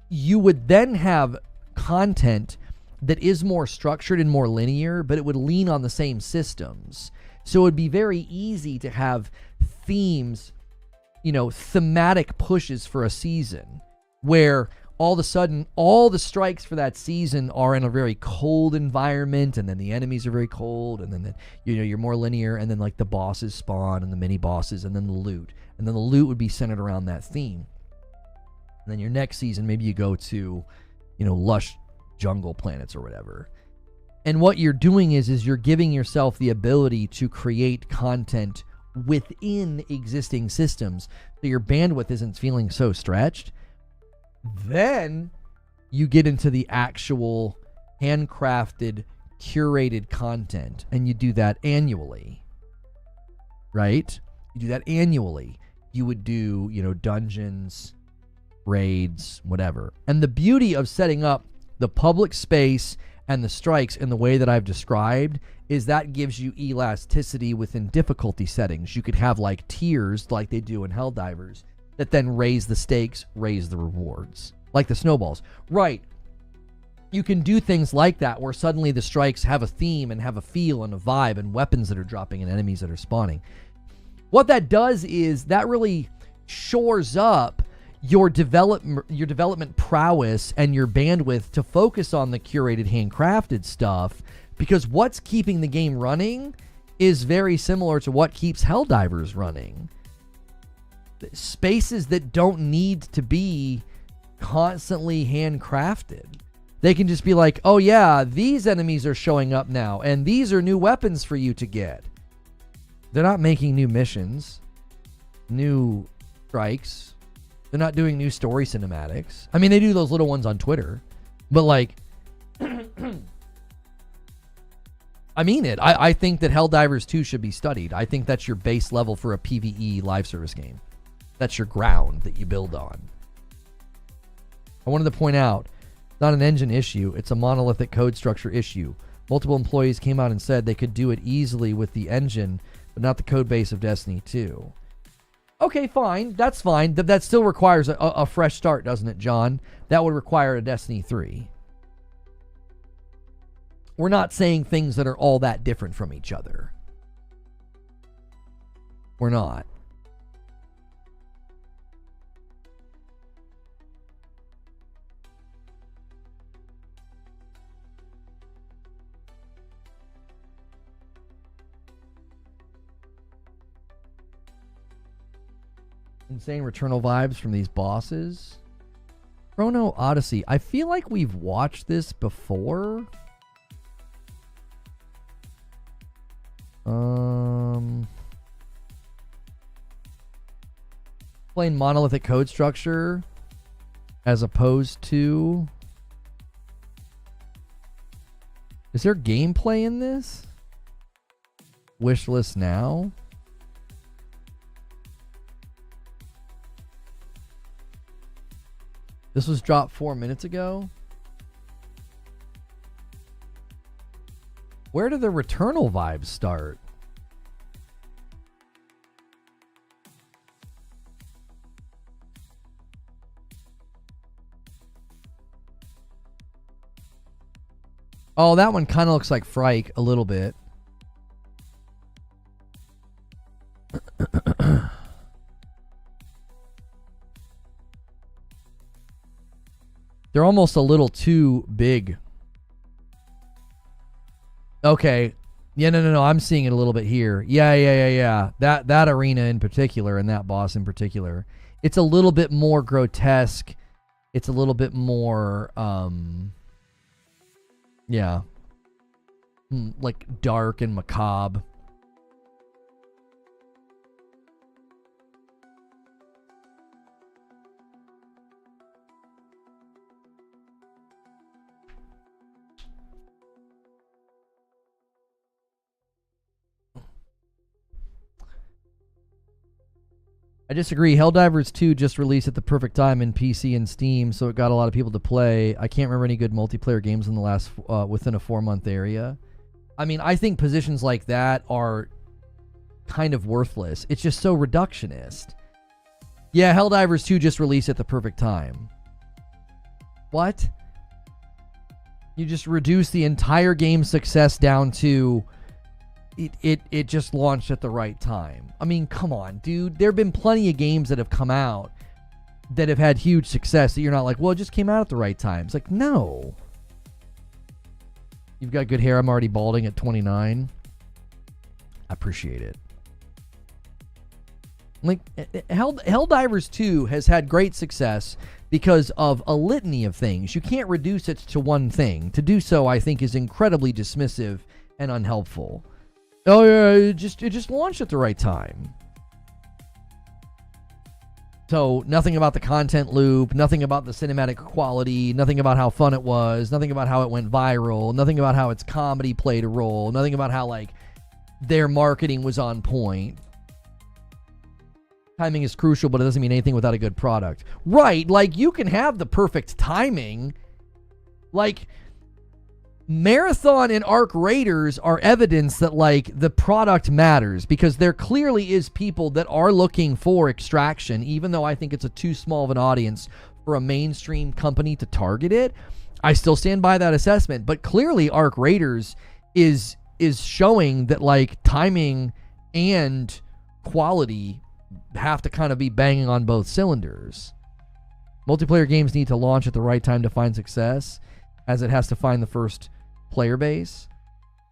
You would then have content that is more structured and more linear, but it would lean on the same systems. So it would be very easy to have themes, thematic pushes for a season where all of a sudden all the strikes for that season are in a very cold environment, and then the enemies are very cold, and then you're more linear, and then like the bosses spawn and the mini bosses, and then the loot. And then the loot would be centered around that theme. And then your next season, maybe you go to, lush jungle planets or whatever. And what you're doing is you're giving yourself the ability to create content within existing systems, so your bandwidth isn't feeling so stretched. Then you get into the actual handcrafted, curated content, and you do that annually, right? You do that annually. You would do, dungeons, raids, whatever. And the beauty of setting up the public space and the strikes in the way that I've described is that gives you elasticity within difficulty settings. You could have like tiers like they do in Helldivers that then raise the stakes, raise the rewards, like the snowballs. Right. You can do things like that where suddenly the strikes have a theme and have a feel and a vibe and weapons that are dropping and enemies that are spawning. What that does is that really shores up your development prowess and your bandwidth to focus on the curated, handcrafted stuff, because what's keeping the game running is very similar to what keeps Helldivers running. Spaces that don't need to be constantly handcrafted. They can just be like, oh yeah, these enemies are showing up now, and these are new weapons for you to get. They're not making new missions, new strikes. They're not doing new story cinematics. I mean, they do those little ones on Twitter, but like, I mean it. I think that Helldivers 2 should be studied. I think that's your base level for a PvE live service game. That's your ground that you build on. I wanted to point out, it's not an engine issue. It's a monolithic code structure issue. Multiple employees came out and said they could do it easily with the engine, but not the code base of Destiny 2. Okay, fine. That's fine. That still requires a fresh start, doesn't it, John? That would require a Destiny 3. We're not saying things that are all that different from each other. We're not. Insane Returnal vibes from these bosses. Chrono Odyssey. I feel like we've watched this before. Playing monolithic code structure as opposed to... Is there gameplay in this? Wishlist now? This was dropped 4 minutes ago. Where do the Returnal vibes start? Oh, that one kind of looks like Frike a little bit. They're almost a little too big. Okay. Yeah, no. I'm seeing it a little bit here. Yeah. That arena in particular and that boss in particular. It's a little bit more grotesque. It's a little bit more, like dark and macabre. I disagree. Helldivers 2 just released at the perfect time in PC and Steam, so it got a lot of people to play. I can't remember any good multiplayer games in the last within a 4-month area. I mean, I think positions like that are kind of worthless. It's just so reductionist. Yeah, Helldivers 2 just released at the perfect time. What? You just reduce the entire game's success down to it just launched at the right time. I mean, come on, dude. There have been plenty of games that have come out that have had huge success that you're not like, well, it just came out at the right time. It's like, no. You've got good hair. I'm already balding at 29. I appreciate it. Like, Helldivers 2 has had great success because of a litany of things. You can't reduce it to one thing. To do so, I think, is incredibly dismissive and unhelpful. Oh yeah, it just launched at the right time. So nothing about the content loop, nothing about the cinematic quality, nothing about how fun it was, nothing about how it went viral, nothing about how its comedy played a role, nothing about how like their marketing was on point. Timing is crucial, but it doesn't mean anything without a good product. Right, like you can have the perfect timing. Like Marathon and Arc Raiders are evidence that like the product matters, because there clearly is people that are looking for extraction, even though I think it's a too small of an audience for a mainstream company to target it. I still stand by that assessment, but clearly Arc Raiders is showing that like timing and quality have to kind of be banging on both cylinders. Multiplayer games need to launch at the right time to find success, as it has to find the first player base.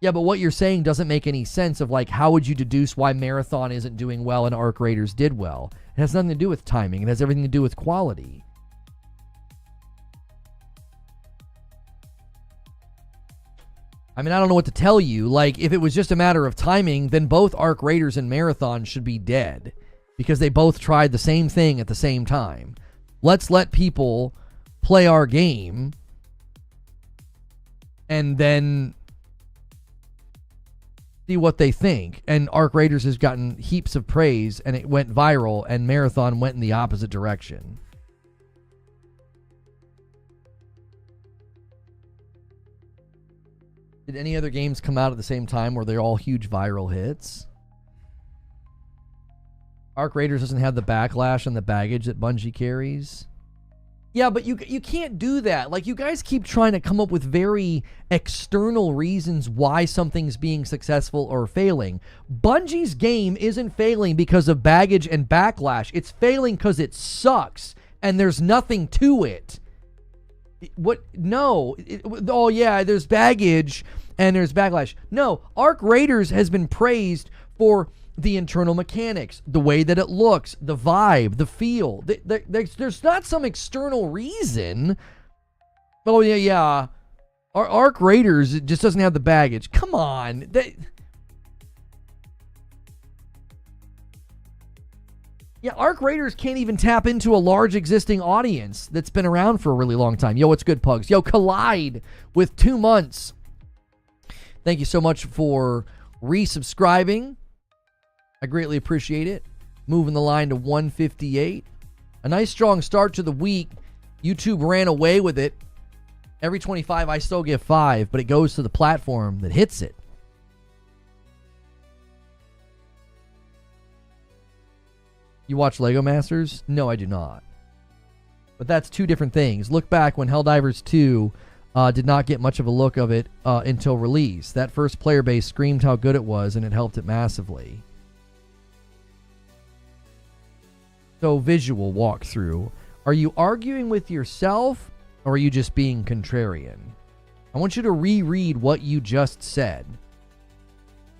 Yeah, but what you're saying doesn't make any sense of like, how would you deduce why Marathon isn't doing well and Arc Raiders did well? It has nothing to do with timing. It has everything to do with quality. I mean, I don't know what to tell you. Like, if it was just a matter of timing, then both Arc Raiders and Marathon should be dead, because they both tried the same thing at the same time. Let's let people play our game and then see what they think. And Arc Raiders has gotten heaps of praise and it went viral, and Marathon went in the opposite direction. Did any other games come out at the same time where they're all huge viral hits? Arc Raiders doesn't have the backlash and the baggage that Bungie carries. Yeah, but you can't do that. Like, you guys keep trying to come up with very external reasons why something's being successful or failing. Bungie's game isn't failing because of baggage and backlash. It's failing because it sucks and there's nothing to it. What? No. Oh, yeah, there's baggage and there's backlash. No, Arc Raiders has been praised for the internal mechanics, the way that it looks, the vibe, the feel. There's not some external reason. Oh, yeah. Arc Raiders, it just doesn't have the baggage. Come on. Yeah, Arc Raiders can't even tap into a large existing audience that's been around for a really long time. Yo, what's good, Pugs? Yo, Collide with 2 months. Thank you so much for resubscribing. I greatly appreciate it. Moving the line to 158. A nice strong start to the week. YouTube ran away with it. Every 25, I still give 5, but it goes to the platform that hits it. You watch Lego Masters? No, I do not. But that's two different things. Look back when Helldivers 2 did not get much of a look of it until release. That first player base screamed how good it was, and it helped it massively. So, visual walkthrough. Are you arguing with yourself, or are you just being contrarian? I want you to reread what you just said.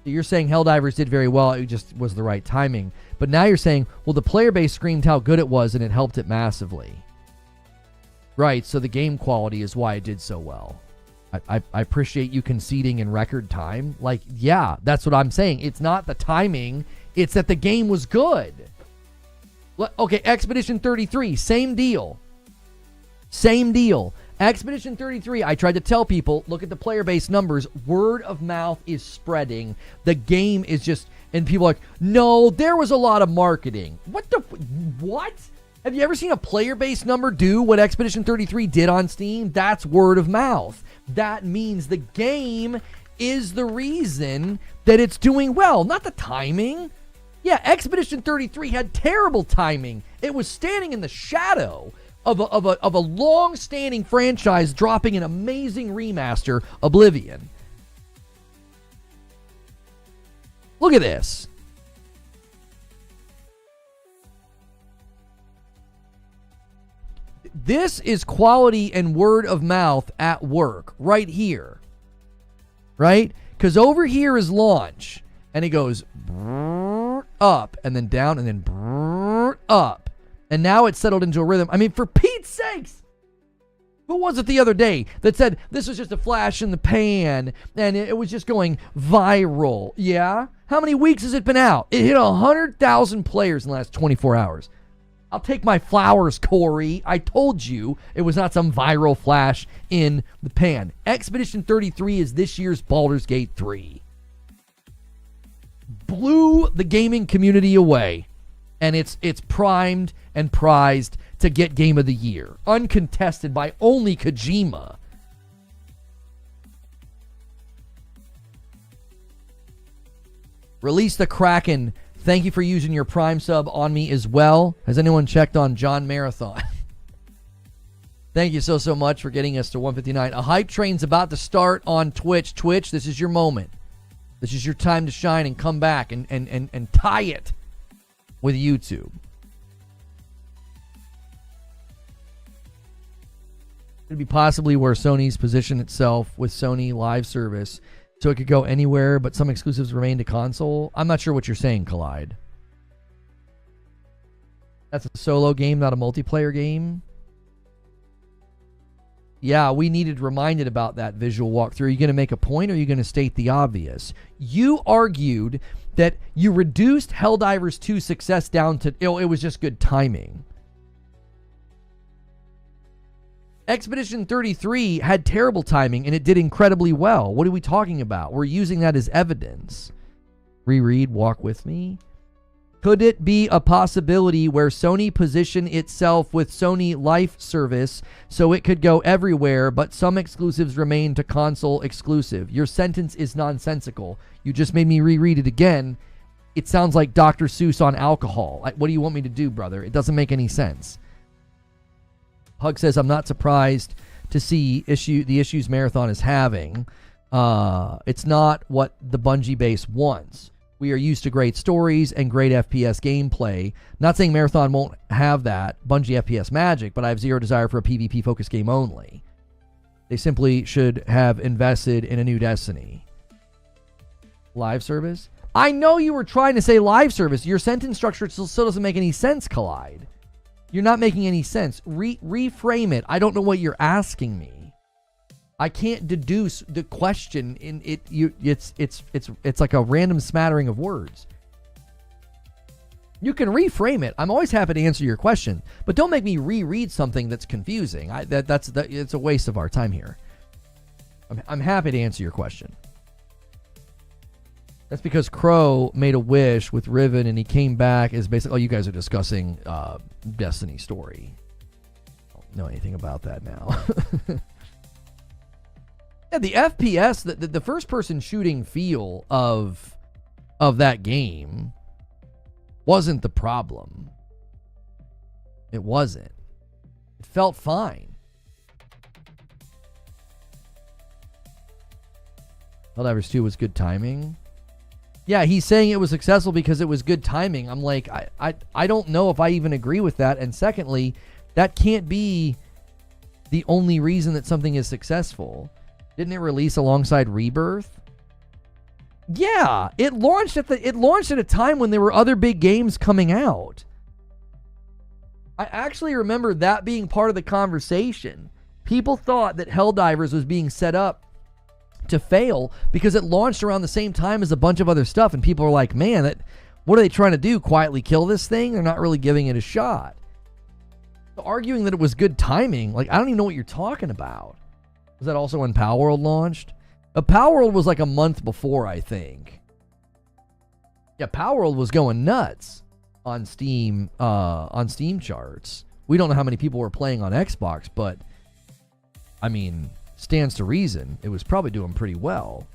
So you're saying Helldivers did very well, it just was the right timing. But now you're saying, well, the player base screamed how good it was, and it helped it massively. Right, so the game quality is why it did so well. I appreciate you conceding in record time. Like, yeah, that's what I'm saying. It's not the timing, it's that the game was good. Okay, Expedition 33, same deal. Same deal. Expedition 33, I tried to tell people, look at the player base numbers. Word of mouth is spreading. The game is just, and people are like, no, there was a lot of marketing. What? Have you ever seen a player base number do what Expedition 33 did on Steam? That's word of mouth. That means the game is the reason that it's doing well, not the timing. Yeah, Expedition 33 had terrible timing. It was standing in the shadow of a long-standing franchise dropping an amazing remaster, Oblivion. Look at this. This is quality and word of mouth at work right here. Right? Because over here is launch, and it goes up and then down and then up. And now it's settled into a rhythm. I mean, for Pete's sakes, who was it the other day that said this was just a flash in the pan and it was just going viral? Yeah? How many weeks has it been out? It hit 100,000 players in the last 24 hours. I'll take my flowers, Corey. I told you it was not some viral flash in the pan. Expedition 33 is this year's Baldur's Gate 3. Blew the gaming community away. And it's primed and prized to get Game of the Year. Uncontested by only Kojima. Release the Kraken. Thank you for using your Prime sub on me as well. Has anyone checked on John Marathon? Thank you so much for getting us to 159. A hype train's about to start on Twitch. Twitch, this is your moment. This is your time to shine and come back and tie it with YouTube. Could be possibly where Sony's position itself with Sony live service, so it could go anywhere, but some exclusives remain to console. I'm not sure what you're saying, Collide. That's a solo game, not a multiplayer game. Yeah, we needed reminded about that visual walkthrough. Are you going to make a point, or are you going to state the obvious? You argued that you reduced Helldivers 2 success down to, it was just good timing. Expedition 33 had terrible timing, and it did incredibly well. What are we talking about? We're using that as evidence. Reread, walk with me. Could it be a possibility where Sony positioned itself with Sony Life service so it could go everywhere, but some exclusives remain to console exclusive? Your sentence is nonsensical. You just made me reread it again. It sounds like Dr. Seuss on alcohol. What do you want me to do, brother? It doesn't make any sense. Hug says, I'm not surprised to see the issues Marathon is having. It's not what the Bungie base wants. We are used to great stories and great FPS gameplay. Not saying Marathon won't have that Bungie FPS magic, but I have zero desire for a PvP-focused game only. They simply should have invested in a new Destiny. Live service? I know you were trying to say live service. Your sentence structure still doesn't make any sense, Collide. You're not making any sense. Reframe it. I don't know what you're asking me. I can't deduce the question in it. It's like a random smattering of words. You can reframe it. I'm always happy to answer your question, but don't make me reread something that's confusing. It's a waste of our time here. I'm happy to answer your question. That's because Crow made a wish with Riven, and he came back as basically. Oh, you guys are discussing Destiny story. I don't know anything about that now. Yeah, the FPS, the first-person shooting feel of that game wasn't the problem. It wasn't. It felt fine. Helldivers 2 was good timing. Yeah, he's saying it was successful because it was good timing. I'm like, I don't know if I even agree with that. And secondly, that can't be the only reason that something is successful. Didn't it release alongside Rebirth? Yeah, it launched at a time when there were other big games coming out. I actually remember that being part of the conversation. People thought that Helldivers was being set up to fail because it launched around the same time as a bunch of other stuff, and people were like, man, what are they trying to do? Quietly kill this thing? They're not really giving it a shot. Arguing that it was good timing, like, I don't even know what you're talking about. Was that also when Palworld launched? Palworld was like a month before, I think. Yeah, Palworld was going nuts on Steam charts. We don't know how many people were playing on Xbox, but I mean, stands to reason it was probably doing pretty well.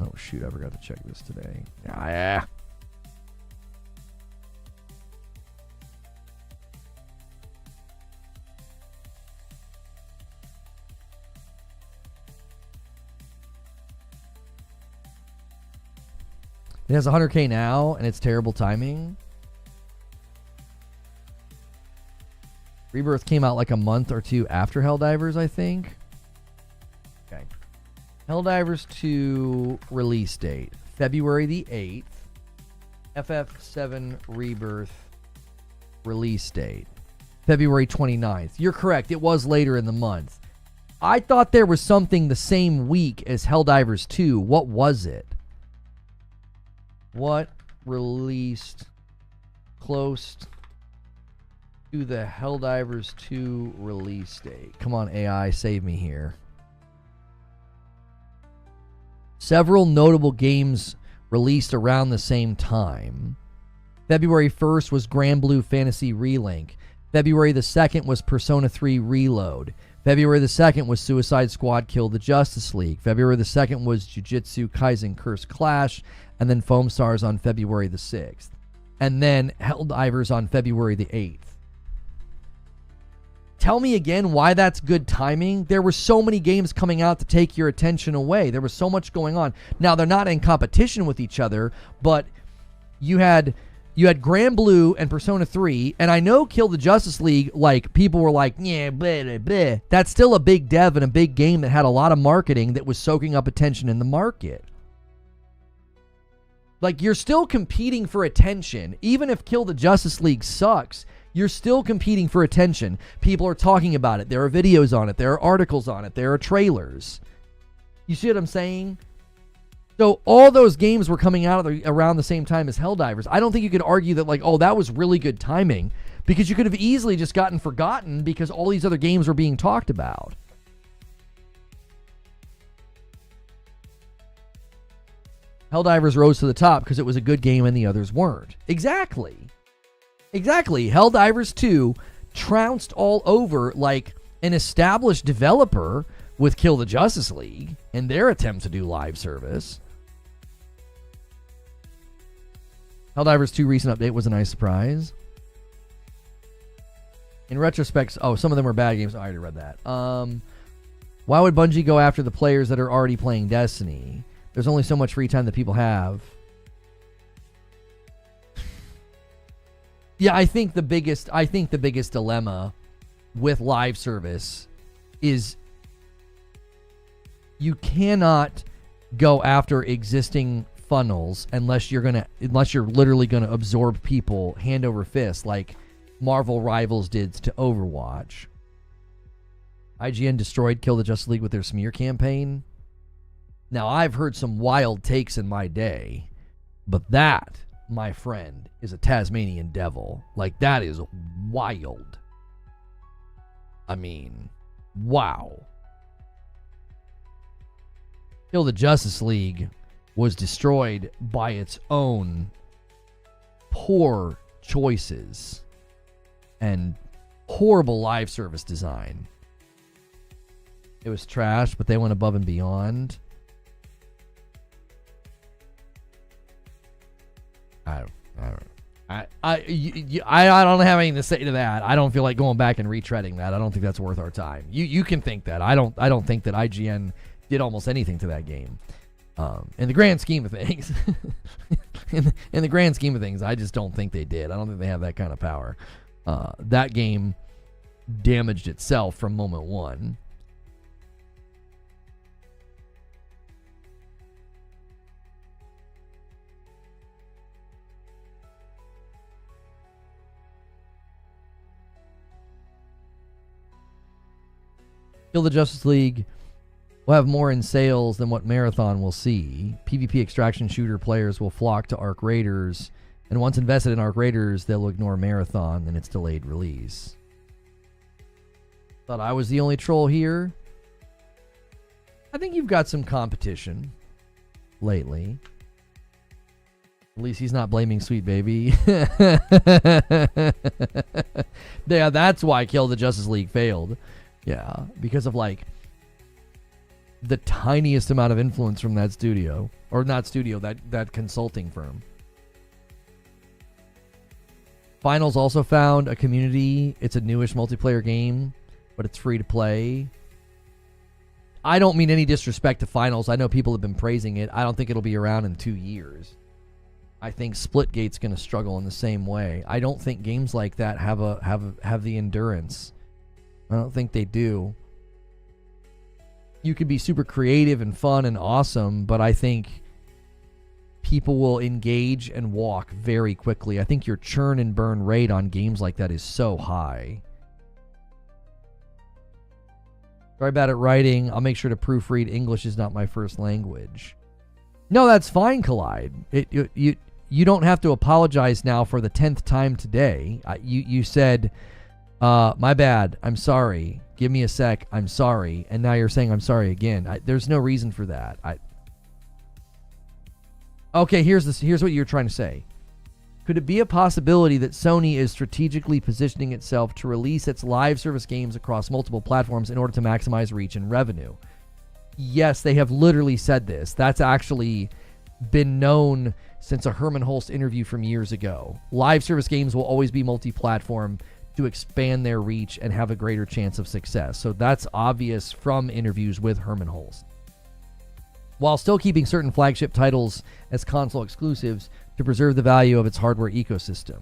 Oh shoot, I forgot to check this today. Yeah. It has 100K now, and it's terrible timing. Rebirth came out like a month or two after Helldivers, I think. Okay. Helldivers 2 release date, February the 8th. FF7 Rebirth release date, February 29th. You're correct. It was later in the month. I thought there was something the same week as Helldivers 2. What was it? What released close to the Helldivers 2 release date? Come on, AI, save me here. Several notable games released around the same time. February 1st was Grand Blue Fantasy Relink. February the 2nd was Persona 3 Reload. February the 2nd was Suicide Squad Kill the Justice League. February the 2nd was Jujutsu Kaisen Curse Clash. And then Foam Stars on February the 6th. And then Helldivers on February the 8th. Tell me again why that's good timing. There were so many games coming out to take your attention away. There was so much going on. Now, they're not in competition with each other, but you had Grand Blue and Persona 3, and I know Kill the Justice League, like, people were like, yeah, blah, blah, blah. That's still a big dev and a big game that had a lot of marketing that was soaking up attention in the market. Like, you're still competing for attention. Even if Kill the Justice League sucks, you're still competing for attention. People are talking about it. There are videos on it. There are articles on it. There are trailers. You see what I'm saying? So all those games were coming out around the same time as Helldivers. I don't think you could argue that, like, oh, that was really good timing, because you could have easily just gotten forgotten because all these other games were being talked about. Helldivers rose to the top because it was a good game and the others weren't. Exactly. Helldivers 2 trounced all over like an established developer with Kill the Justice League and their attempt to do live service. Helldivers 2 recent update was a nice surprise. In retrospect, some of them were bad games. I already read that. Why would Bungie go after the players that are already playing Destiny? There's only so much free time that people have. Yeah, I think the biggest dilemma with live service is you cannot go after existing funnels unless you're literally gonna absorb people hand over fist like Marvel Rivals did to Overwatch. IGN destroyed Kill the Justice League with their smear campaign. Now, I've heard some wild takes in my day, but that, my friend, is a Tasmanian devil. Like, that is wild. I mean, wow. Kill the Justice League was destroyed by its own poor choices and horrible live service design. It was trash, but they went above and beyond. I don't have anything to say to that. I don't feel like going back and retreading that. I don't think that's worth our time. You can think that. I don't think that IGN did almost anything to that game. In the grand scheme of things, in the grand scheme of things, I just don't think they did. I don't think they have that kind of power. That game damaged itself from moment one. Kill the Justice League will have more in sales than what Marathon will see. PvP extraction shooter players will flock to Arc Raiders And once invested in Arc Raiders, they'll ignore Marathon and its delayed release. Thought I was the only troll here. I think you've got some competition lately. At least he's not blaming Sweet Baby. Yeah, that's why Kill the Justice League failed. Yeah, because of like the tiniest amount of influence from that studio. Or not studio, that consulting firm. Finals also found a community. It's a newish multiplayer game, but it's free to play. I don't mean any disrespect to Finals. I know people have been praising it. I don't think it'll be around in 2 years. I think Splitgate's going to struggle in the same way. I don't think games like that have the endurance. I don't think they do. You can be super creative and fun and awesome, but I think people will engage and walk very quickly. I think your churn and burn rate on games like that is so high. Sorry about it writing. I'll make sure to proofread. English is not my first language. No, that's fine, Collide. You don't have to apologize now for the 10th time today. You said, my bad, I'm sorry. Give me a sec, I'm sorry. And now you're saying I'm sorry again. There's no reason for that. Okay, here's what you're trying to say. Could it be a possibility that Sony is strategically positioning itself to release its live service games across multiple platforms in order to maximize reach and revenue? Yes, they have literally said this. That's actually been known since a Herman Hulst interview from years ago. Live service games will always be multi-platform to expand their reach and have a greater chance of success. So that's obvious from interviews with Herman Hulst. While still keeping certain flagship titles as console exclusives to preserve the value of its hardware ecosystem.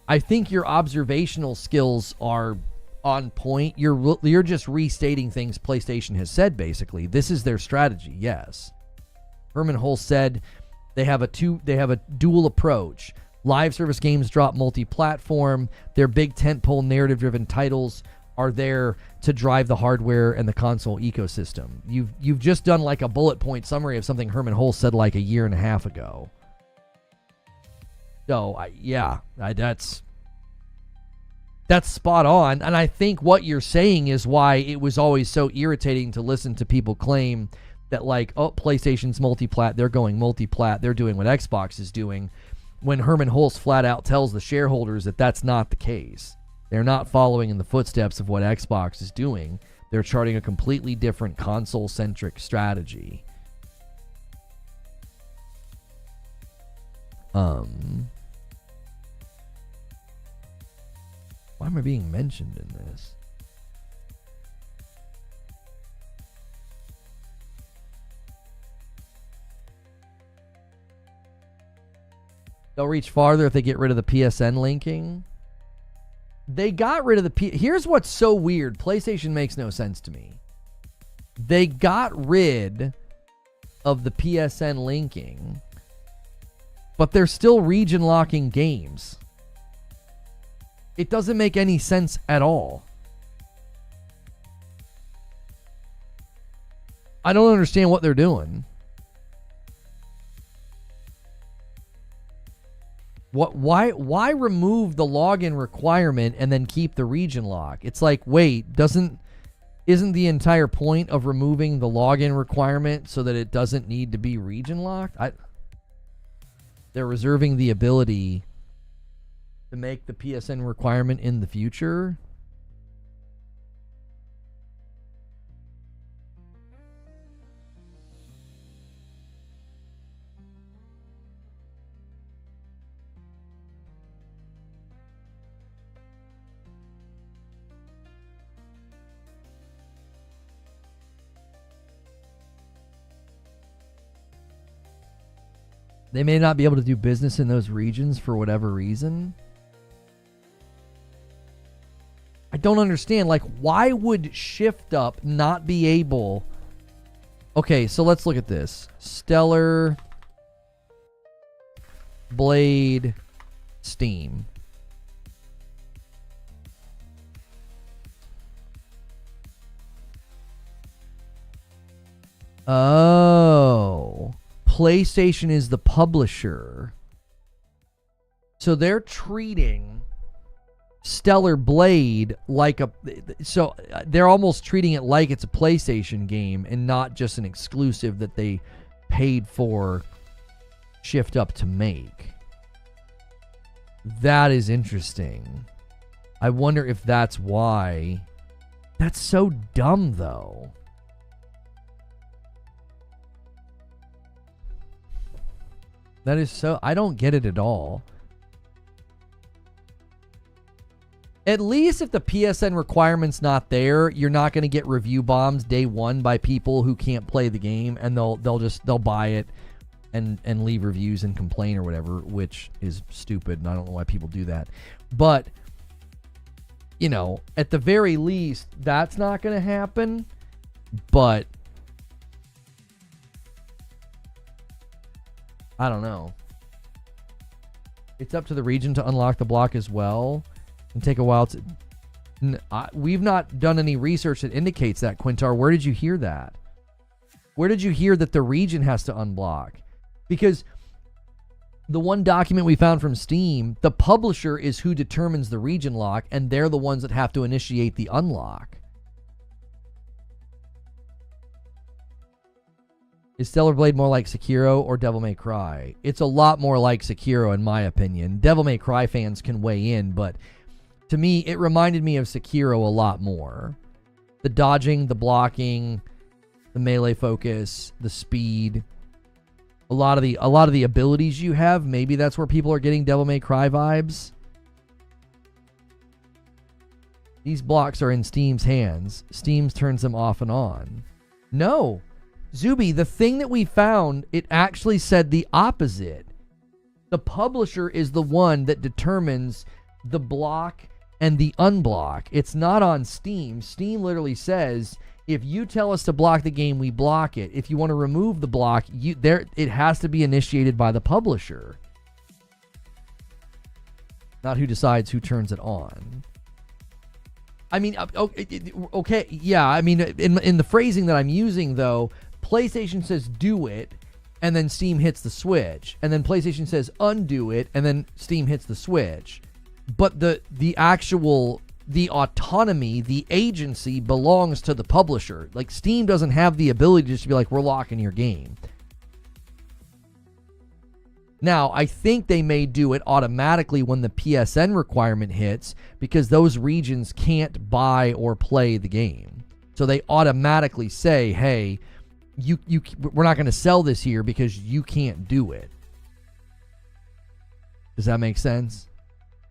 I think your observational skills are on point. You're just restating things PlayStation has said, basically. This is their strategy, yes. Herman Hulst said they have a dual approach. Live service games drop multi-platform. Their big tentpole narrative-driven titles are there to drive the hardware and the console ecosystem. You've just done like a bullet point summary of something Herman Hulst said like a year and a half ago. So, that's spot on. And I think what you're saying is why it was always so irritating to listen to people claim that like, oh, PlayStation's multiplat, they're going multiplat, they're doing what Xbox is doing, when Herman Hulst flat out tells the shareholders that that's not the case. They're not following in the footsteps of what Xbox is doing. They're charting a completely different console-centric strategy. Why am I being mentioned in this? They'll reach farther if they get rid of the PSN linking. They got rid of the here's what's so weird. PlayStation makes no sense to me. They got rid of the PSN linking, but they're still region locking games. It doesn't make any sense at all. I don't understand what they're doing. Why remove the login requirement and then keep the region lock? It's like, wait, isn't the entire point of removing the login requirement so that it doesn't need to be region locked? They're reserving the ability to make the PSN requirement in the future. They may not be able to do business in those regions for whatever reason. I don't understand. Like, why would Shift Up not be able... Okay, so let's look at this. Stellar Blade Steam. Oh... PlayStation is the publisher. So they're treating Stellar Blade like they're almost treating it like it's a PlayStation game and not just an exclusive that they paid for Shift Up to make. That is interesting. I wonder if that's why. That's so dumb, though. That is so... I don't get it at all. At least if the PSN requirement's not there, you're not going to get review bombs day one by people who can't play the game, and they'll buy it and leave reviews and complain or whatever, which is stupid, and I don't know why people do that. But, you know, at the very least, that's not going to happen. But I don't know. It's up to the region to unlock the block as well and take a while to... we've not done any research that indicates that, Quintar. Where did you hear that? Where did you hear that the region has to unblock? Because the one document we found from Steam, the publisher is who determines the region lock, and they're the ones that have to initiate the unlock. Is Stellar Blade more like Sekiro or Devil May Cry? It's a lot more like Sekiro, in my opinion. Devil May Cry fans can weigh in, but to me, it reminded me of Sekiro a lot more. The dodging, the blocking, the melee focus, the speed, a lot of the abilities you have. Maybe that's where people are getting Devil May Cry vibes. These blocks are in Steam's hands. Steam turns them off and on. No. Zuby, the thing that we found, it actually said the opposite. The publisher is the one that determines the block and the unblock. It's not on Steam. Steam literally says, if you tell us to block the game, we block it. If you want to remove the block, it has to be initiated by the publisher. Not who decides who turns it on. I mean, okay, yeah, I mean, in the phrasing that I'm using, though, PlayStation says do it, and then Steam hits the switch. And then PlayStation says undo it, and then Steam hits the switch. But the autonomy, the agency belongs to the publisher. Like, Steam doesn't have the ability just to be like, we're locking your game. Now, I think they may do it automatically when the PSN requirement hits, because those regions can't buy or play the game. So they automatically say, hey, we're not going to sell this here because you can't do it. Does that make sense?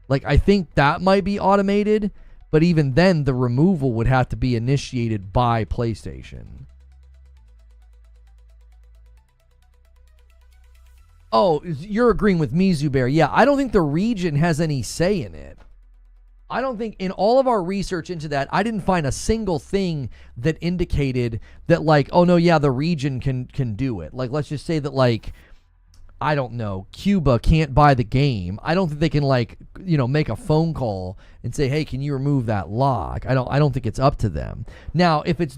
Like, I think that might be automated, but even then, the removal would have to be initiated by PlayStation. Oh, you're agreeing with me, Zubair. Yeah, I don't think the region has any say in it. I don't think, in all of our research into that, I didn't find a single thing that indicated that, like, oh no, yeah, the region can do it. Like, let's just say that, like, I don't know, Cuba can't buy the game. I don't think they can, like, you know, make a phone call and say, hey, can you remove that lock? I don't think it's up to them. Now, if it's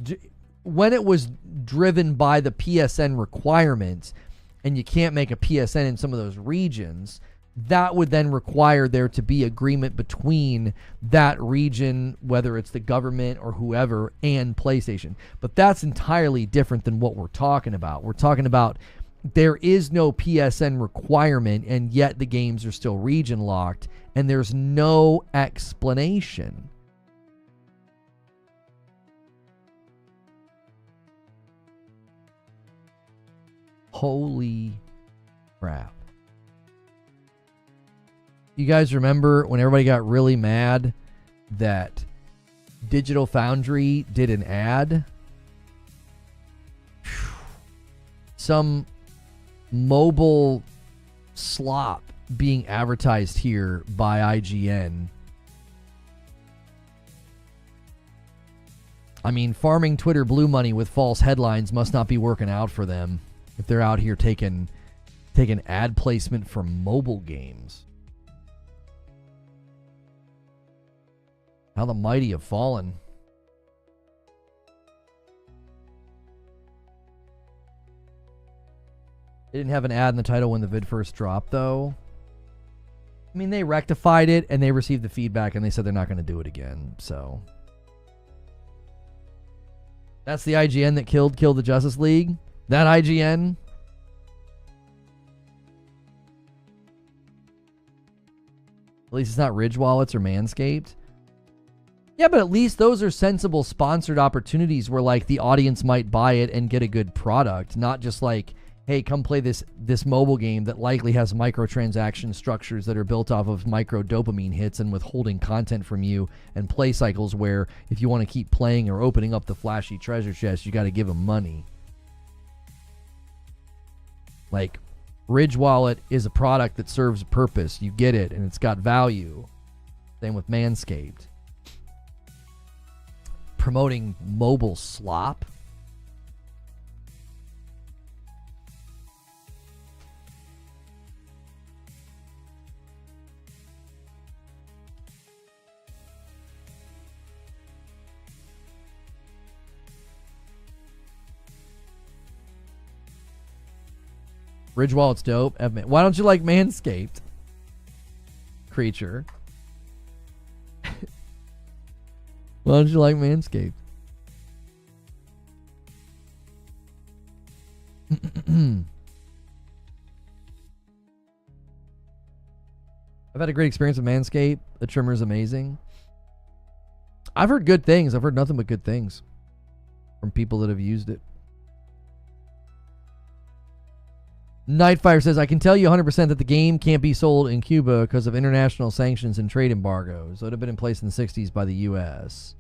when it was driven by the PSN requirements, and you can't make a PSN in some of those regions, that would then require there to be agreement between that region, whether it's the government or whoever, and PlayStation. But that's entirely different than what we're talking about. We're talking about there is no PSN requirement, and yet the games are still region locked, and there's no explanation. Holy crap. You guys remember when everybody got really mad that Digital Foundry did an ad? Some mobile slop being advertised here by IGN. I mean, farming Twitter blue money with false headlines must not be working out for them if they're out here taking ad placement for mobile games. How the mighty have fallen. They didn't have an ad in the title when the vid first dropped, though. I mean, they rectified it, and they received the feedback, and they said they're not going to do it again, so. That's the IGN that killed the Justice League? That IGN? At least it's not Ridge Wallets or Manscaped. Yeah, but at least those are sensible sponsored opportunities where, like, the audience might buy it and get a good product, not just like, hey, come play this mobile game that likely has microtransaction structures that are built off of micro dopamine hits and withholding content from you, and play cycles where if you want to keep playing or opening up the flashy treasure chest, you got to give them money. Like, Ridge Wallet is a product that serves a purpose. You get it, and it's got value. Same with Manscaped. Promoting mobile slop. Ridge Wallet's dope. Why don't you like Manscaped? Creature. Why don't you like Manscaped? I've had a great experience with Manscaped. The trimmer is amazing. I've heard good things. I've heard nothing but good things from people that have used it. Nightfire says, I can tell you 100% that the game can't be sold in Cuba because of international sanctions and trade embargoes that have been in place in the 60s by the U.S.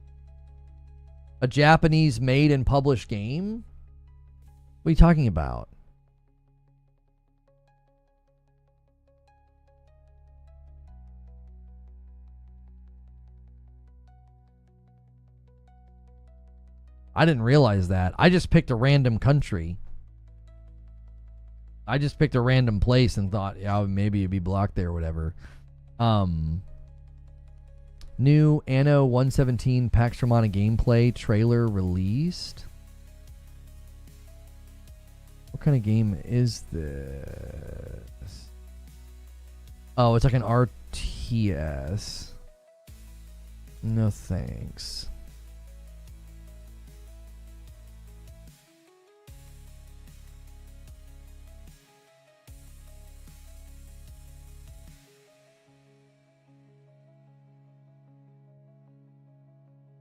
A Japanese made and published game? What are you talking about? I didn't realize that. I just picked a random country. I just picked a random place and thought, yeah, maybe it'd be blocked there or whatever. New Anno 117 Pax Romana gameplay trailer released. What kind of game is this? Oh, it's like an RTS. No thanks.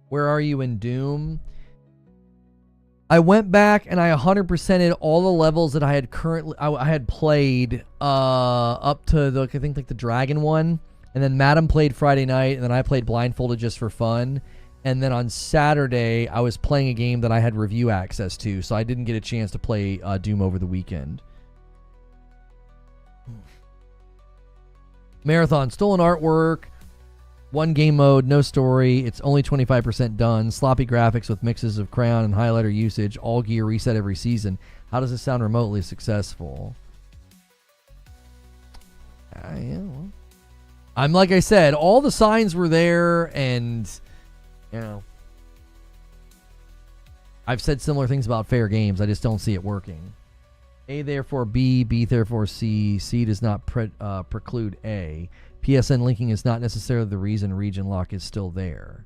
Where are you in Doom? I went back and I 100%ed all the levels that I had I had played up to the, I think, like the dragon one, and then Madam played Friday night, and then I played blindfolded just for fun, and then on Saturday I was playing a game that I had review access to, so I didn't get a chance to play Doom over the weekend. Marathon, stolen artwork. One game mode, no story. It's only 25% done. Sloppy graphics with mixes of crayon and highlighter usage. All gear reset every season. How does this sound remotely successful? Yeah, well, I'm like I said, all the signs were there, and you know, I've said similar things about fair games. I just don't see it working. A therefore B, B therefore C. C does not preclude A. PSN linking is not necessarily the reason region lock is still there.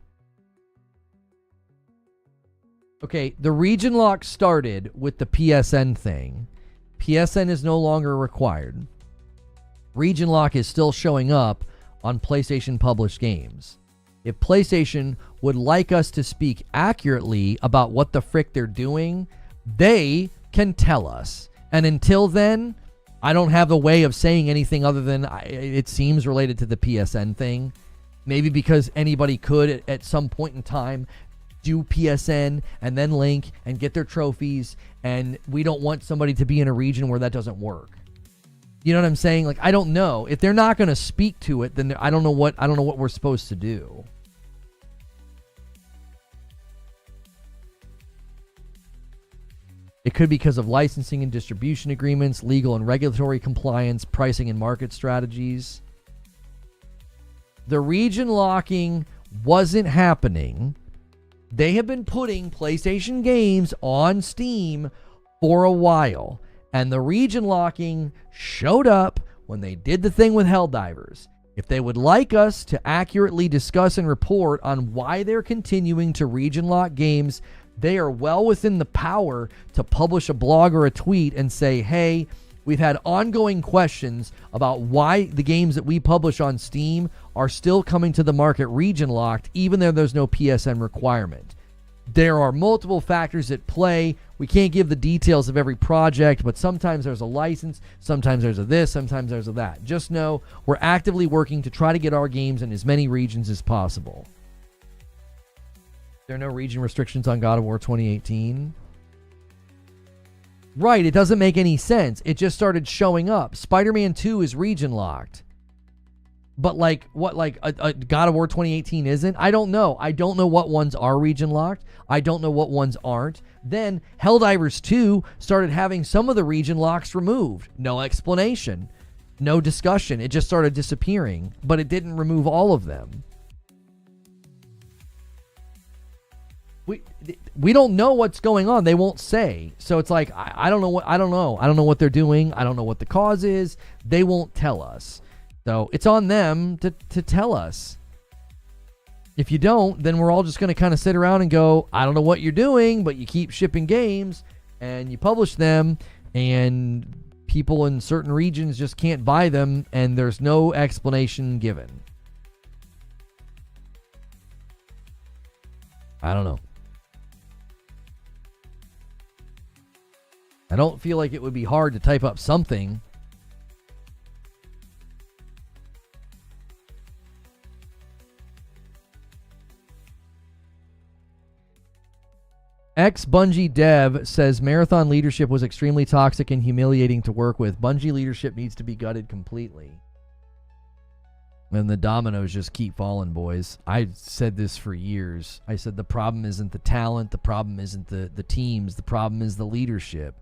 Okay, the region lock started with the PSN thing. PSN is no longer required. Region lock is still showing up on PlayStation published games. If PlayStation would like us to speak accurately about what the frick they're doing, they can tell us. And until then, I don't have a way of saying anything other than it seems related to the PSN thing. Maybe because anybody could at some point in time do PSN and then link and get their trophies, and we don't want somebody to be in a region where that doesn't work. You know what I'm saying? Like, I don't know. If they're not going to speak to it, then I don't know what we're supposed to do. It could be because of licensing and distribution agreements, legal and regulatory compliance, pricing and market strategies. The region locking wasn't happening. They have been putting PlayStation games on Steam for a while, and the region locking showed up when they did the thing with Helldivers. If they would like us to accurately discuss and report on why they're continuing to region lock games, they are well within the power to publish a blog or a tweet and say, hey, we've had ongoing questions about why the games that we publish on Steam are still coming to the market region locked, even though there's no PSN requirement. There are multiple factors at play. We can't give the details of every project, but sometimes there's a license, sometimes there's a this, sometimes there's a that. Just know we're actively working to try to get our games in as many regions as possible. There are no region restrictions on God of War 2018. Right, it doesn't make any sense. It just started showing up. Spider-Man 2 is region locked. But a God of War 2018 isn't? I don't know. I don't know what ones are region locked. I don't know what ones aren't. Then Helldivers 2 started having some of the region locks removed. No explanation. No discussion. It just started disappearing. But it didn't remove all of them. We don't know what's going on. They won't say. So it's like, I don't know. I don't know what they're doing. I don't know what the cause is. They won't tell us. So it's on them to tell us. If you don't, then we're all just going to kind of sit around and go, I don't know what you're doing, but you keep shipping games and you publish them and people in certain regions just can't buy them and there's no explanation given. I don't know. I don't feel like it would be hard to type up something. Ex-Bungie dev says Marathon leadership was extremely toxic and humiliating to work with. Bungie leadership needs to be gutted completely. And the dominoes just keep falling, boys. I said this for years. I said the problem isn't the talent. The problem isn't the teams. The problem is the leadership.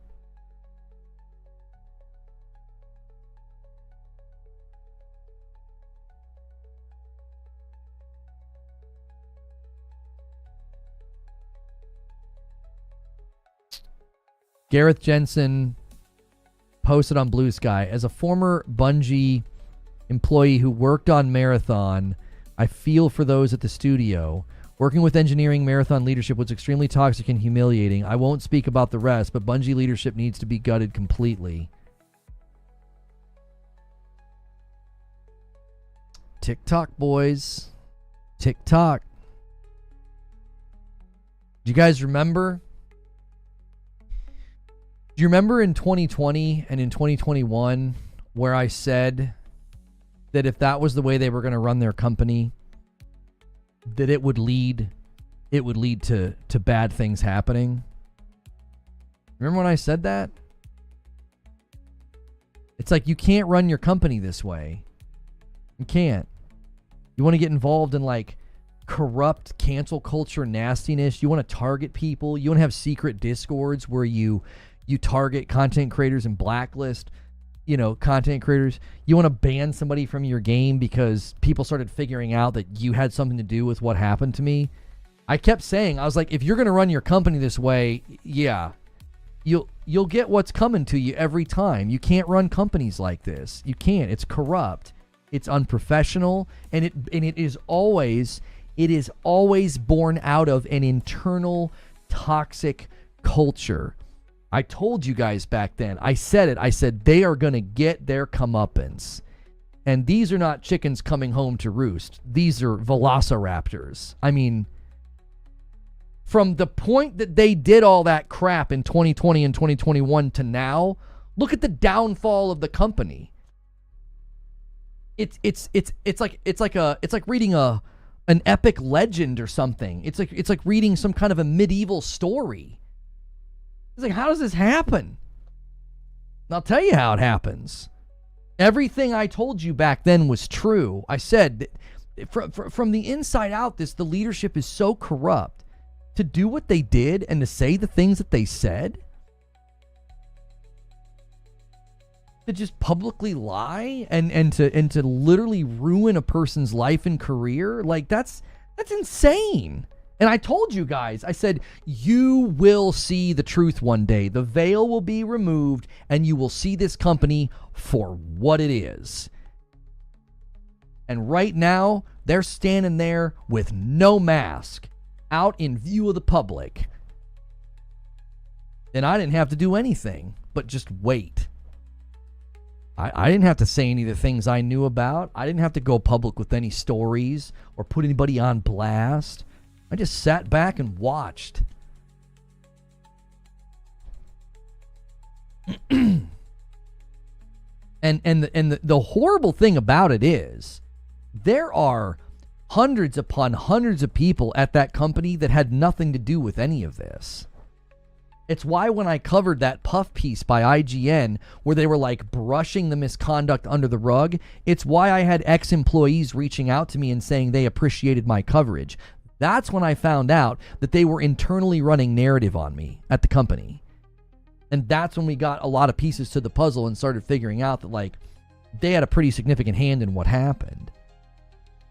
Gareth Jensen posted on Blue Sky, as a former Bungie employee who worked on Marathon, I feel for those at the studio. Working with engineering Marathon leadership was extremely toxic and humiliating. I won't speak about the rest, but Bungie leadership needs to be gutted completely. TikTok, boys. TikTok. Do you guys remember? Do you remember in 2020 and in 2021 where I said that if that was the way they were going to run their company, that it would lead to bad things happening? Remember when I said that? It's like, you can't run your company this way. You can't. You want to get involved in like corrupt cancel culture nastiness. You want to target people. You want to have secret discords where you target content creators and blacklist, content creators. You want to ban somebody from your game because people started figuring out that you had something to do with what happened to me. I kept saying, I was like, if you're going to run your company this way, yeah, you'll get what's coming to you every time. You can't run companies like this. You can't. It's corrupt. It's unprofessional, and it is always born out of an internal toxic culture. I told you guys back then. I said it. I said they are going to get their comeuppance. And these are not chickens coming home to roost. These are velociraptors. I mean, from the point that they did all that crap in 2020 and 2021 to now, look at the downfall of the company. It's like reading an epic legend or something. It's like reading some kind of a medieval story. It's like, how does this happen? And I'll tell you how it happens. Everything I told you back then was true. I said, from the inside out, the leadership is so corrupt. To do what they did and to say the things that they said, to just publicly lie and to literally ruin a person's life and career, like that's insane. And I told you guys, I said, you will see the truth one day. The veil will be removed and you will see this company for what it is. And right now, they're standing there with no mask, out in view of the public. And I didn't have to do anything but just wait. I didn't have to say any of the things I knew about. I didn't have to go public with any stories or put anybody on blast. I just sat back and watched. And the horrible thing about it is there are hundreds upon hundreds of people at that company that had nothing to do with any of this. It's why when I covered that puff piece by IGN where they were like brushing the misconduct under the rug, it's why I had ex-employees reaching out to me and saying they appreciated my coverage. That's when I found out that they were internally running narrative on me at the company. And that's when we got a lot of pieces to the puzzle and started figuring out that like they had a pretty significant hand in what happened.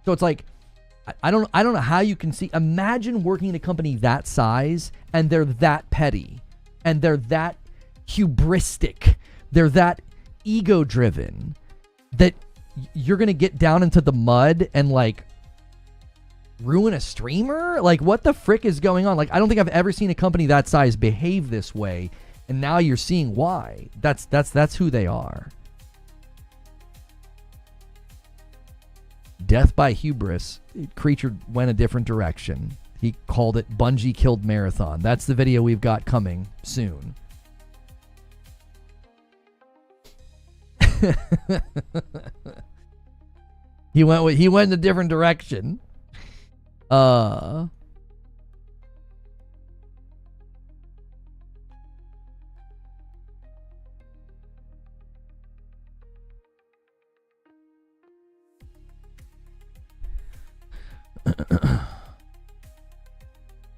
So it's like, I don't know how you can see. Imagine working in a company that size and they're that petty and they're that hubristic. They're that ego-driven that you're going to get down into the mud and like ruin a streamer? Like what the frick is going on? Like I don't think I've ever seen a company that size behave this way. And now you're seeing why. That's who they are. Death by hubris. Creature went a different direction. He called it Bungie killed Marathon. That's the video we've got coming soon. He went in a different direction.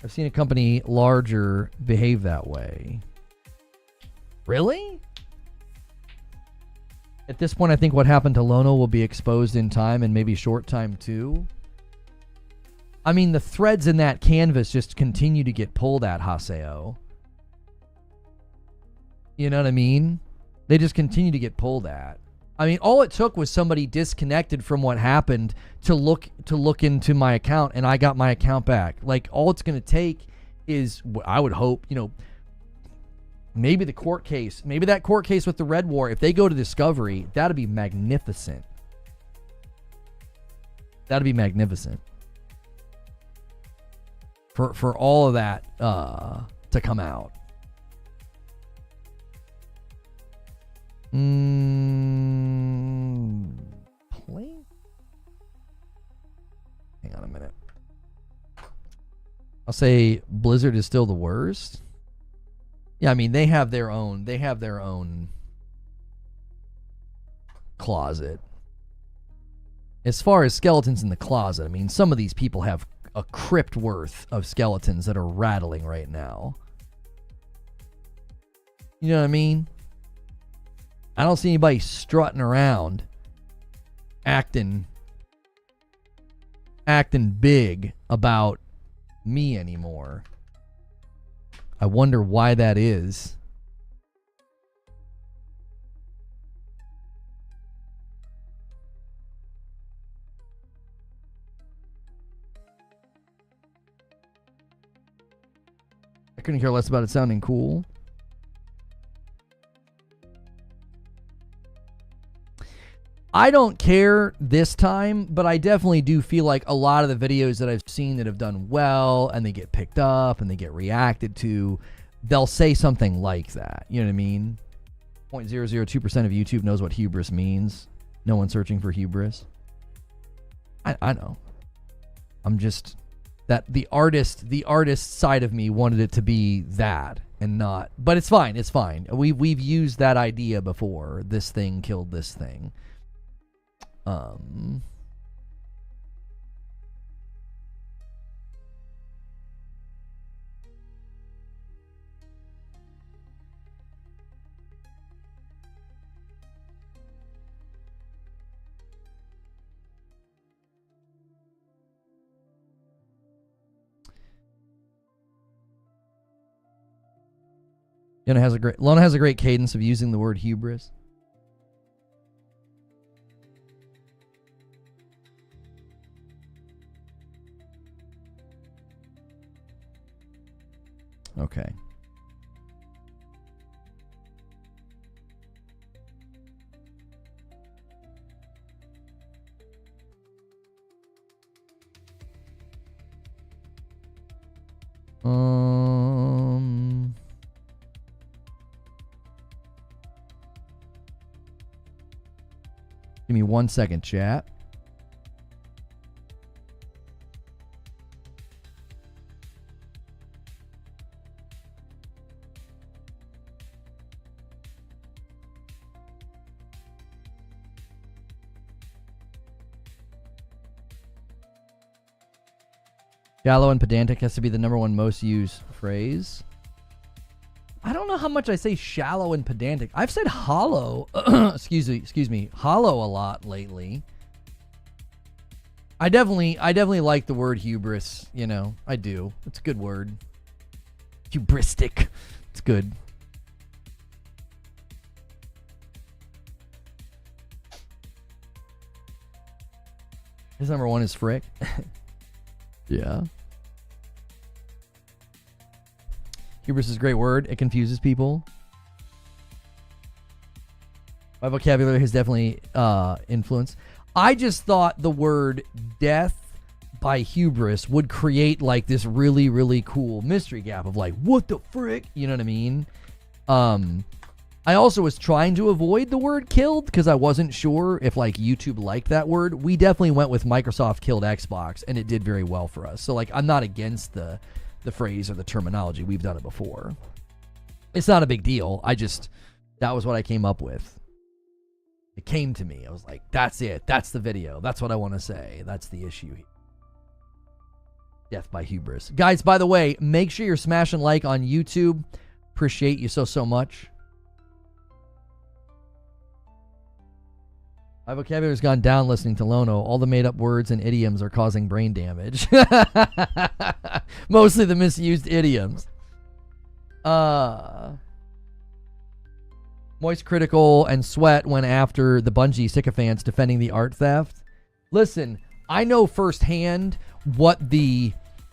I've seen a company larger behave that way. Really? At this point, I think what happened to Lono will be exposed in time and maybe short time too. I mean, the threads in that canvas just continue to get pulled at Haseo. You know what I mean? They just continue to get pulled at. I mean, all it took was somebody disconnected from what happened to look into my account, and I got my account back. Like, all it's going to take is, I would hope, you know, maybe the court case, maybe that court case with the Red War, if they go to discovery, that'd be magnificent. That'd be magnificent. For all of that to come out. Play? Hang on a minute. I'll say Blizzard is still the worst. Yeah, I mean they have their own closet. As far as skeletons in the closet, I mean some of these people have a crypt worth of skeletons that are rattling right now. You know what I mean? I don't see anybody strutting around acting big about me anymore. I wonder why that is. I couldn't care less about it sounding cool. I don't care this time, but I definitely do feel like a lot of the videos that I've seen that have done well and they get picked up and they get reacted to, they'll say something like that. You know what I mean? 0.002% of YouTube knows what hubris means. No one's searching for hubris. I know. I'm just that the artist side of me wanted it to be that and not. But it's fine. It's fine. We've used that idea before. This thing killed this thing. Lona has a great cadence of using the word hubris. Okay. Give me 1 second, chat. Shallow and pedantic has to be the #1 most used phrase. I don't know how much I say shallow and pedantic. I've said hollow, excuse me, hollow a lot lately. I definitely like the word hubris, you know. I do. It's a good word. Hubristic. It's good. His #1 is frick. Yeah. Hubris is a great word. It confuses people. My vocabulary has definitely influenced. I just thought the word death by hubris would create like this really, really cool mystery gap of like, what the frick? You know what I mean? I also was trying to avoid the word killed because I wasn't sure if like YouTube liked that word. We definitely went with Microsoft killed Xbox, and it did very well for us. So like, I'm not against the phrase or the terminology. We've done it before. It's not a big deal. That was what I came up with. It came to me. I was like, that's it. That's the video. That's what I want to say. That's the issue. Death by hubris. Guys, by the way, make sure you're smashing like on YouTube. Appreciate you so much. My vocabulary's gone down listening to Lono. All the made-up words and idioms are causing brain damage. Mostly the misused idioms. Moist Critical and Sweat went after the Bungie sycophants defending the art theft. Listen, I know firsthand what the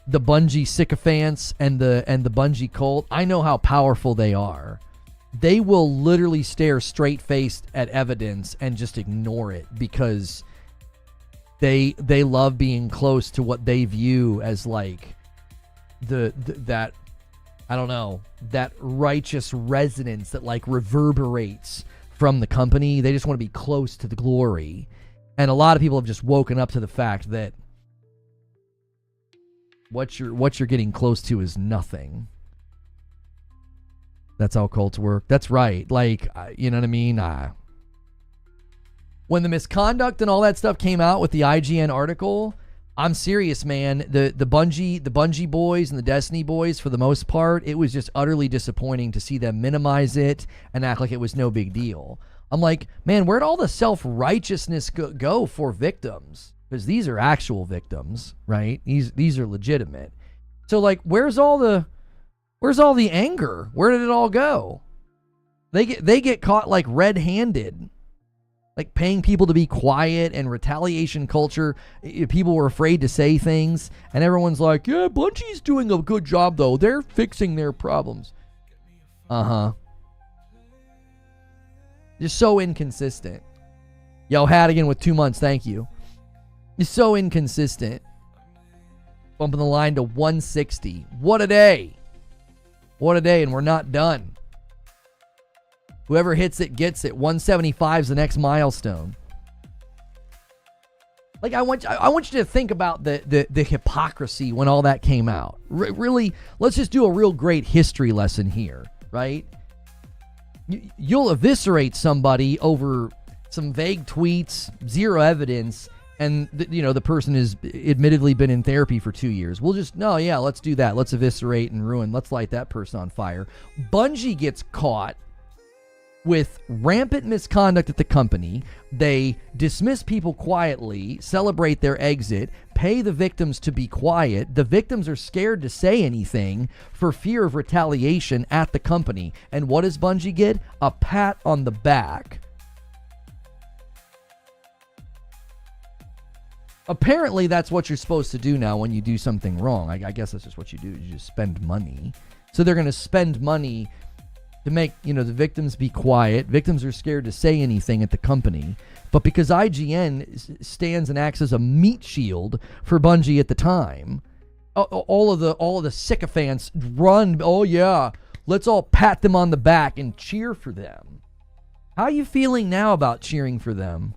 Bungie sycophants and the Bungie cult, I know how powerful they are. They will literally stare straight-faced at evidence and just ignore it because they love being close to what they view as like that, I don't know, that righteous resonance that like reverberates from the company. They just want to be close to the glory. And a lot of people have just woken up to the fact that what you're getting close to is nothing. That's how cults work. That's right. Like, you know what I mean? When the misconduct and all that stuff came out with the IGN article, I'm serious, man. The Bungie boys and the Destiny boys, for the most part, it was just utterly disappointing to see them minimize it and act like it was no big deal. I'm like, man, where'd all the self-righteousness go for victims? Because these are actual victims, right? These are legitimate. So, like, where's all the anger? Where did it all go? They get caught like red-handed, like paying people to be quiet and retaliation culture. People were afraid to say things, and everyone's like, "Yeah, Bungie's doing a good job though. They're fixing their problems." Just so inconsistent. Yo, Hadigan with 2 months. Thank you. Just so inconsistent. Bumping the line to 160. What a day. What a day, and we're not done. Whoever hits it gets it. 175 is the next milestone. Like, I want you to think about the hypocrisy when all that came out. Really, let's just do a real great history lesson here, right? You'll eviscerate somebody over some vague tweets, zero evidence, and the person has admittedly been in therapy for 2 years. We'll just, no, yeah, let's do that. Let's eviscerate and ruin. Let's light that person on fire. Bungie gets caught with rampant misconduct at the company. They dismiss people quietly, celebrate their exit, pay the victims to be quiet. The victims are scared to say anything for fear of retaliation at the company. And what does Bungie get? A pat on the back. Apparently, that's what you're supposed to do now when you do something wrong. I guess that's just what you do. You just spend money. So they're going to spend money to make, the victims be quiet. Victims are scared to say anything at the company. But because IGN stands and acts as a meat shield for Bungie at the time, all of the sycophants run, oh yeah, let's all pat them on the back and cheer for them. How are you feeling now about cheering for them?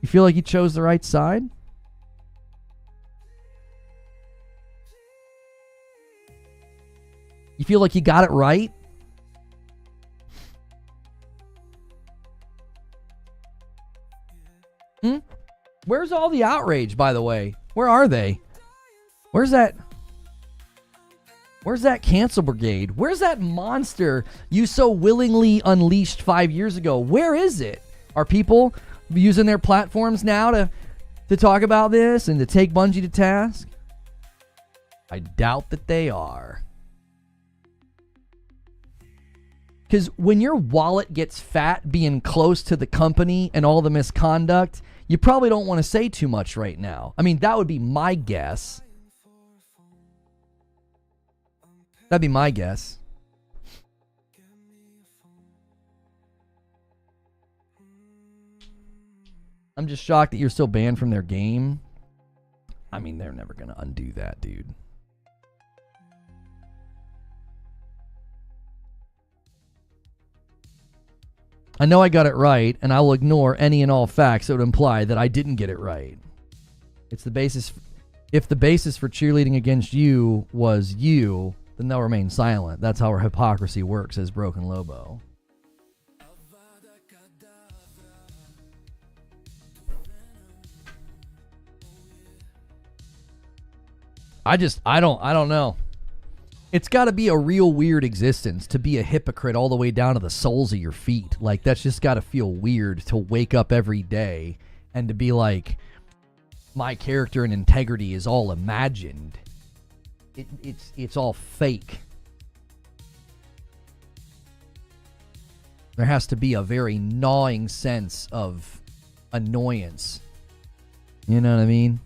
You feel like you chose the right side? You feel like you got it right? Where's all the outrage, by the way? Where are they? Where's that cancel brigade? Where's that monster you so willingly unleashed 5 years ago? Where is it? Are people using their platforms now to talk about this and to take Bungie to task? I doubt that they are. Because when your wallet gets fat being close to the company and all the misconduct, you probably don't want to say too much right now. I mean, that would be my guess. That'd be my guess. I'm just shocked that you're still banned from their game. I mean, they're never going to undo that, dude. I know I got it right, and I will ignore any and all facts that would imply that I didn't get it right. It's the basis. If the basis for cheerleading against you was you, then they'll remain silent. That's how our hypocrisy works, says Broken Lobo. I don't know. It's got to be a real weird existence to be a hypocrite all the way down to the soles of your feet. Like, that's just got to feel weird to wake up every day and to be like, my character and integrity is all imagined. It's all fake. There has to be a very gnawing sense of annoyance. You know what I mean?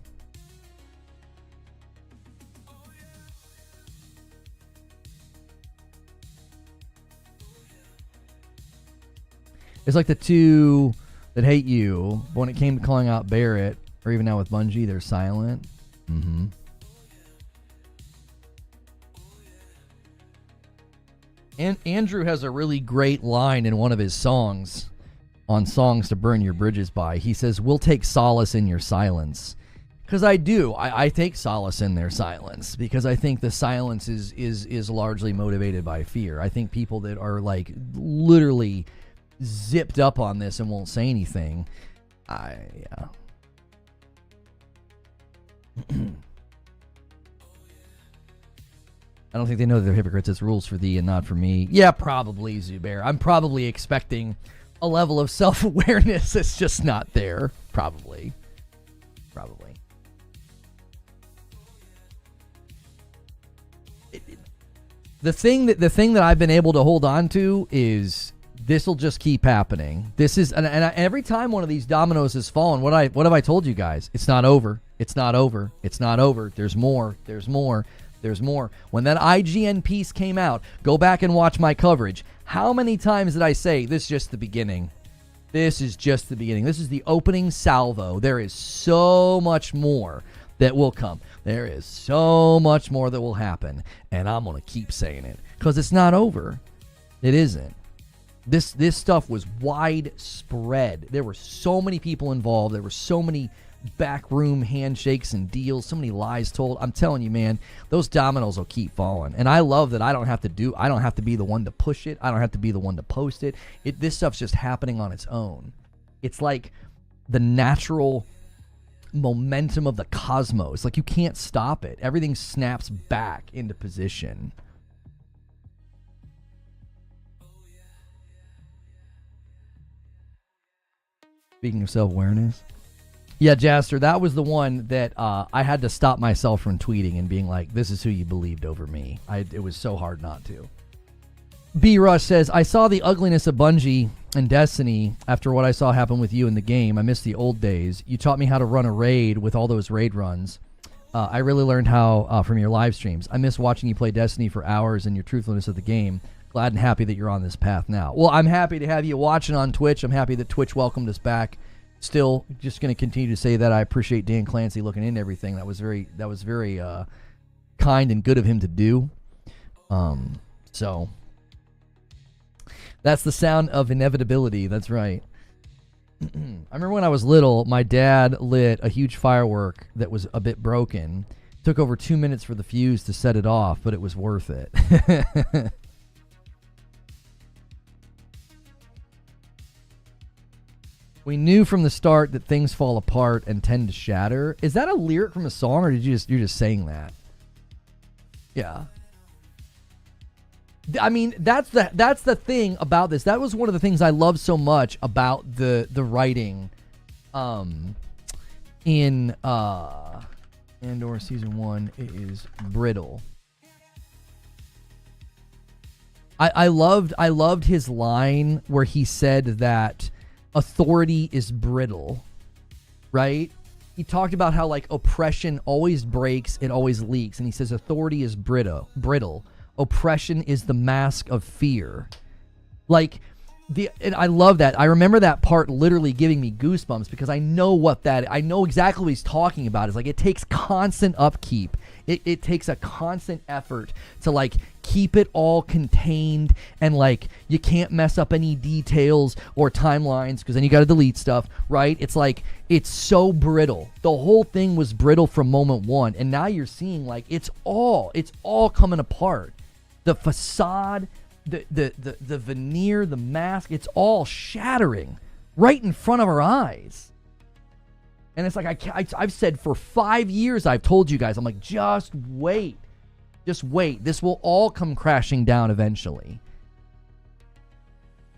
It's like the two that hate you, but when it came to calling out Barrett, or even now with Bungie, they're silent. Mm-hmm. And Andrew has a really great line in one of his songs, on Songs to Burn Your Bridges By. He says, "We'll take solace in your silence." Because I do. I take solace in their silence, because I think the silence is largely motivated by fear. I think people that are like literally zipped up on this and won't say anything, I don't think they know that they're hypocrites. It's rules for thee and not for me. Yeah, probably, Zubair. I'm probably expecting a level of self-awareness that's just not there. Probably. The thing that I've been able to hold on to is this will just keep happening. This is, and every time one of these dominoes has fallen, what have I told you guys? It's not over. It's not over. It's not over. There's more. There's more. There's more. When that IGN piece came out, go back and watch my coverage. How many times did I say, this is just the beginning? This is just the beginning. This is the opening salvo. There is so much more that will come. There is so much more that will happen. And I'm going to keep saying it because it's not over. It isn't. This stuff was widespread. There were so many people involved. There were so many backroom handshakes and deals, so many lies told. I'm telling you, man, those dominoes will keep falling. And I love that I don't have to be the one to push it. I don't have to be the one to post it. This stuff's just happening on its own. It's like the natural momentum of the cosmos. Like, you can't stop it. Everything snaps back into position. Speaking of self-awareness. Yeah, Jaster, that was the one that I had to stop myself from tweeting and being like, this is who you believed over me. It was so hard not to. B. Rush says, I saw the ugliness of Bungie and Destiny after what I saw happen with you in the game. I miss the old days. You taught me how to run a raid with all those raid runs. I really learned how from your live streams. I miss watching you play Destiny for hours and your truthfulness of the game. Glad and happy that you're on this path now. Well, I'm happy to have you watching on Twitch. I'm happy that Twitch welcomed us back. Still, just going to continue to say that I appreciate Dan Clancy looking into everything. That was very kind and good of him to do. So that's the sound of inevitability. That's right. I remember when I was little, my dad lit a huge firework that was a bit broken. Took over 2 minutes for the fuse to set it off, but it was worth it. We knew from the start that things fall apart and tend to shatter. Is that a lyric from a song, or you're just saying that? Yeah. I mean, that's the thing about this. That was one of the things I love so much about the writing in Andor season 1. It is brittle. I loved his line where he said that authority is brittle, right? He talked about how like oppression always breaks, it always leaks, and he says authority is brittle. Oppression is the mask of fear. Like, and I love that. I remember that part literally giving me goosebumps because I know I know exactly what he's talking about. It's like it takes constant upkeep. It takes a constant effort to like keep it all contained, and like you can't mess up any details or timelines because then you got to delete stuff, right? It's like it's so brittle. The whole thing was brittle from moment one, and now you're seeing like it's all coming apart. The facade, the veneer, the mask, it's all shattering right in front of our eyes. And it's like I've said for 5 years, I've told you guys, I'm like, just wait. This will all come crashing down eventually.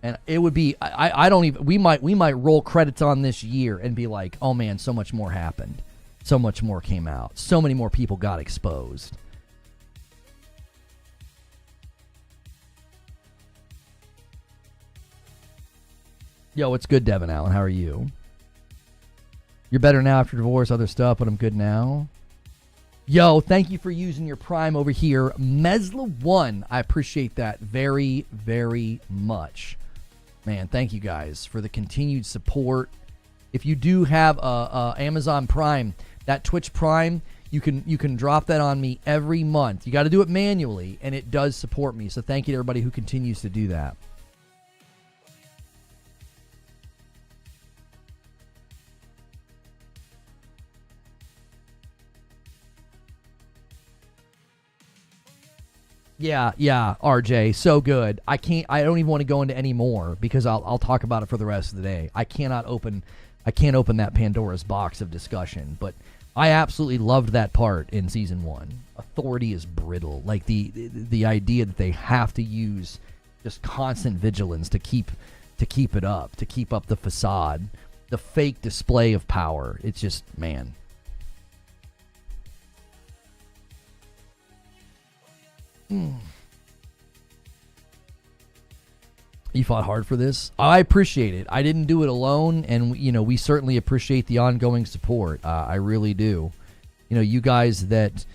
And it would be, I don't even, we might roll credits on this year and be like, oh man, so much more happened. So much more came out. So many more people got exposed. Yo, what's good, Devin Allen? How are you? You're better now after divorce, other stuff, but I'm good now. Yo, thank you for using your Prime over here. Mesla1, I appreciate that very, very much. Man, thank you guys for the continued support. If you do have Amazon Prime, that Twitch Prime, you can drop that on me every month. You got to do it manually, and it does support me. So thank you to everybody who continues to do that. Yeah, RJ, so good. I don't even want to go into any more because I'll talk about it for the rest of the day. I can't open that Pandora's box of discussion, but I absolutely loved that part in season 1. Authority is brittle. Like the idea that they have to use just constant vigilance to keep it up, to keep up the facade, the fake display of power. It's just, man. You fought hard for this. I appreciate it. I didn't do it alone, and we certainly appreciate the ongoing support. I really do. You guys that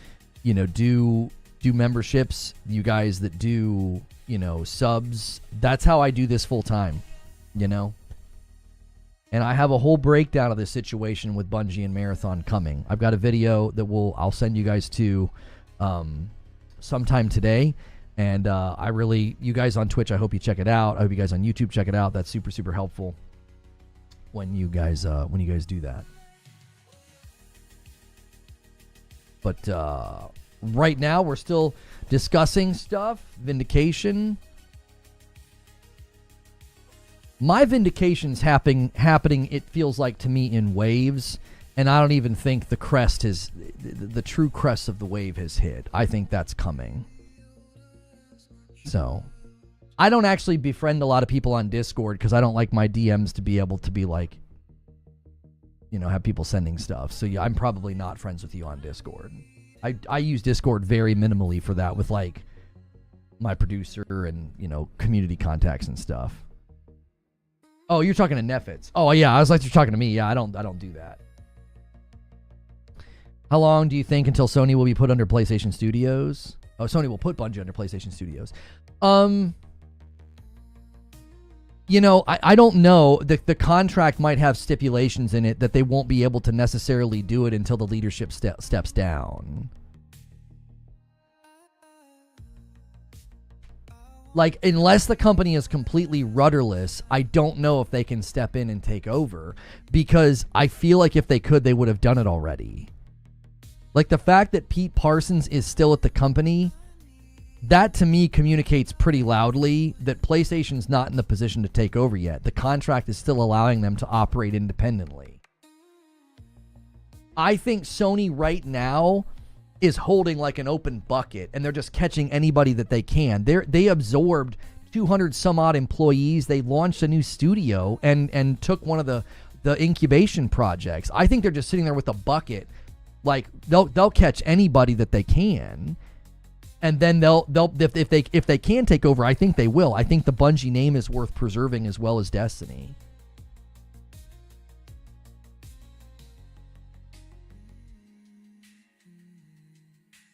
do memberships, you guys that do subs. That's how I do this full time. And I have a whole breakdown of this situation with Bungie and Marathon coming. I've got a video that I'll send you guys to sometime today, and you guys on Twitch, I hope you check it out. I hope you guys on YouTube check it out. That's super, super helpful when you guys do that. But right now we're still discussing stuff. Vindication. My vindication's happening, it feels like to me, in waves. And I don't even think the crest is the true crest of the wave has hit. I think that's coming. So, I don't actually befriend a lot of people on Discord because I don't like my DMs to be able to be like, have people sending stuff. So yeah, I'm probably not friends with you on Discord. I use Discord very minimally for that with like my producer and community contacts and stuff. Oh, you're talking to Nefits. Oh yeah, I was like, you're talking to me. Yeah, I don't do that. How long do you think until Sony will be put under PlayStation Studios? Oh, Sony will put Bungie under PlayStation Studios. You know, I don't know. The contract might have stipulations in it that they won't be able to necessarily do it until the leadership steps down. Like, unless the company is completely rudderless, I don't know if they can step in and take over, because I feel like if they could, they would have done it already. Like, the fact that Pete Parsons is still at the company, that to me communicates pretty loudly that PlayStation's not in the position to take over yet. The contract is still allowing them to operate independently. I think Sony right now is holding like an open bucket, and they're just catching anybody that they can. They absorbed 200 some odd employees. They launched a new studio and took one of the incubation projects. I think they're just sitting there with a bucket. Like, they'll catch anybody that they can, and then they'll if they can take over, I think they will. I think the Bungie name is worth preserving as well as Destiny.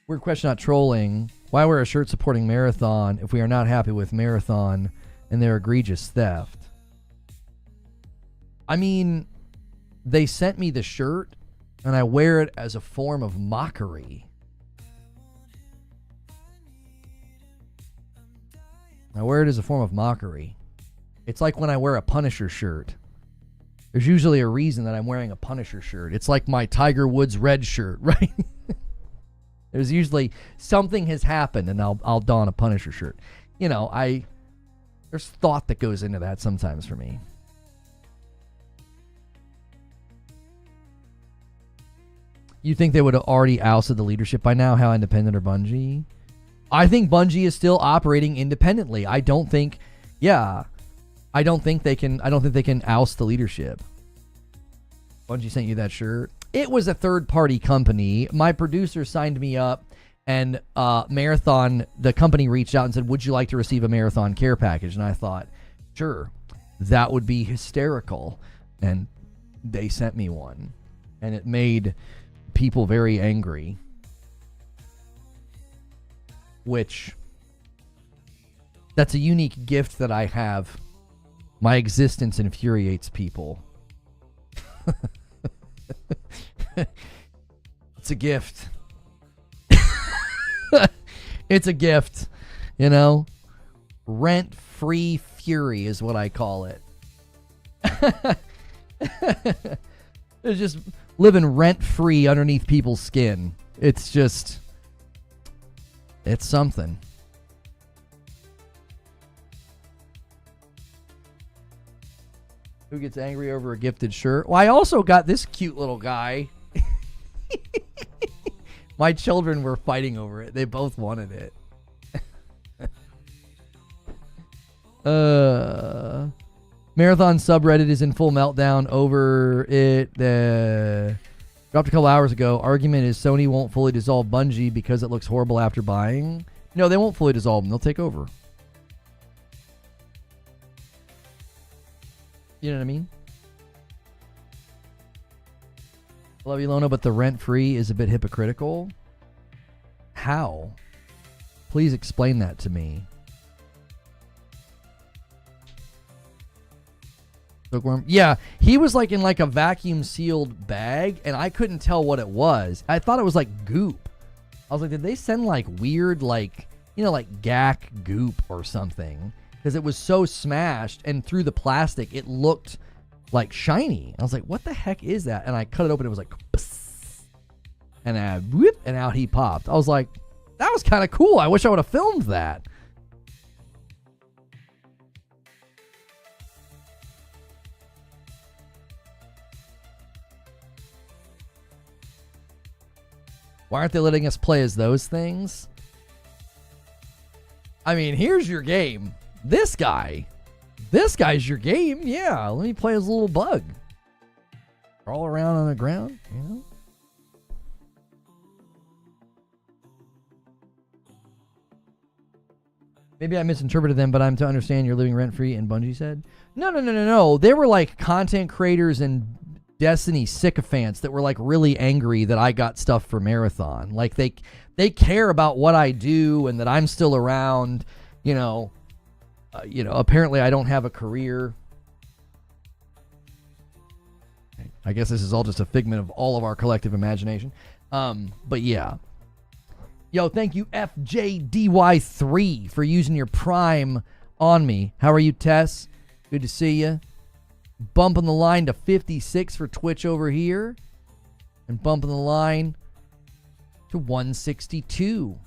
Weird question, not trolling. Why wear a shirt supporting Marathon if we are not happy with Marathon and their egregious theft? I mean, they sent me the shirt, and I wear it as a form of mockery. I wear it as a form of mockery. It's like when I wear a Punisher shirt. There's usually a reason that I'm wearing a Punisher shirt. It's like my Tiger Woods red shirt, right? There's usually something has happened, and I'll don a Punisher shirt. You know, there's thought that goes into that sometimes for me. You think they would have already ousted the leadership by now? How independent are Bungie? I think Bungie is still operating independently. I don't think they can oust the leadership. Bungie sent you that shirt. It was a third-party company. My producer signed me up, and Marathon, the company, reached out and said, would you like to receive a Marathon care package? And I thought, sure, that would be hysterical. And they sent me one, and it made people very angry, which, that's a unique gift that I have. My existence infuriates people. It's a gift. It's a gift, you know? Rent-free fury is what I call it. It's just living rent-free underneath people's skin. It's just, it's something. Who gets angry over a gifted shirt? Well, I also got this cute little guy. My children were fighting over it. They both wanted it. Marathon subreddit is in full meltdown over it. Dropped a couple hours ago. Argument is Sony won't fully dissolve Bungie because it looks horrible after buying. No, they won't fully dissolve them. They'll take over. You know what I mean? Love you, Lona, but the rent-free is a bit hypocritical. How? Please explain that to me. Bookworm. Yeah, he was like in like a vacuum-sealed bag, and I couldn't tell what it was. I thought it was like goop. I was like, did they send like weird, like, you know, like gack goop or something? Because it was so smashed, and through the plastic, it looked like shiny. I was like, what the heck is that? And I cut it open, it was like, psst, and whoop, and out he popped. I was like, that was kind of cool. I wish I would have filmed that. Why aren't they letting us play as those things? I mean, here's your game. This guy's your game. Yeah, let me play as a little bug. Crawl around on the ground, you know? Maybe I misinterpreted them, but I'm to understand you're living rent-free, and Bungie said? No. They were like content creators and Destiny sycophants that were like really angry that I got stuff for Marathon. Like they care about what I do and that I'm still around. Apparently I don't have a career. I guess this is all just a figment of all of our collective imagination. But yeah. Yo, thank you FJDY3 for using your Prime on me. How are you, Tess? Good to see you. Bumping the line to 56 for Twitch over here. And bumping the line to 162.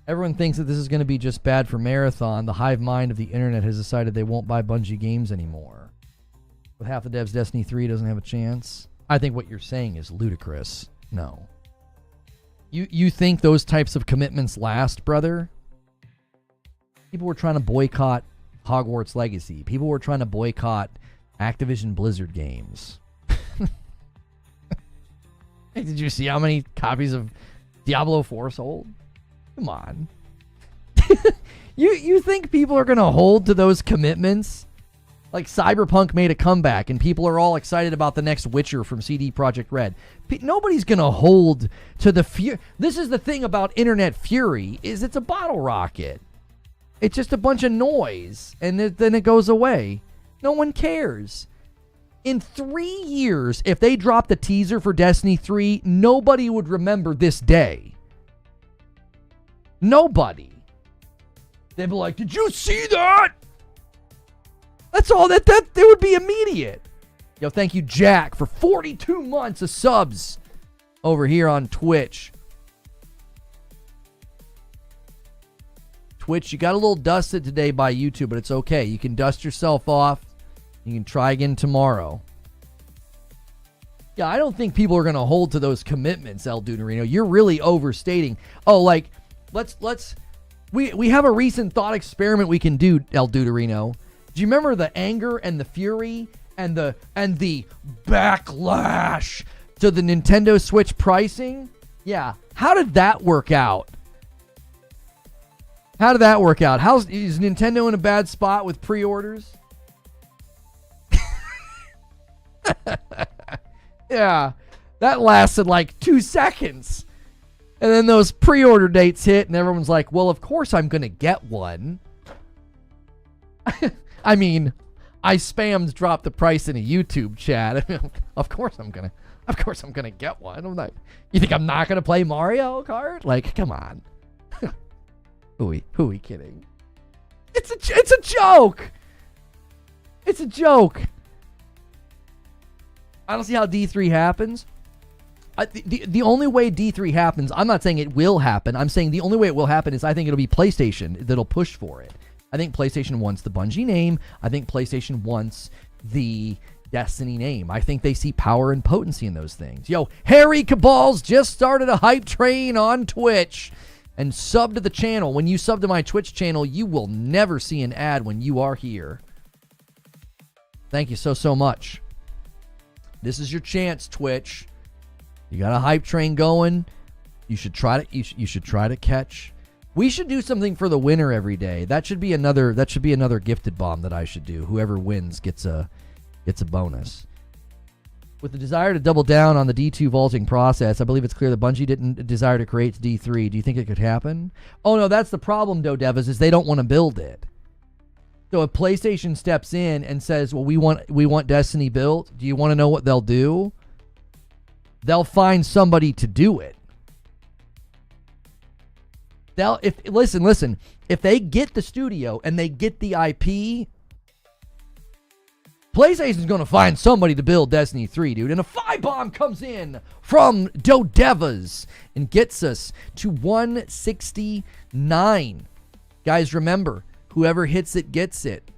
Everyone thinks that this is going to be just bad for Marathon. The hive mind of the internet has decided they won't buy Bungie games anymore. With half the devs, Destiny 3 doesn't have a chance. I think what you're saying is ludicrous. No. You think those types of commitments last, brother? People were trying to boycott Hogwarts Legacy. People were trying to boycott Activision Blizzard games. Hey, did you see how many copies of Diablo 4 sold? Come on. You think people are going to hold to those commitments? Like Cyberpunk made a comeback and people are all excited about the next Witcher from CD Projekt Red. Nobody's going to hold to the fury. This is the thing about internet fury, is it's a bottle rocket. It's just a bunch of noise and then it goes away. No one cares. In 3 years, if they dropped the teaser for Destiny 3, nobody would remember this day. Nobody. They'd be like, did you see that? That's all that it would be immediate. Yo, thank you, Jack, for 42 months of subs over here on Twitch. Twitch, you got a little dusted today by YouTube, but it's okay. You can dust yourself off. You can try again tomorrow. Yeah, I don't think people are going to hold to those commitments, El Duderino. You're really overstating. Oh, like, we have a recent thought experiment we can do, El Duderino. Do you remember the anger and the fury and the backlash to the Nintendo Switch pricing? Yeah. How did that work out? Is Nintendo in a bad spot with pre-orders? Yeah. That lasted like 2 seconds. And then those pre-order dates hit and everyone's like, well, of course I'm going to get one. I mean, I spammed drop the price in a YouTube chat. Of course I'm gonna get one. I'm not, you think I'm not gonna play Mario Kart? Like, come on. Who are we kidding? It's a joke. It's a joke. I don't see how D3 happens. The only way D3 happens, I'm not saying it will happen. I'm saying the only way it will happen is I think it'll be PlayStation that'll push for it. I think PlayStation wants the Bungie name. I think PlayStation wants the Destiny name. I think they see power and potency in those things. Yo, Harry Cabal's just started a hype train on Twitch and sub to the channel. When you sub to my Twitch channel, you will never see an ad when you are here. Thank you so much. This is your chance, Twitch. You got a hype train going. You should try to catch. We should do something for the winner every day. That should be another gifted bomb that I should do. Whoever wins gets a bonus. With the desire to double down on the D2 vaulting process, I believe it's clear that Bungie didn't desire to create D3. Do you think it could happen? Oh no, that's the problem, Devas, is they don't want to build it. So if PlayStation steps in and says, well, we want Destiny built, do you want to know what they'll do? They'll find somebody to do it. Listen, if they get the studio and they get the IP, PlayStation's going to find somebody to build Destiny 3, dude. And a 5-bomb comes in from Dodevas and gets us to 169. Guys, remember, whoever hits it gets it.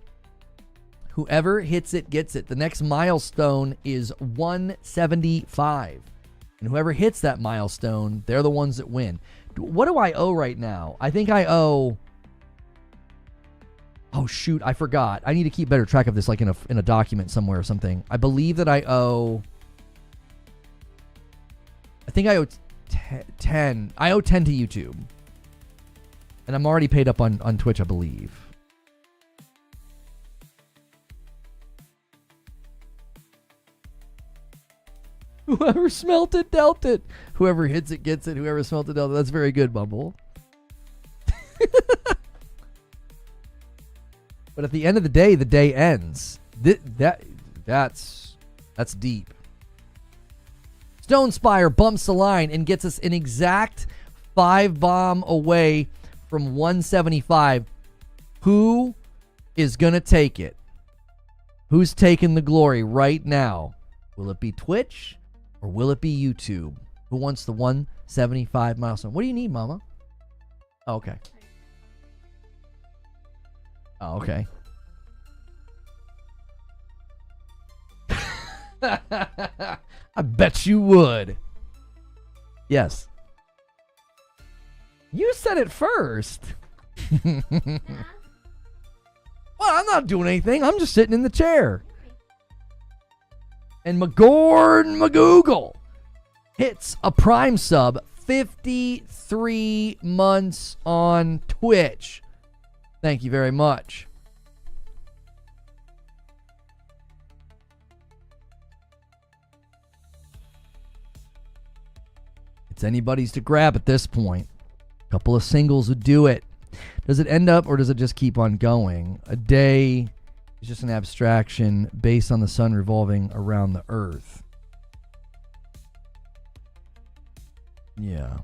Whoever hits it gets it. The next milestone is 175. And whoever hits that milestone, they're the ones that win. What do I owe right now? I think I owe... Oh, shoot, I forgot. I need to keep better track of this, like in a document somewhere or something. I believe that I owe... I think I owe 10. I owe 10 to YouTube. And I'm already paid up on Twitch, I believe. Whoever smelt it, dealt it. Whoever hits it, gets it. Whoever smelt it, dealt it. That's very good, Bumble. But at the end of the day ends. That's deep. Stonespire bumps the line and gets us an exact 5 bomb away from 175. Who is going to take it? Who's taking the glory right now? Will it be Twitch or will it be YouTube? Who wants the 175 milestone? What do you need, Mama? Oh, okay. Oh, okay. I bet you would. Yes. You said it first. Well, I'm not doing anything. I'm just sitting in the chair. And McGoogle hits a Prime sub, 53 months on Twitch. Thank you very much. It's anybody's to grab at this point. A couple of singles would do it. Does it end up or does it just keep on going? A day is just an abstraction based on the sun revolving around the earth. Yeah.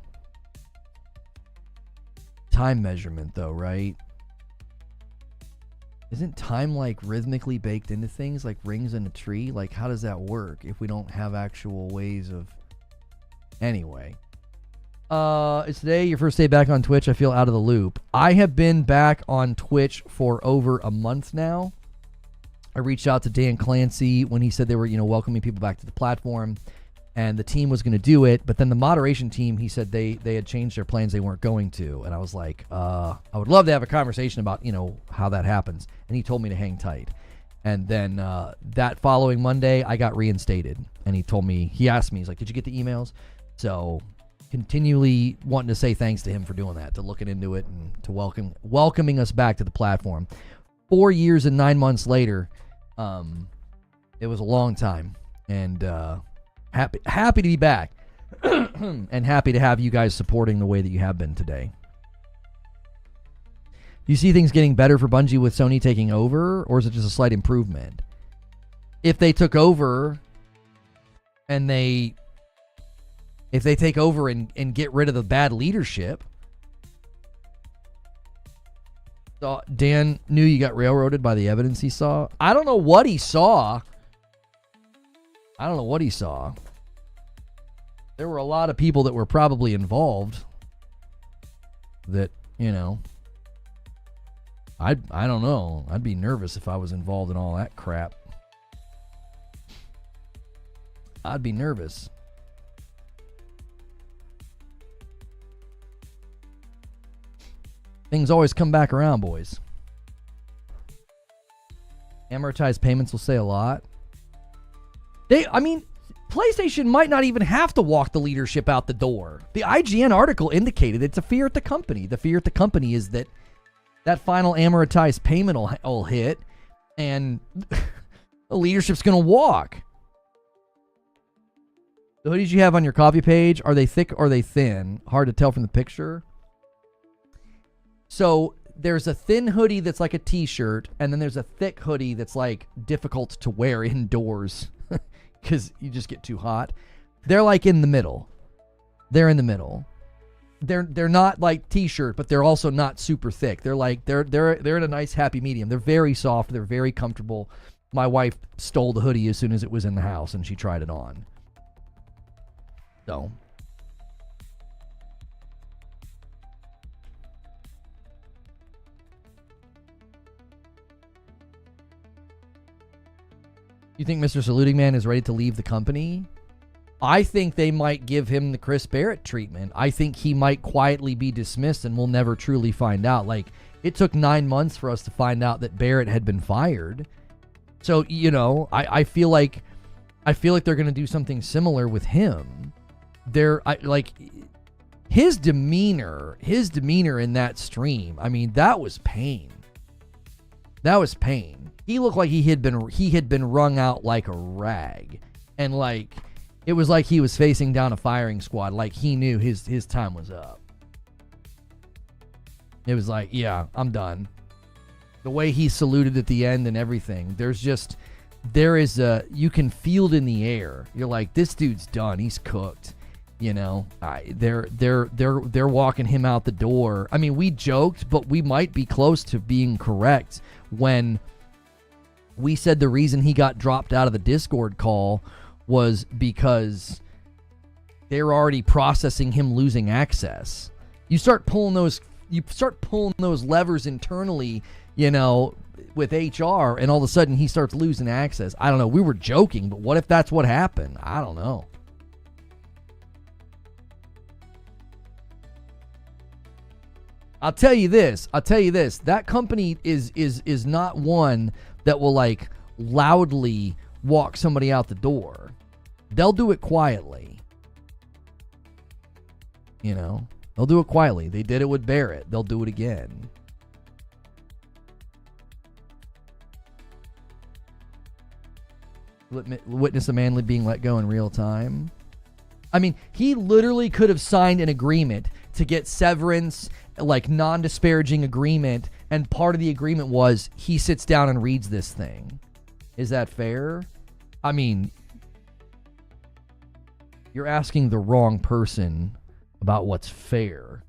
Time measurement though, right? Isn't time like rhythmically baked into things like rings in a tree? Like how does that work if we don't have actual ways of... Anyway. Is today your first day back on Twitch? I feel out of the loop. I have been back on Twitch for over a month now. I reached out to Dan Clancy when he said they were, welcoming people back to the platform, and the team was going to do it. But then the moderation team, he said they had changed their plans. They weren't going to. And I was like, I would love to have a conversation about, how that happens. And he told me to hang tight. And then that following Monday, I got reinstated. And he asked me, he's like, did you get the emails? So continually wanting to say thanks to him for doing that, to looking into it and to welcoming us back to the platform. 4 years and 9 months later, it was a long time, and happy to be back and happy to have you guys supporting the way that you have been today. Do you see things getting better for Bungie with Sony taking over, or is it just a slight improvement? If they took over and if they take over and get rid of the bad leadership. So Dan knew you got railroaded by the evidence he saw. I don't know what he saw. There were a lot of people that were probably involved that, I don't know. I'd be nervous if I was involved in all that crap. I'd be nervous. Things always come back around, boys. Amortized payments will say a lot. PlayStation might not even have to walk the leadership out the door. The IGN article indicated it's a fear at the company. The fear at the company is that final amortized payment will hit and the leadership's going to walk. The hoodies you have on your coffee page, are they thick or are they thin? Hard to tell from the picture. So there's a thin hoodie that's like a t-shirt, and then there's a thick hoodie that's like difficult to wear indoors because you just get too hot. They're like in the middle. They're in the middle. They're not like t-shirt, but they're also not super thick. They're like they're in a nice happy medium. They're very soft. They're very comfortable. My wife stole the hoodie as soon as it was in the house, and she tried it on. So. You think Mr. Saluting Man is ready to leave the company? I think they might give him the Chris Barrett treatment. I think he might quietly be dismissed and we'll never truly find out. Like, it took 9 months for us to find out that Barrett had been fired. So, I feel like they're going to do something similar with him. his demeanor in that stream, I mean, that was pain. That was pain. He looked like he had been wrung out like a rag. And like, it was like he was facing down a firing squad, like he knew his time was up. It was like, yeah, I'm done. The way he saluted at the end and everything, you can feel it in the air. You're like, this dude's done. He's cooked. You know, they're walking him out the door. I mean, we joked, but we might be close to being correct when we said the reason he got dropped out of the Discord call was because they're already processing him losing access. You start pulling those levers internally, you know, with HR, and all of a sudden he starts losing access. I don't know. We were joking, but what if that's what happened? I don't know. I'll tell you this. That company is not one that will like loudly walk somebody out the door. They'll do it quietly. You know, they'll do it quietly. They did it with Barrett. They'll do it again. Witness a man being let go in real time. I mean, he literally could have signed an agreement to get severance, like non-disparaging agreement, and part of the agreement was he sits down and reads this thing. Is that fair? I mean, you're asking the wrong person about what's fair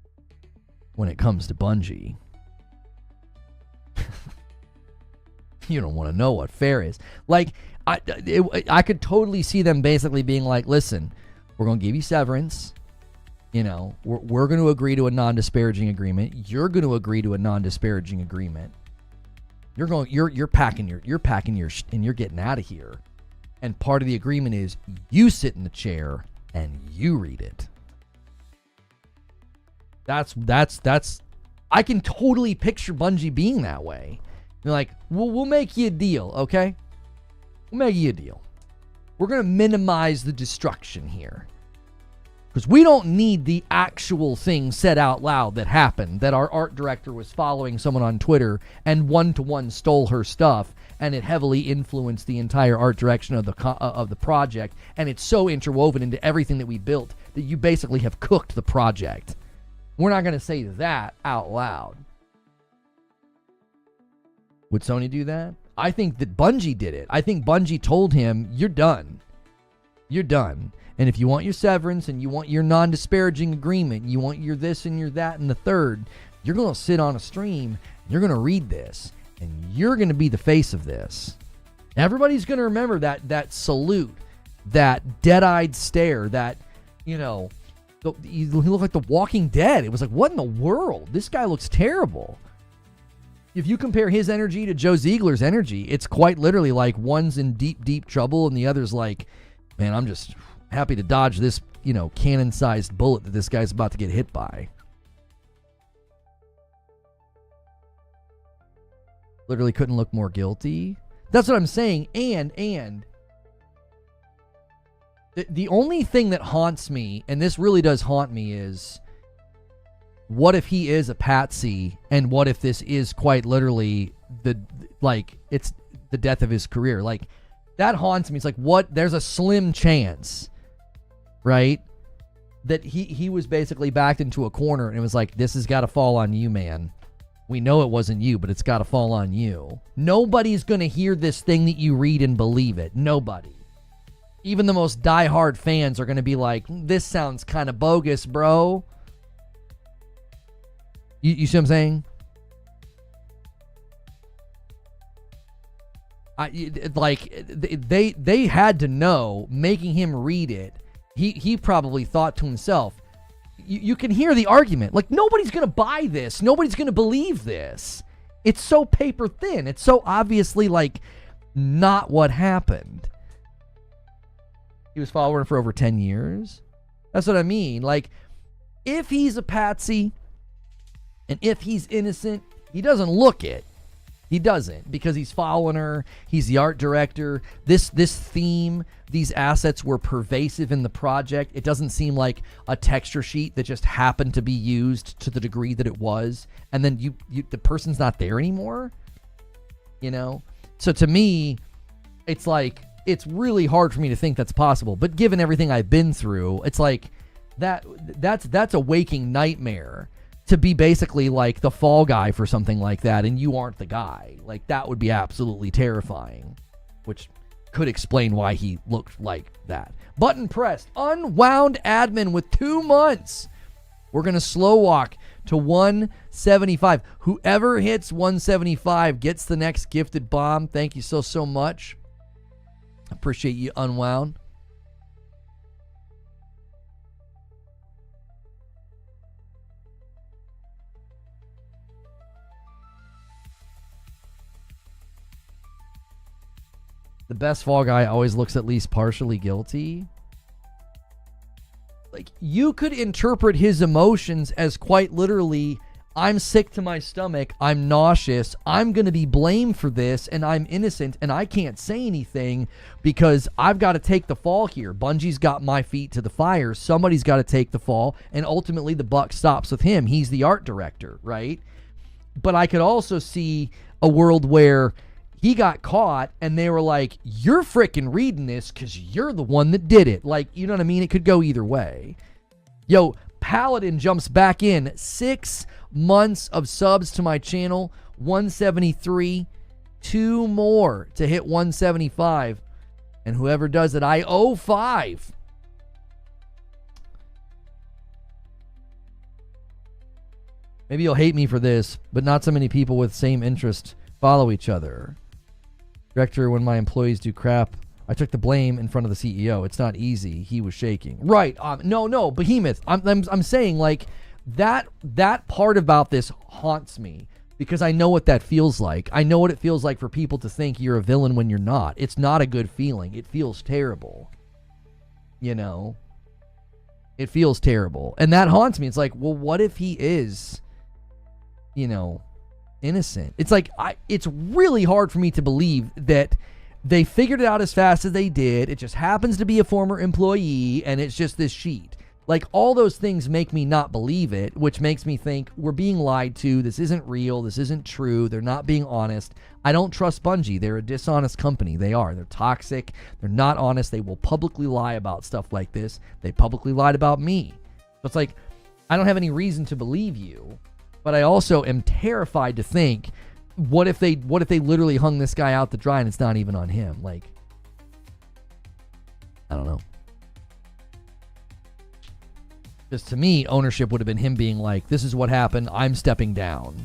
when it comes to Bungie. You don't want to know what fair is. Like, I could totally see them basically being like, listen, we're going to give you severance. You know, we're going to agree to a non-disparaging agreement. You're going to agree to a non-disparaging agreement. You're packing your and you're getting out of here. And part of the agreement is you sit in the chair and you read it. That's I can totally picture Bungie being that way. They're like, we'll make you a deal, okay? We'll make you a deal. We're going to minimize the destruction here. Because we don't need the actual thing said out loud that happened, that our art director was following someone on Twitter and one-to-one stole her stuff, and it heavily influenced the entire art direction of the project, and it's so interwoven into everything that we built that you basically have cooked the project. We're not going to say that out loud. Would Sony do that? I think that Bungie did it. I think Bungie told him, you're done. You're done. And if you want your severance and you want your non-disparaging agreement, you want your this and your that and the third, you're going to sit on a stream, you're going to read this, and you're going to be the face of this. Everybody's going to remember that salute, that dead-eyed stare, that, you know, he looked like the Walking Dead. It was like, what in the world? This guy looks terrible. If you compare his energy to Joe Ziegler's energy, it's quite literally like one's in deep, deep trouble and the other's like, man, I'm just happy to dodge this, you know, cannon-sized bullet that this guy's about to get hit by. Literally couldn't look more guilty. That's what I'm saying. And the only thing that haunts me, and this really does haunt me, is what if he is a patsy, and what if this is quite literally it's the death of his career? Like, that haunts me. It's like, what? There's a slim chance, right, that he was basically backed into a corner, and it was like, this has got to fall on you, man. We know it wasn't you, but it's got to fall on you. Nobody's going to hear this thing that you read and believe it. Nobody. Even the most diehard fans are going to be like, this sounds kind of bogus, bro. You see what I'm saying? They had to know, making him read it. He probably thought to himself, you can hear the argument. Like, nobody's going to buy this. Nobody's going to believe this. It's so paper thin. It's so obviously, like, not what happened. He was following for over 10 years. That's what I mean. Like, if he's a patsy and if he's innocent, he doesn't look it. He doesn't, because he's following her. He's the art director. This theme, these assets were pervasive in the project. It doesn't seem like a texture sheet that just happened to be used to the degree that it was, and then the person's not there anymore. You know? So to me, it's like, it's really hard for me to think that's possible. But given everything I've been through, it's like that's a waking nightmare. To be basically like the fall guy for something like that, and you aren't the guy. Like, that would be absolutely terrifying, which could explain why he looked like that. Button pressed. Unwound admin with 2 months. We're going to slow walk to 175. Whoever hits 175 gets the next gifted bomb. Thank you so much. Appreciate you, Unwound. The best fall guy always looks at least partially guilty. Like, you could interpret his emotions as quite literally, I'm sick to my stomach, I'm nauseous, I'm going to be blamed for this, and I'm innocent, and I can't say anything because I've got to take the fall here. Bungie's got my feet to the fire. Somebody's got to take the fall, and ultimately the buck stops with him. He's the art director, right? But I could also see a world where he got caught and they were like, you're freaking reading this because you're the one that did it. Like, you know what I mean? It could go either way. Yo, Paladin jumps back in. 6 months of subs to my channel. 173. 2 more to hit 175. And whoever does it, I owe 5. Maybe you'll hate me for this, but not so many people with same interest follow each other. Director, when my employees do crap, I took the blame in front of the CEO. It's not easy. He was shaking. Right. No, Behemoth. I'm saying, like, that part about this haunts me because I know what that feels like. I know what it feels like for people to think you're a villain when you're not. It's not a good feeling. It feels terrible. You know? It feels terrible. And that haunts me. It's like, well, what if he is, you know, innocent? It's like, it's really hard for me to believe that they figured it out as fast as they did. It just happens to be a former employee, and it's just this sheet. Like, all those things make me not believe it, which makes me think we're being lied to. This isn't real. This isn't true. They're not being honest. I don't trust Bungie. They're a dishonest company. They are. They're toxic. They're not honest. They will publicly lie about stuff like this. They publicly lied about me. So it's like, I don't have any reason to believe you. But I also am terrified to think, what if they literally hung this guy out to dry and it's not even on him? Like, I don't know. Because to me, ownership would have been him being like, this is what happened, I'm stepping down.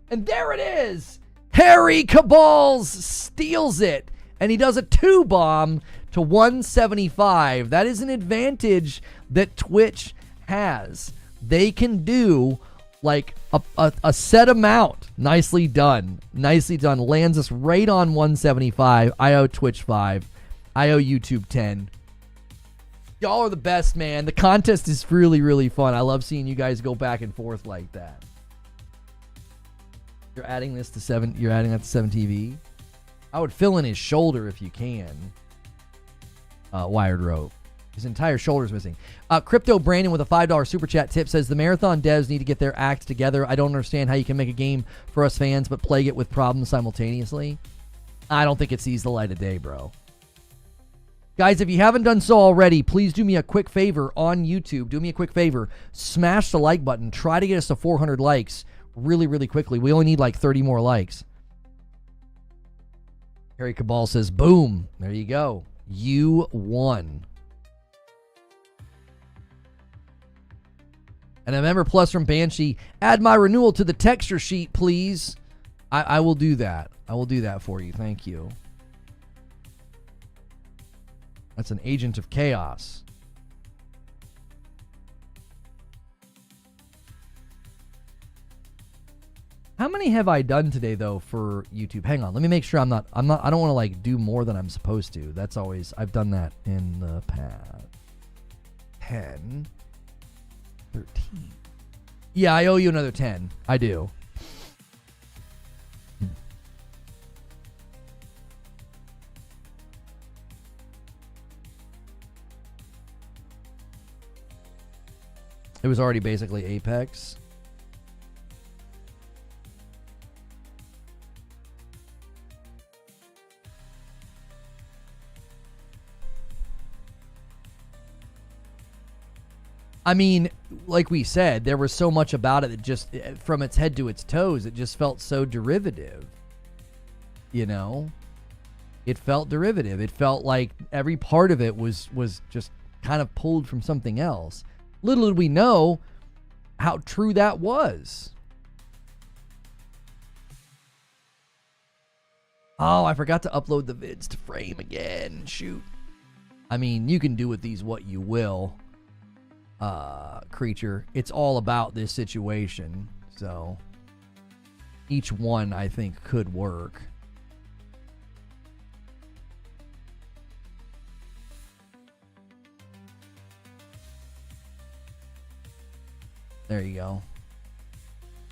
And there it is! Harry Cabals steals it! And he does a 2-bomb to 175. That is an advantage that Twitch has. They can do like a set amount. Nicely done. Nicely done. Lands us right on 175. I owe Twitch 5. I owe YouTube 10. Y'all are the best, man. The contest is really, really fun. I love seeing you guys go back and forth like that. You're adding this to 7. You're adding that to 7TV. I would fill in his shoulder if you can. Wired rope. His entire shoulder's missing. Crypto Brandon with a $5 super chat tip says, the Marathon devs need to get their act together. I don't understand how you can make a game for us fans but plague it with problems simultaneously. I don't think it sees the light of day, bro. Guys, if you haven't done so already, please do me a quick favor on YouTube. Do me a quick favor. Smash the like button. Try to get us to 400 likes really, really quickly. We only need like 30 more likes. Harry Cabal says, boom. There you go. You won. And a member plus from Banshee, add my renewal to the texture sheet, please. I will do that. I will do that for you. Thank you. That's an agent of chaos. How many have I done today though for YouTube? Hang on, let me make sure I don't want to like do more than I'm supposed to. That's always, I've done that in the past. 10, 13, Yeah, I owe you another 10. I do. It was already basically Apex. I mean, like we said, there was so much about it that just, from its head to its toes, it just felt so derivative. You know? It felt derivative. It felt like every part of it was just kind of pulled from something else. Little did we know how true that was. Oh, I forgot to upload the vids to Frame again. Shoot. I mean, you can do with these what you will. Creature. It's all about this situation. So each one I think could work. There you go.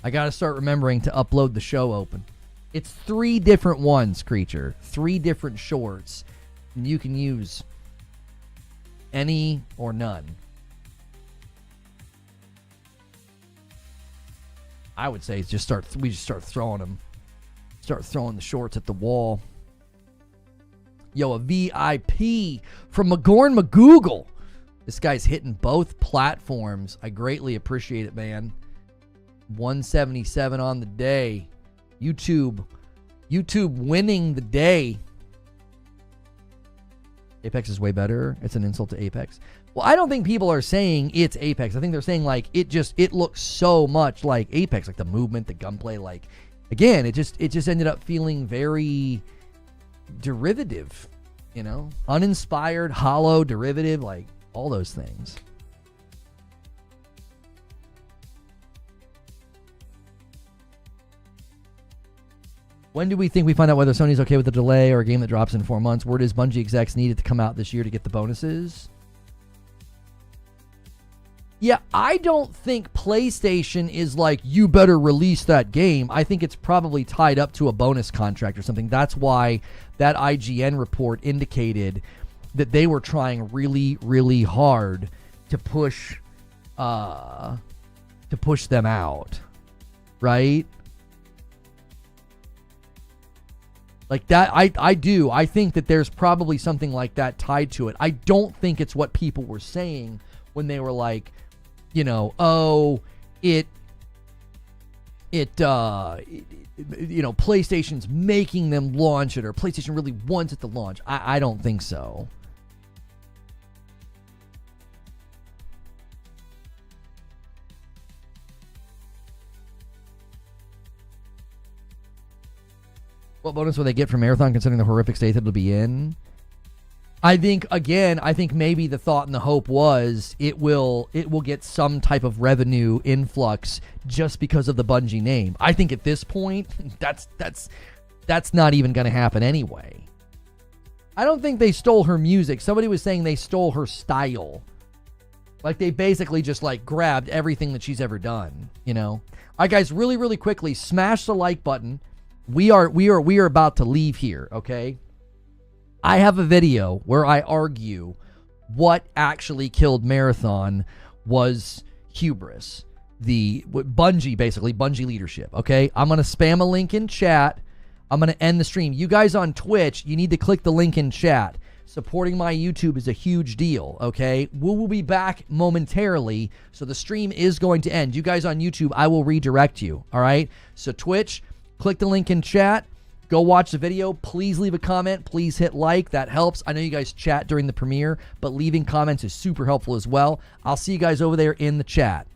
I gotta start remembering to upload the show open. It's 3 different ones, Creature. 3 different shorts. And you can use any or none. I would say we just start throwing them. Start throwing the shorts at the wall. Yo, a VIP from McGorn McGoogle. This guy's hitting both platforms. I greatly appreciate it, man. 177 on the day. YouTube winning the day. Apex is way better. It's an insult to Apex. Well, I don't think people are saying it's Apex. I think they're saying like it looks so much like Apex, like the movement, the gunplay, like again, it just ended up feeling very derivative, you know? Uninspired, hollow, derivative, like all those things. When do we think we find out whether Sony's okay with the delay or a game that drops in 4 months? Word is Bungie execs needed to come out this year to get the bonuses. Yeah, I don't think PlayStation is like, you better release that game. I think it's probably tied up to a bonus contract or something. That's why that IGN report indicated that they were trying really, really hard to push them out, right? Like that, I do. I think that there's probably something like that tied to it. I don't think it's what people were saying when they were like, you know, oh, PlayStation's making them launch it, or PlayStation really wants it to launch. I don't think so. What bonus will they get from Marathon considering the horrific state that it'll be in? I think maybe the thought and the hope was it will get some type of revenue influx just because of the Bungie name. I think at this point, that's not even going to happen anyway. I don't think they stole her music. Somebody was saying they stole her style. Like they basically just like grabbed everything that she's ever done, you know? All right, guys, really, really quickly, smash the like button. We are about to leave here, okay? I have a video where I argue what actually killed Marathon was hubris. Bungie leadership, okay? I'm going to spam a link in chat. I'm going to end the stream. You guys on Twitch, you need to click the link in chat. Supporting my YouTube is a huge deal, okay? We will be back momentarily, so the stream is going to end. You guys on YouTube, I will redirect you, all right? So Twitch, click the link in chat. Go watch the video. Please leave a comment. Please hit like. That helps. I know you guys chat during the premiere, but leaving comments is super helpful as well. I'll see you guys over there in the chat.